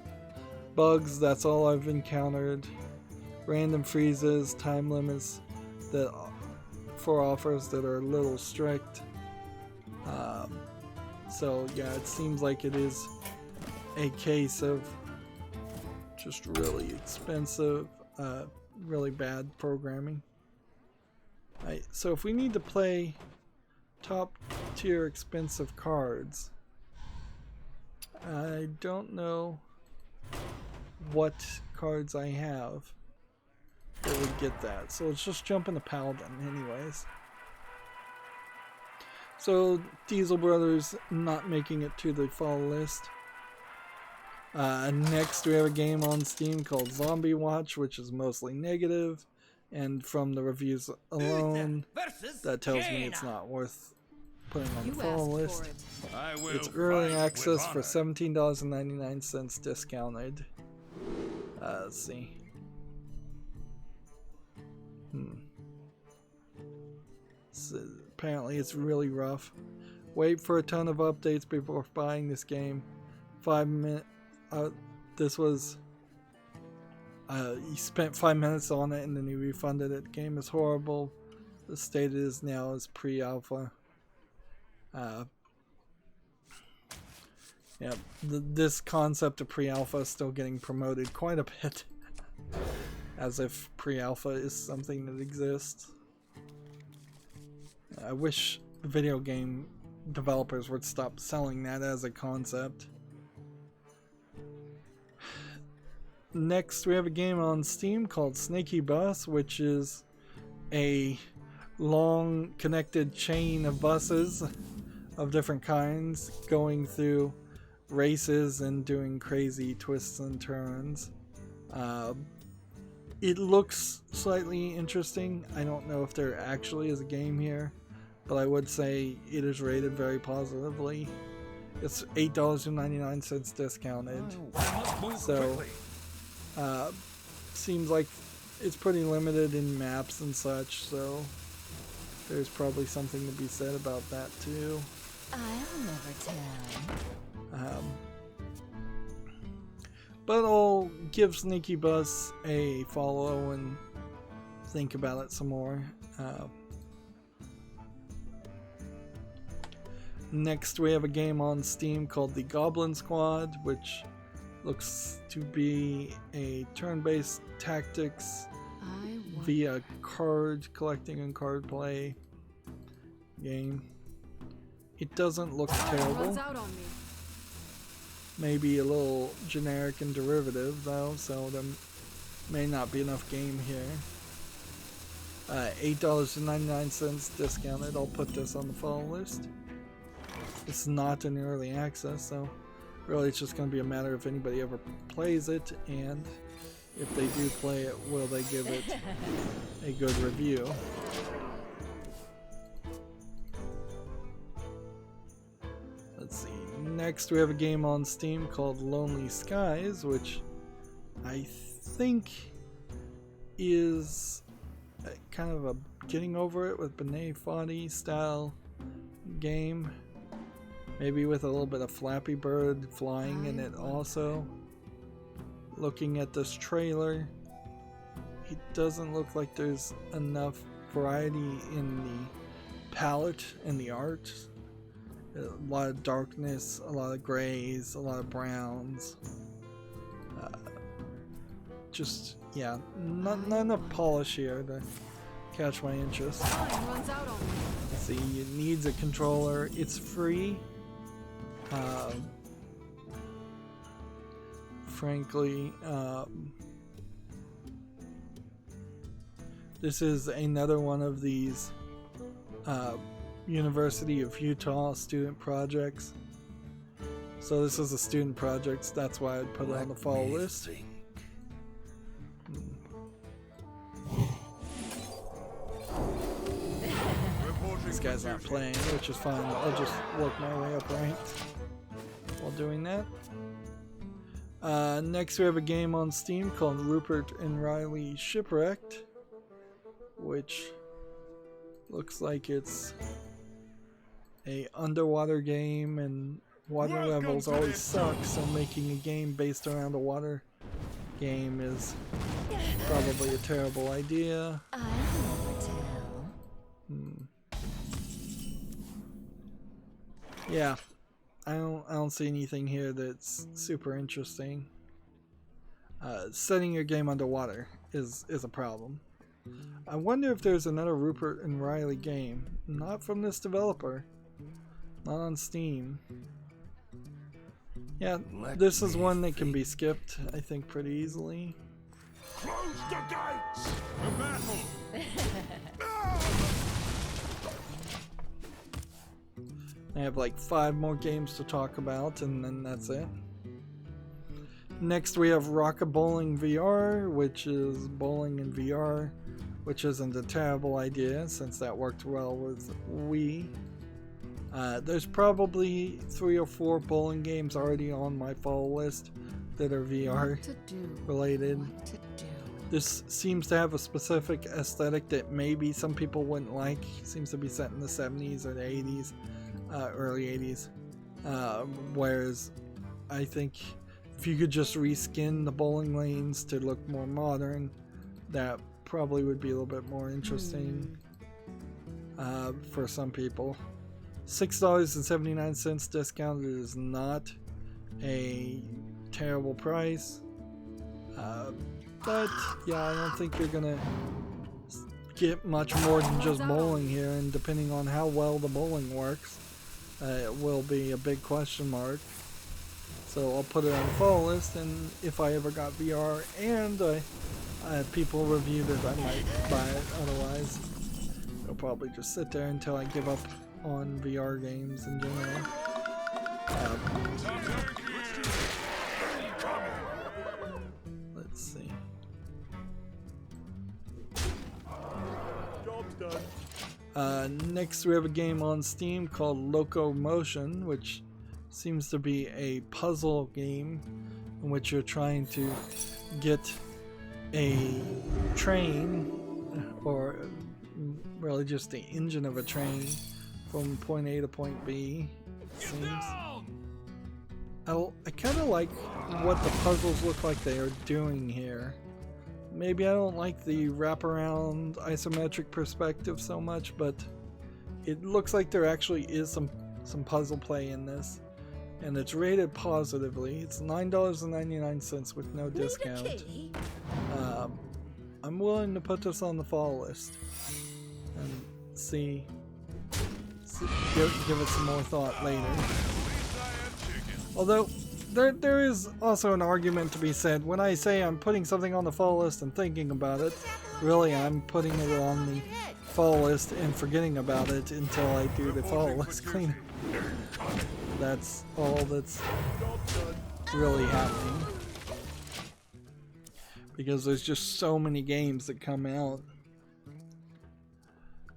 Bugs, that's all I've encountered. Random freezes, time limits that for offers that are a little strict. So yeah, it seems like it is a case of just really expensive, really bad programming. Right, so if we need to play top tier expensive cards, I don't know what cards I have that would get that. So let's just jump into Paladin anyways. So Diesel Brothers not making it to the fall list. Next we have a game on Steam called Zombie Watch, which is mostly negative, and from the reviews alone that tells me it's not worth putting on the fall list. It's early access for $17.99 discounted. Let's see. So apparently it's really rough. Wait for a ton of updates before buying this game. 5 minutes. This was. He spent 5 minutes on it and then he refunded it. The game is horrible. The state it is now is pre-alpha. Yeah, this concept of pre-alpha is still getting promoted quite a bit. As if pre-alpha is something that exists. I wish video game developers would stop selling that as a concept. Next, we have a game on Steam called Snaky Bus, which is a long connected chain of buses of different kinds going through races and doing crazy twists and turns. It looks slightly interesting. I don't know if there actually is a game here, but I would say it is rated very positively. It's $8.99 discounted. So seems like it's pretty limited in maps and such, so there's probably something to be said about that too. I'll never tell. But I'll give Sneaky Bus a follow and think about it some more. Next we have a game on Steam called The Goblin Squad, which looks to be a turn-based tactics via card collecting and card play game. It doesn't look terrible. Maybe a little generic and derivative though, so there may not be enough game here. $8.99 discounted. I'll put this on the fall list. It's not in early access, so really it's just going to be a matter if anybody ever plays it, and if they do play it, will they give it a good review. Let's see. Next we have a game on Steam called Lonely Skies, which I think is kind of a getting over it with Benet Foddy style game. Maybe with a little bit of Flappy Bird flying in it also. Looking at this trailer, it doesn't look like there's enough variety in the palette and the art. A lot of darkness, a lot of grays, a lot of browns. Just, yeah, not enough polish here to catch my interest. Let's see, it needs a controller. It's free. frankly. This is another one of these University of Utah student projects. So this is a student project, that's why I'd put it on the fall list. This guy's not playing, which is fine. I'll just work my way up ranked while doing that. Next we have a game on Steam called Rupert and Riley Shipwrecked, which looks like it's a underwater game, and water levels always suck, so making a game based around a water game is probably a terrible idea. I'll never tell. Yeah, I don't see anything here that's super interesting. Setting your game underwater is a problem. I wonder if there's another Rupert and Riley game. Not from this developer. Not on Steam. Yeah, this is one that can be skipped, I think, pretty easily. Close the gates! The battle! I have like 5 more games to talk about, and then that's it. Next we have Rock-a-Bowling VR, which is bowling in VR, which isn't a terrible idea since that worked well with Wii. There's probably 3 or 4 bowling games already on my fall list that are VR related. This seems to have a specific aesthetic that maybe some people wouldn't like. It seems to be set in the 70s or the 80s, early 80s. Whereas I think if you could just reskin the bowling lanes to look more modern, that probably would be a little bit more interesting for some people. $6.79 discounted is not a terrible price, but yeah, I don't think you're gonna get much more than just bowling here, and depending on how well the bowling works, it will be a big question mark. So I'll put it on the fall list, and if I ever got VR and people reviewed it, I might buy it. Otherwise, I'll probably just sit there until I give up on VR games in general. Let's see. Next we have a game on Steam called Locomotion, which seems to be a puzzle game in which you're trying to get a train, or really just the engine of a train, from point A to point B, it seems. I kind of like what the puzzles look like they are doing here. Maybe I don't like the wraparound isometric perspective so much, but it looks like there actually is some puzzle play in this. And it's rated positively. It's $9.99 with no discount. I'm willing to put this on the fall list and give it some more thought later. Although there is also an argument to be said. When I say I'm putting something on the fall list and thinking about it, really I'm putting it on the fall list and forgetting about it until I do the fall list cleanup. That's all that's really happening, because there's just so many games that come out.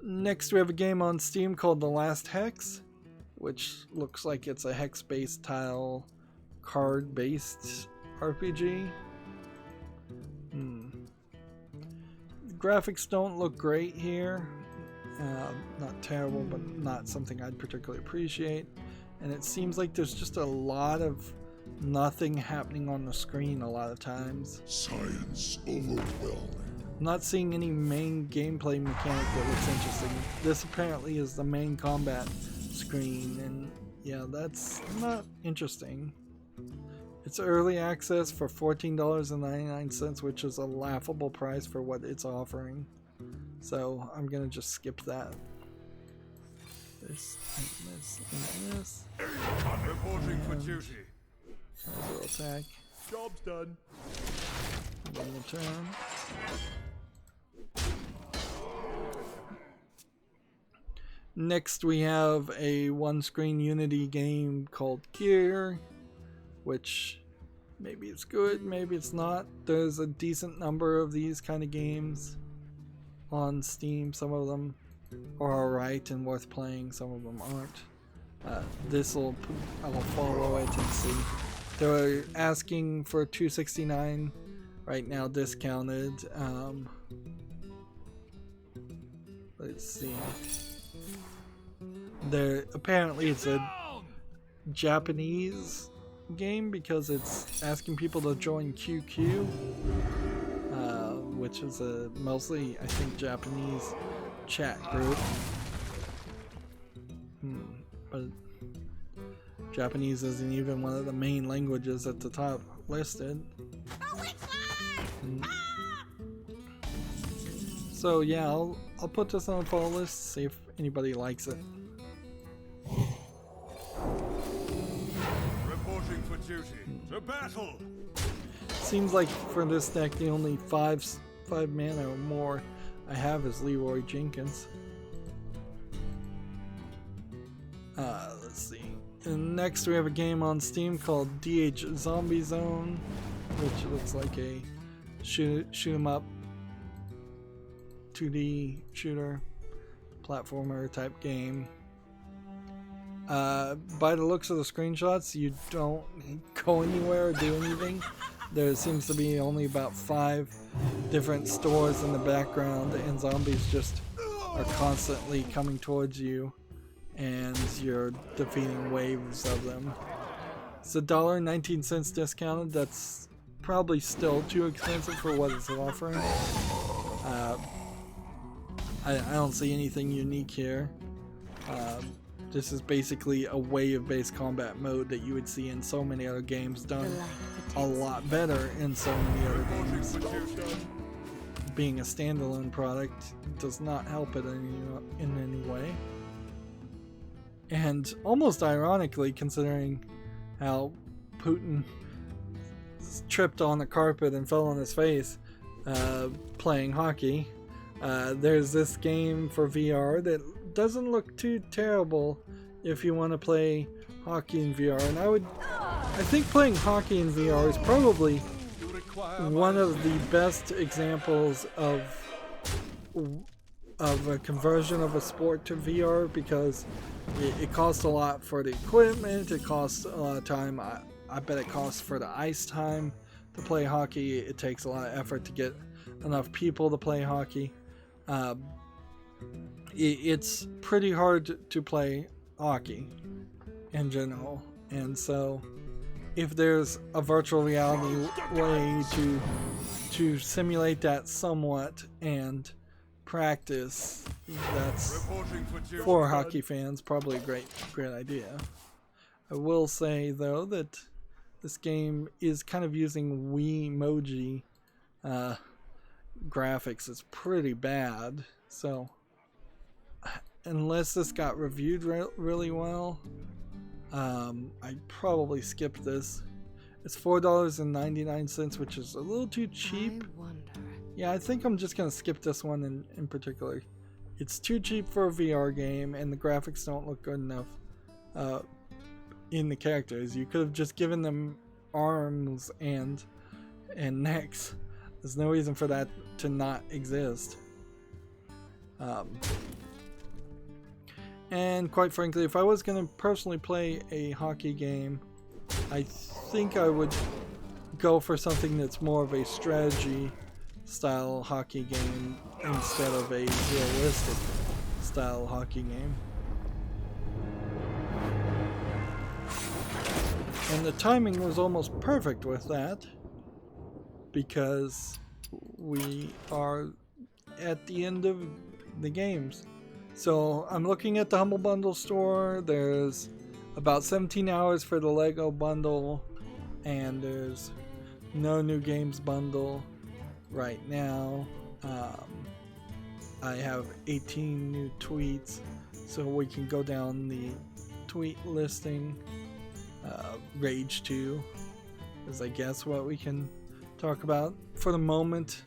Next we have a game on Steam called The Last Hex, which looks like it's a hex-based tile card-based RPG. The graphics don't look great here. Not terrible, but not something I'd particularly appreciate. And it seems like there's just a lot of nothing happening on the screen a lot of times. Science overwhelming. I'm not seeing any main gameplay mechanic that looks interesting. This apparently is the main combat screen, and yeah, that's not interesting. It's early access for $14.99, which is a laughable price for what it's offering. So I'm gonna just skip that. This and this and this. Reporting for duty. Casual attack. Job's done. One more turn. Next we have a one-screen Unity game called Gear, which maybe it's good, maybe it's not. There's a decent number of these kind of games on Steam. Some of them are alright and worth playing, some of them aren't. I will follow it and see. They're asking for $269 right now, discounted. Let's see. Apparently it's a Japanese game because it's asking people to join QQ, which is a mostly, I think, Japanese chat group. But Japanese isn't even one of the main languages at the top listed. So yeah, I'll put this on the follow list, see if anybody likes it. Reporting for duty. To battle! Seems like for this deck the only five mana or more I have is Leroy Jenkins. Let's see. And next we have a game on Steam called DH Zombie Zone, which looks like a shoot 'em up 2D shooter platformer type game. By the looks of the screenshots, you don't go anywhere or do anything. There seems to be only about 5 different stores in the background, and zombies just are constantly coming towards you, and you're defeating waves of them. It's $1.19 discounted. That's probably still too expensive for what it's offering. I don't see anything unique here. This is basically a wave-based combat mode that you would see in so many other games, done a lot better in so many other games. Being a standalone product does not help it in any way. And almost ironically, considering how Putin tripped on the carpet and fell on his face playing hockey, there's this game for VR that doesn't look too terrible if you want to play hockey in VR. And I think playing hockey in VR is probably one of the best examples of a conversion of a sport to VR, because it costs a lot for the equipment, it costs a lot of time. I bet it costs for the ice time to play hockey. It takes a lot of effort to get enough people to play hockey. It's pretty hard to play hockey in general, and so if there's a virtual reality way to simulate that somewhat and practice, that's, for hockey fans, probably a great idea. I will say though that this game is kind of using Wiimoji graphics. It's pretty bad, so unless this got reviewed really well, I'd probably skip this. It's $4.99, which is a little too cheap. Yeah, I think I'm just gonna skip this one in particular. It's too cheap for a VR game, and the graphics don't look good enough in the characters. You could have just given them arms and necks. There's no reason for that to not exist. And quite frankly, if I was going to personally play a hockey game, I think I would go for something that's more of a strategy style hockey game instead of a realistic style hockey game. And the timing was almost perfect with that, because we are at the end of the games. So I'm looking at the Humble Bundle store. There's about 17 hours for the Lego bundle, and there's no new games bundle right now. I have 18 new tweets, so we can go down the tweet listing. Rage 2 is I guess what we can talk about. For the moment,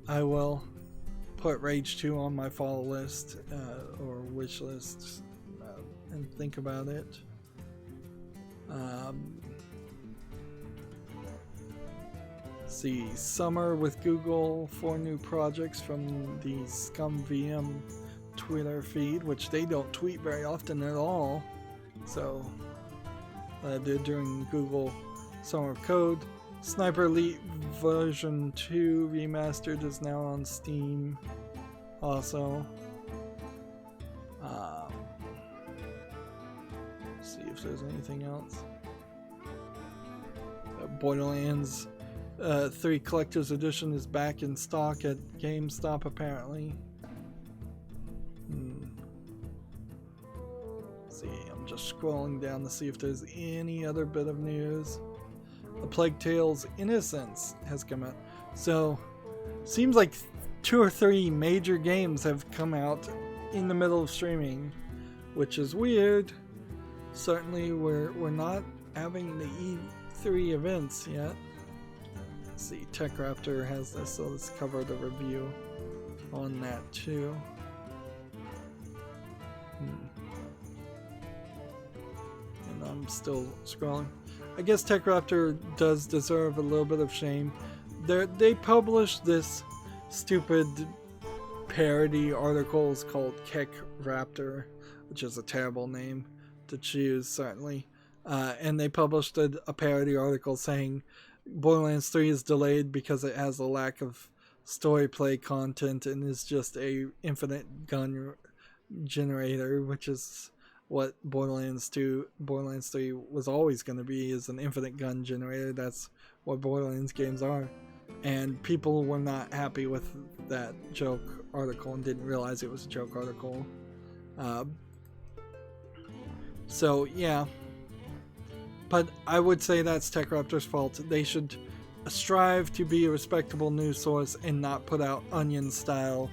I will put Rage 2 on my follow list or wish list and think about it. See, summer with Google, 4 new projects from the ScumVM Twitter feed, which they don't tweet very often at all. So I did during Google Summer of Code. Sniper Elite version 2 remastered is now on Steam. Also, see if there's anything else. Borderlands 3 Collector's Edition is back in stock at GameStop apparently. See, I'm just scrolling down to see if there's any other bit of news. A Plague Tale's Innocence has come out. So, seems like 2 or 3 major games have come out in the middle of streaming, which is weird. Certainly, we're not having the E3 events yet. Let's see, TechRaptor has this, so let's cover the review on that too. And I'm still scrolling. I guess TechRaptor does deserve a little bit of shame. They published this stupid parody articles called Keck Raptor, which is a terrible name to choose, certainly. And they published a parody article saying Borderlands 3 is delayed because it has a lack of story play content and is just a infinite gun generator, which is what Borderlands 3 was always going to be, is an infinite gun generator. That's what Borderlands games are. And people were not happy with that joke article and didn't realize it was a joke article. So, yeah. But I would say that's TechRaptor's fault. They should strive to be a respectable news source and not put out Onion-style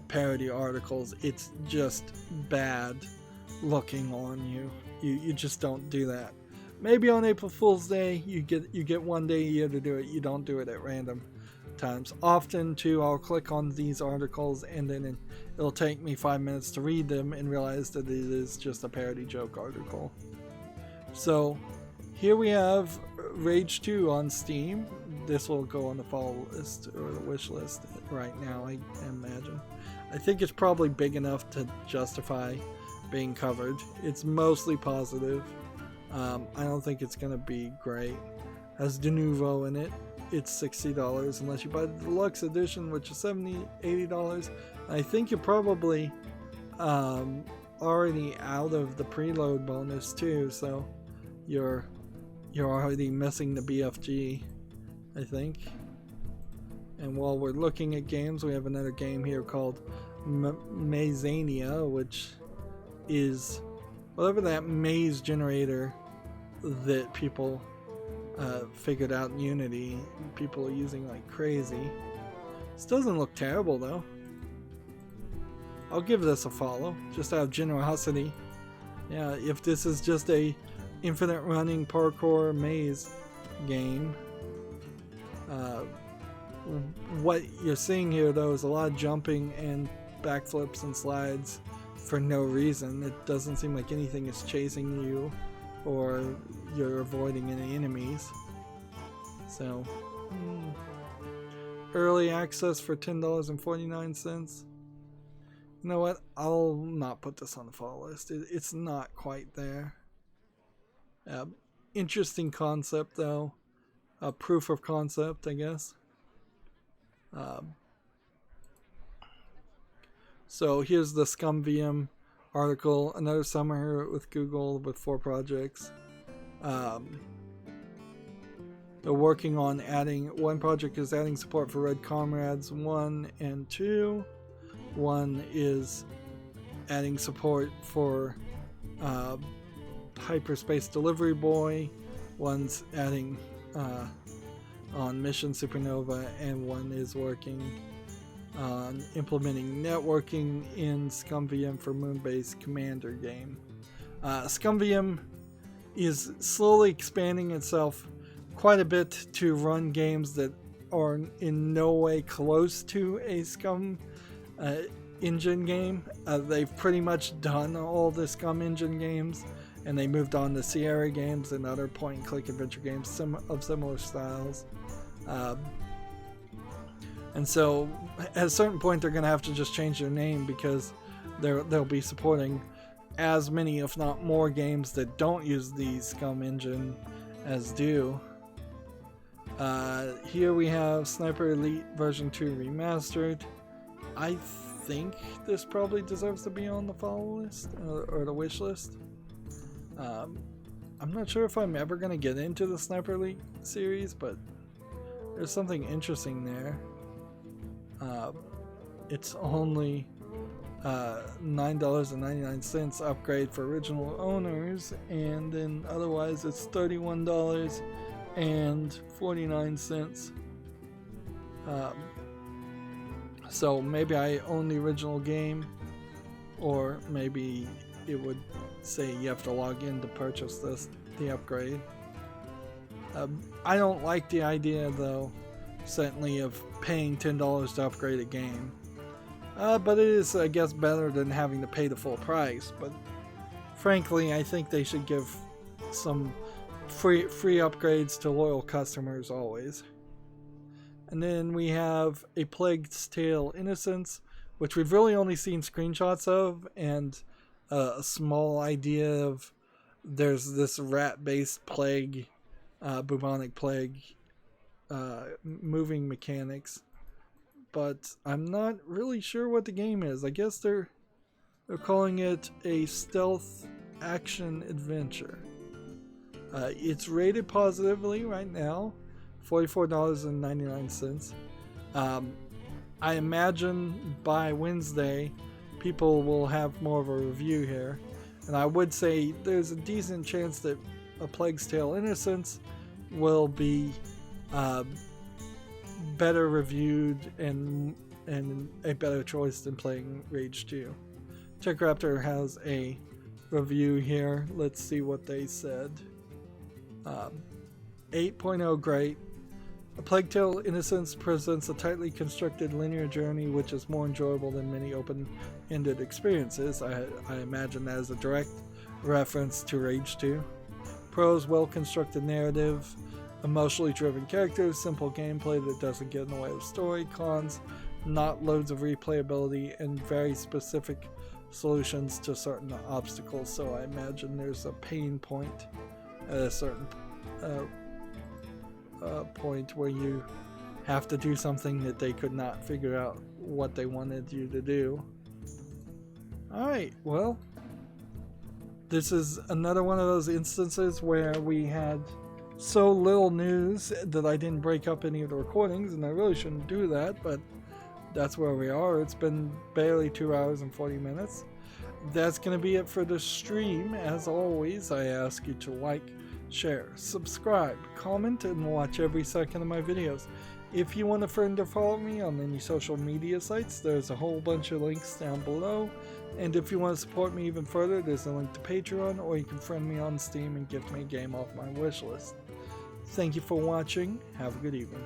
parody articles. It's just bad looking on you. You just don't do that. Maybe on April Fool's Day you get one day a year to do it. You don't do it at random times. Often too, I'll click on these articles and then it'll take me 5 minutes to read them and realize that it is just a parody joke article. So here we have Rage 2 on Steam. This will go on the follow list or the wish list right now, I imagine. I think it's probably big enough to justify being covered. It's mostly positive. I don't think it's going to be great. Has De Nouveau in it. It's $60 unless you buy the deluxe edition, which is $70, $80. I think you're probably already out of the preload bonus too, so you're already missing the BFG, I think. And while we're looking at games, we have another game here called Mazania, which is whatever that maze generator that people figured out in Unity. People are using like crazy. This doesn't look terrible though. I'll give this a follow, just out of generosity. Yeah, if this is just a infinite running parkour maze game. What you're seeing here though is a lot of jumping and backflips and slides for no reason. It doesn't seem like anything is chasing you or you're avoiding any enemies. So, early access for $10.49. You know what? I'll not put this on the follow list. It's not quite there. Interesting concept though. Proof of concept, I guess. So here's the ScumVM article. Another summer with Google with 4 projects. They're working on one project is adding support for Red Comrades 1 and 2. One is adding support for Hyperspace Delivery Boy. One's adding on Mission Supernova, and one is working on implementing networking in ScumVM for Moonbase Commander game. ScumVM is slowly expanding itself quite a bit to run games that are in no way close to a Scum engine game. They've pretty much done all the Scum engine games, and they moved on to Sierra games and other point-and-click adventure games of similar styles. And so at a certain point they're going to have to just change their name, because they'll be supporting as many, if not more, games that don't use the Scum engine as do. Here we have Sniper Elite version 2 remastered. I think this probably deserves to be on the follow list or the wish list. I'm not sure if I'm ever going to get into the Sniper Elite series, but there's something interesting there. It's only $9.99 upgrade for original owners, and then otherwise it's $31.49. So maybe I own the original game, or maybe it would say you have to log in to purchase the upgrade. I don't like the idea, though, certainly, of paying $10 to upgrade a game. But it is, I guess, better than having to pay the full price. But frankly, I think they should give some free upgrades to loyal customers always. And then we have A Plague's Tale: Innocence, which we've really only seen screenshots of, and a small idea of there's this rat-based plague, bubonic plague, moving mechanics. But I'm not really sure what the game is. I guess they're calling it a stealth action adventure. It's rated positively right now, $44.99. I imagine by Wednesday people will have more of a review here, and I would say there's a decent chance that A Plague's Tale: Innocence will be better reviewed and a better choice than playing Rage 2. CheckRaptor has a review here. Let's see what they said. 8.0 great. A Plague Tale: Innocence presents a tightly constructed linear journey which is more enjoyable than many open-ended experiences. I imagine that is a direct reference to Rage 2. Pros: well-constructed narrative, emotionally driven characters, simple gameplay that doesn't get in the way of the story. Cons: not loads of replayability and very specific solutions to certain obstacles. So I imagine there's a pain point at a certain point where you have to do something that they could not figure out what they wanted you to do. Alright, well, this is another one of those instances where we had so little news that I didn't break up any of the recordings, and I really shouldn't do that, but that's where we are. It's been barely 2 hours and 40 minutes. That's going to be it for the stream. As always, I ask you to like, share, subscribe, comment, and watch every second of my videos. If you want a friend to follow me on any social media sites, there's a whole bunch of links down below. And if you want to support me even further, there's a link to Patreon, or you can friend me on Steam and gift me a game off my wish list. Thank you for watching. Have a good evening.